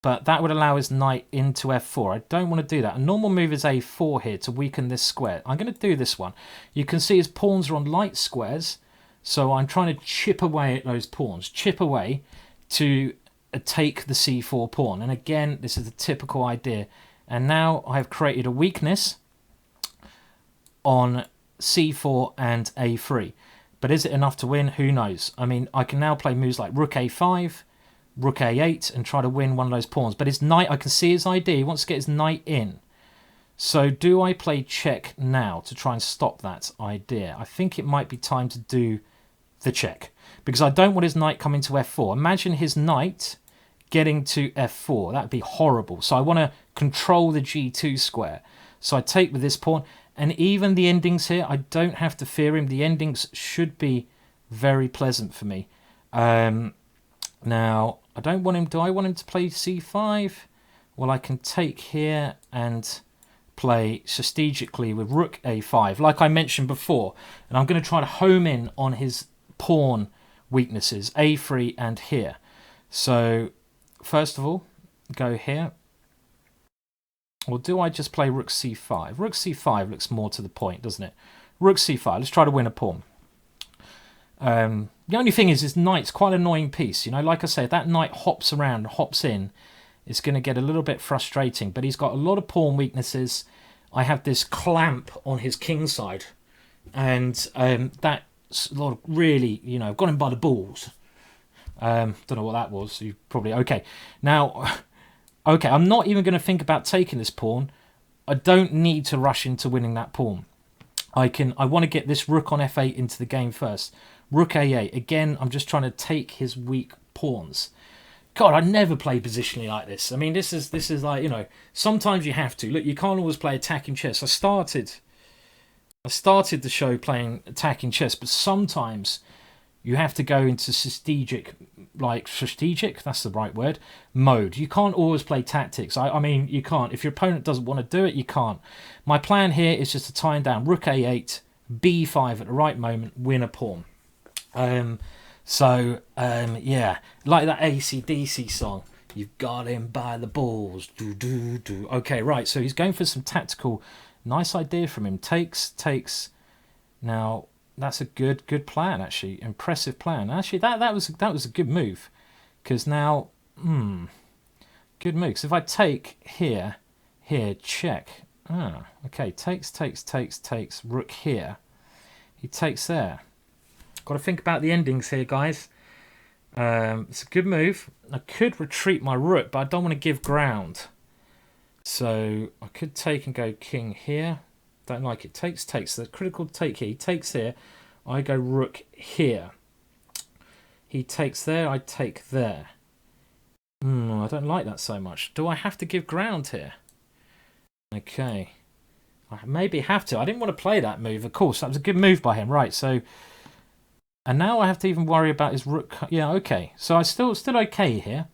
But that would allow his knight into f4. I don't want to do that. A normal move is a4 here to weaken this square. I'm going to do this one. You can see his pawns are on light squares, so I'm trying to chip away at those pawns. Chip away to take the c4 pawn. And again, this is the typical idea. And now I have created a weakness on c4 and a3. But is it enough to win? Who knows? I mean, I can now play moves like rook a5, rook a8 and try to win one of those pawns. But his knight, I can see his idea. He wants to get his knight in. So do I play check now to try and stop that idea? I think it might be time to do the check. Because I don't want his knight coming to f4. Imagine his knight getting to f4. That would be horrible. So I want to control the g2 square. So I take with this pawn. And even the endings here, I don't have to fear him. The endings should be very pleasant for me. Now, I don't want him... Do I want him to play c5? Well, I can take here and play strategically with rook a5, like I mentioned before. And I'm going to try to home in on his pawn weaknesses, a3 and here. So, first of all, go here. Or do I just play rook c5? Rook c5 looks more to the point, doesn't it? Rook c5. Let's try to win a pawn. The only thing is, his knight's quite an annoying piece. You know, like I say, that knight hops around, hops in. It's going to get a little bit frustrating. But he's got a lot of pawn weaknesses. I have this clamp on his king side. And that's a lot of really, you know, I've got him by the balls. Don't know what that was. You probably... Okay. Now... Okay, I'm not even going to think about taking this pawn. I don't need to rush into winning that pawn. I want to get this rook on f8 into the game first. Rook a8. Again, I'm just trying to take his weak pawns. God, I never play positionally like this. I mean, this is like, you know, sometimes you have to. Look, you can't always play attacking chess. I started the show playing attacking chess, but sometimes you have to go into strategic, that's the right word, mode. You can't always play tactics. I mean, you can't. If your opponent doesn't want to do it, you can't. My plan here is just to tie him down. Rook a8, b5 at the right moment, win a pawn. Yeah, like that AC/DC song. You've got him by the balls. Do, do, do. Okay, right, so he's going for some tactical, nice idea from him. Takes. Now... That's a good plan, actually. Impressive plan. Actually, that was a good move. Because now, good move. So if I take here, check. Okay, takes, rook here. He takes there. Got to think about the endings here, guys. It's a good move. I could retreat my rook, but I don't want to give ground. So I could take and go king here. Don't like it. Takes. The critical take here. He takes here. I go rook here. He takes there. I take there. I don't like that so much. Do I have to give ground here? Okay. I maybe have to. I didn't want to play that move, of course. That was a good move by him. Right, so... And now I have to even worry about his rook. Yeah, okay. So I'm still okay here.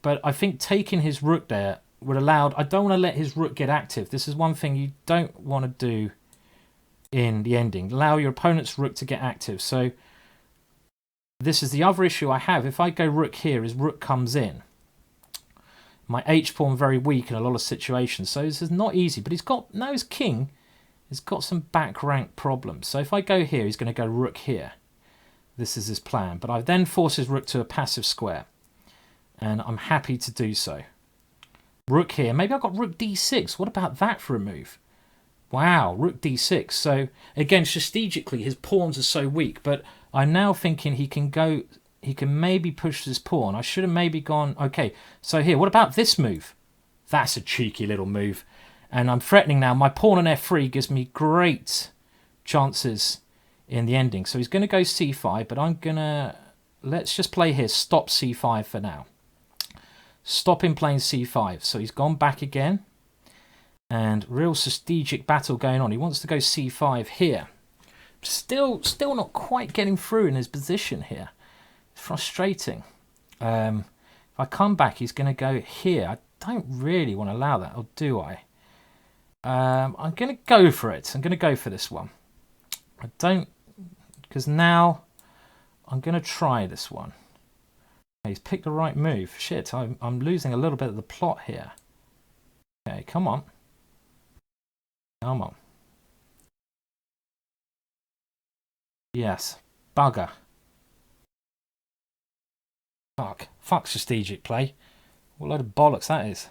But I think taking his rook there would allow... I don't want to let his rook get active. This is one thing you don't want to do in the ending. Allow your opponent's rook to get active. So this is the other issue I have. If I go rook here, his rook comes in. My h-pawn very weak in a lot of situations. So this is not easy. But he's got... Now his king has got some back rank problems. So if I go here, he's going to go rook here. This is his plan. But I then force his rook to a passive square. And I'm happy to do so. Rook here. Maybe I've got rook d6. What about that for a move? Wow, rook d6. So, again, strategically, his pawns are so weak. But I'm now thinking he can go... He can maybe push this pawn. I should have maybe gone... Okay, so here, what about this move? That's a cheeky little move. And I'm threatening now. My pawn on f3 gives me great chances in the ending. So he's going to go c5, but I'm going to... Let's just play here. Stop c5 for now. Stop him playing c5. So he's gone back again. And real strategic battle going on. He wants to go c5 here. Still not quite getting through in his position here. It's frustrating. If I come back, he's going to go here. I don't really want to allow that, or do I? I'm going to go for it. I'm going to go for this one. I don't... Because now I'm going to try this one. He's picked the right move. Shit, I'm losing a little bit of the plot here. Okay, come on. Come on. Yes. Bugger. Fuck strategic play. What a load of bollocks that is.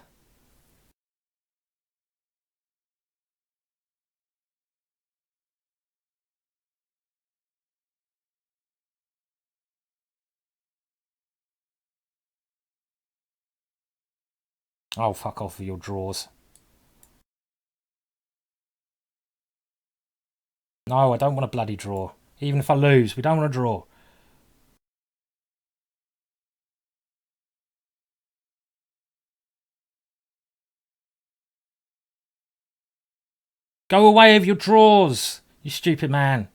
Oh, fuck off with your draws. No, I don't want a bloody draw. Even if I lose, we don't want to draw. Go away with your draws, you stupid man.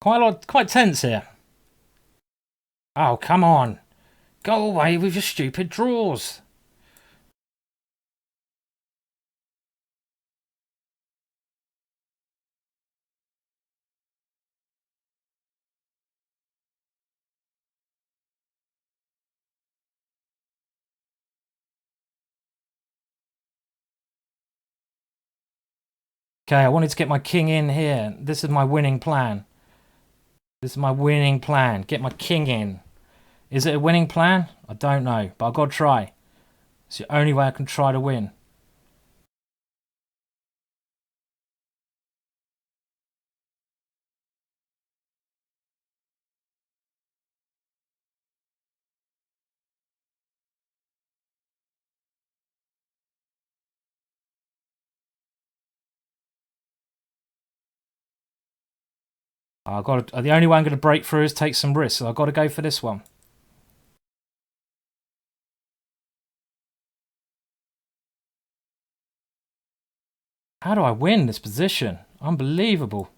Quite tense here. Oh, come on. Go away with your stupid draws. Okay, I wanted to get my king in here. This is my winning plan. This is my winning plan. Get my king in. Is it a winning plan? I don't know, but I've got to try. It's the only way I can try to win. The only way I'm going to break through is take some risks, so I've got to go for this one. How do I win this position? Unbelievable.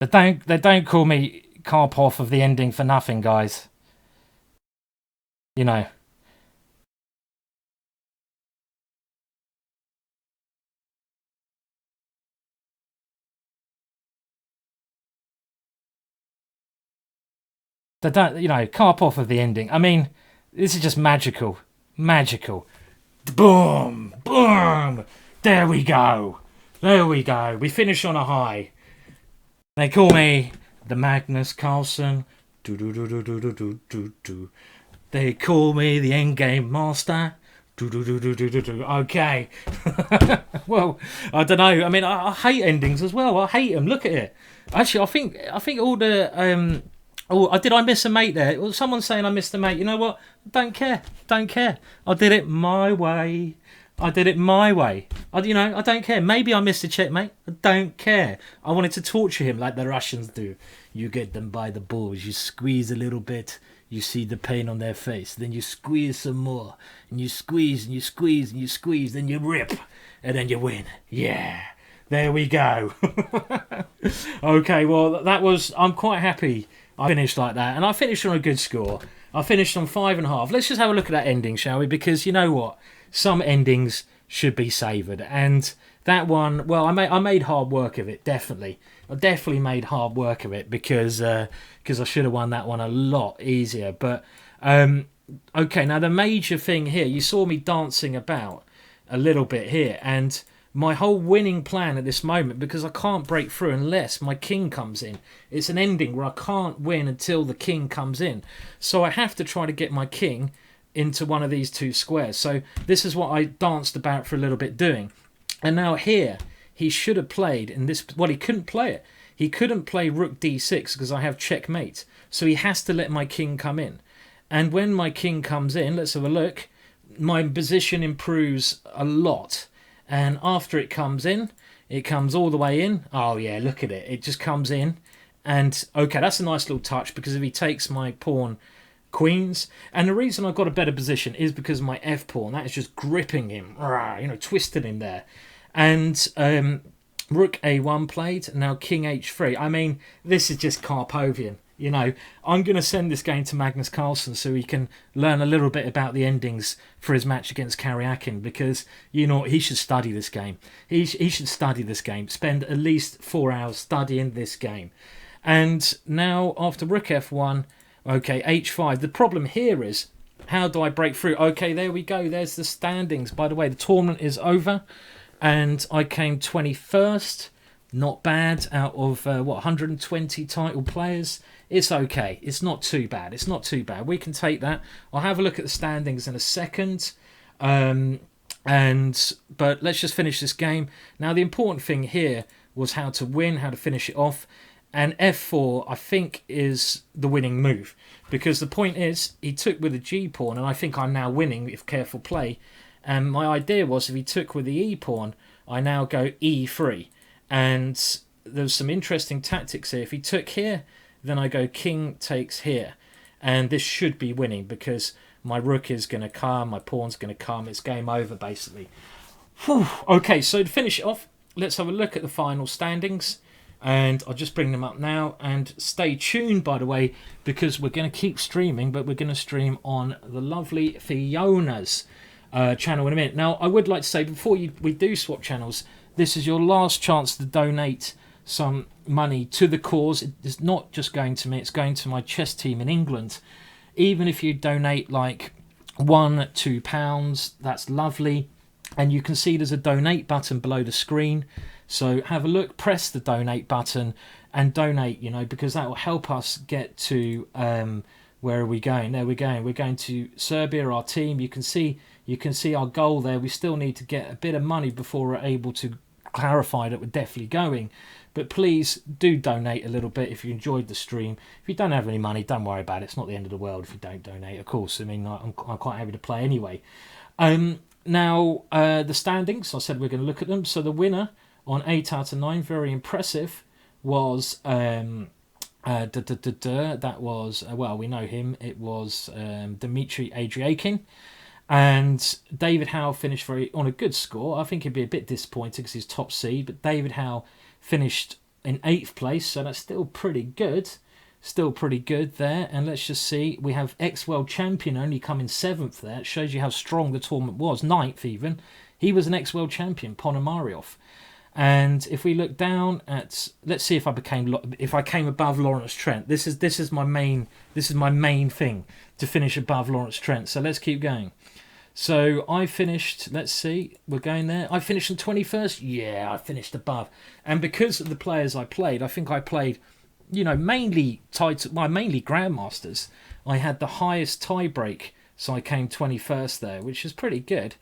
They don't call me Karpov of the ending for nothing, guys. You know. They don't, Karpov of the ending. I mean, this is just magical. Magical. Boom! Boom! There we go. There we go. We finish on a high. They call me the Magnus Carlsen. They call me the Endgame Master. Okay. Well, I don't know. I mean, I hate endings as well. I hate them. Look at it. Actually, I think all the did I miss a mate there? Well, someone's saying I missed a mate. You know what? Don't care. Don't care. I did it my way. I did it my way. I don't care. Maybe I missed a checkmate. I don't care. I wanted to torture him like the Russians do. You get them by the balls. You squeeze a little bit. You see the pain on their face. Then you squeeze some more. And you squeeze and you squeeze and you squeeze. Then you rip. And then you win. Yeah. There we go. Okay, well, I'm quite happy I finished like that. And I finished on a good score. I finished on 5.5. Let's just have a look at that ending, shall we? Because you know what? Some endings should be savoured. And that one, well, I made hard work of it, definitely. I definitely made hard work of it because I should have won that one a lot easier. But, okay, now the major thing here, you saw me dancing about a little bit here. And my whole winning plan at this moment, because I can't break through unless my king comes in. It's an ending where I can't win until the king comes in. So I have to try to get my king into one of these two squares. So this is what I danced about for a little bit doing. And now here, he should have played in this. Well, he couldn't play it. He couldn't play rook d6 because I have checkmate. So he has to let my king come in. And when my king comes in, let's have a look, my position improves a lot. And after it comes in, it comes all the way in. Oh, yeah, look at it. It just comes in. And, okay, that's a nice little touch because if he takes my pawn queens, and the reason I've got a better position is because my f pawn, that is just gripping him, twisting him there. And rook a1 played, now king h3. I mean, this is just Karpovian. You know, I'm going to send this game to Magnus Carlsen so he can learn a little bit about the endings for his match against Karyakin, because, you know, he should study this game. He should study this game. Spend at least 4 hours studying this game. And now, after Rook F1, okay, H5. The problem here is, how do I break through? Okay, there we go. There's the standings. By the way, the tournament is over, and I came 21st. Not bad out of, 120 title players. It's okay. It's not too bad. It's not too bad. We can take that. I'll have a look at the standings in a second. But let's just finish this game. Now, the important thing here was how to win, how to finish it off. And F4, I think, is the winning move. Because the point is, he took with the G pawn, and I think I'm now winning if careful play. And my idea was, if he took with the E pawn, I now go E3. And there's some interesting tactics here. If he took here, then I go king takes here. And this should be winning, because my rook is going to come, my pawn's going to come. It's game over, basically. Whew. Okay, so to finish it off, let's have a look at the final standings. And I'll just bring them up now. And stay tuned, by the way, because we're going to keep streaming, but we're going to stream on the lovely Fiona's channel in a minute. Now, I would like to say, before we do swap channels, this is your last chance to donate some money to the cause. It's not just going to me, it's going to my chess team in England. Even if you donate like £1-2, that's lovely. And you can see there's a donate button below the screen. So have a look, press the donate button and donate, you know, because that will help us get to, where are we going? There we're going. We're going to Serbia, our team. You can see our goal there. We still need to get a bit of money before we're able to clarify that we're definitely going. But please do donate a little bit if you enjoyed the stream. If you don't have any money, don't worry about it. It's not the end of the world if you don't donate, of course. I mean, I'm quite happy to play anyway. Now, the standings, I said we're going to look at them. So the winner on 8 out of 9, very impressive, was that was, well, we know him. It was Dmitry Adriakin. And David Howe finished on a good score. I think he'd be a bit disappointed because he's top seed, but David Howe finished in 8th place, so that's still pretty good. Still pretty good there. And let's just see, we have ex-world champion only coming 7th there. It shows you how strong the tournament was. 9th even. He was an ex-world champion, Ponomariov. And if we look down at, let's see if I came above Lawrence Trent. This is my main thing, to finish above Lawrence Trent. So let's keep going. So I finished, let's see, we're going there. I finished in 21st. Yeah, I finished above. And because of the players I played, I think I played, you know, mainly Grandmasters. I had the highest tie break, so I came 21st there, which is pretty good.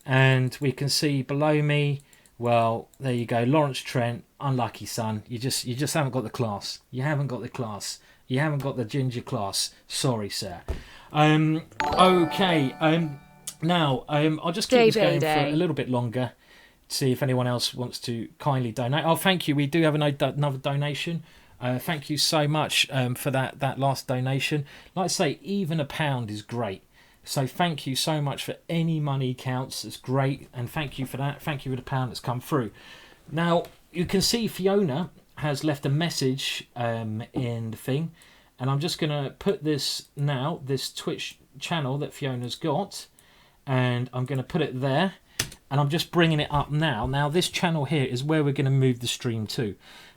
And we can see below me, well, there you go, Lawrence Trent, unlucky son. You just haven't got the class. You haven't got the class. You haven't got the ginger class. Sorry, sir. Okay. Now, I'll just keep this going for a little bit longer. See if anyone else wants to kindly donate. Oh, thank you. We do have another donation. Thank you so much for that last donation. Like I say, even £1 is great. So thank you so much for any money counts. It's great. And thank you for that. Thank you for the £1 that's come through. Now, you can see Fiona has left a message in the thing. And I'm just going to put this now, this Twitch channel that Fiona's got. And I'm going to put it there. And I'm just bringing it up now. Now, this channel here is where we're going to move the stream to.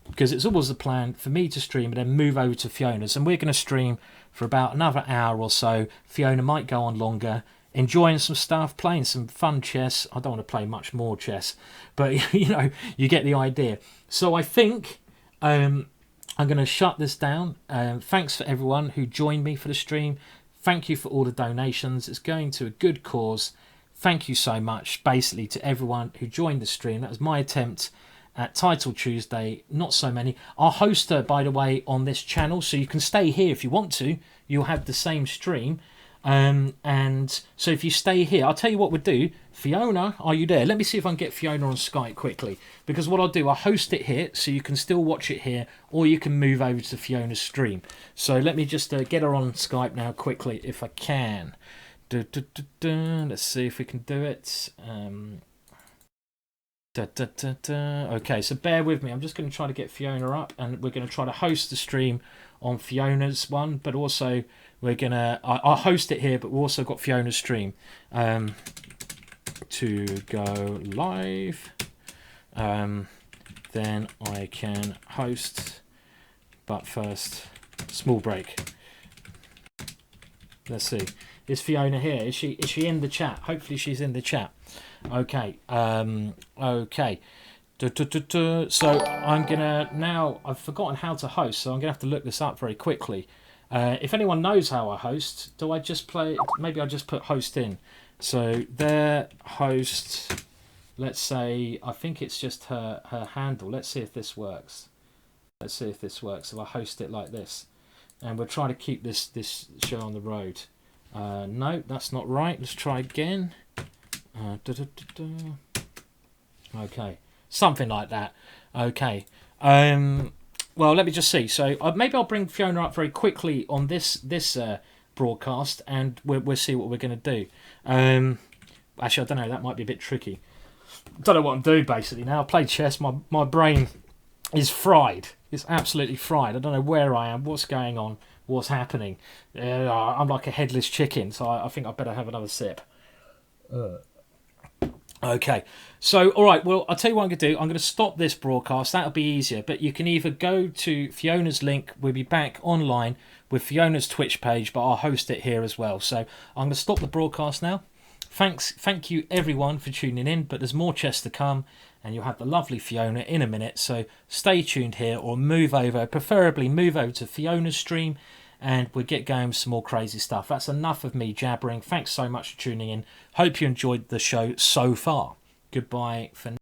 Because it's always the plan for me to stream and then move over to Fiona's. And we're going to stream for about another hour or so. Fiona might go on longer, enjoying some stuff, playing some fun chess. I don't want to play much more chess, but you know, you get the idea. So I think I'm going to shut this down. Thanks for everyone who joined me for the stream. Thank you for all the donations. It's going to a good cause. Thank you so much, basically, to everyone who joined the stream. That was my attempt at Title Tuesday. Not so many. I'll host her, by the way, on this channel, so you can stay here if you want to. You'll have the same stream. And so if you stay here, I'll tell you what we'll do. Fiona, are you there? Let me see if I can get Fiona on Skype quickly. Because what I'll do, I'll host it here, so you can still watch it here, or you can move over to Fiona's stream. So let me just get her on Skype now quickly, if I can. Let's see if we can do it. Okay, so bear with me. I'm just going to try to get Fiona up, and we're going to try to host the stream on Fiona's one, but also we're going to... I'll host it here, but we've also got Fiona's stream to go live. Then I can host, but first, small break. Let's see. Is Fiona here? Is she in the chat? Hopefully she's in the chat. Okay. Okay. So I'm gonna now. I've forgotten how to host, so I'm gonna have to look this up very quickly. If anyone knows how I host, do I just play? Maybe I just put host in. So there, host. Let's say I think it's just her handle. Let's see if this works. Let's see if this works. If I host it like this, and we're trying to keep this show on the road. No, that's not right. Let's try again. Okay, something like that. Okay. Well, let me just see. So maybe I'll bring Fiona up very quickly on this broadcast, and we'll see what we're going to do. Actually, I don't know. That might be a bit tricky. Don't know what I'm doing basically now. I played chess. My brain is fried. It's absolutely fried. I don't know where I am, what's going on, what's happening. I'm like a headless chicken, so I think I better have another sip. Okay, so all right, well, I'll tell you what I'm going to do. I'm going to stop this broadcast. That'll be easier, but you can either go to Fiona's link. We'll be back online with Fiona's Twitch page, but I'll host it here as well. So I'm going to stop the broadcast now. Thank you everyone for tuning in, but there's more chess to come, and you'll have the lovely Fiona in a minute, so stay tuned here, or move over, preferably move over to Fiona's stream, and we'll get going with some more crazy stuff. That's enough of me jabbering. Thanks so much for tuning in. Hope you enjoyed the show so far. Goodbye for now.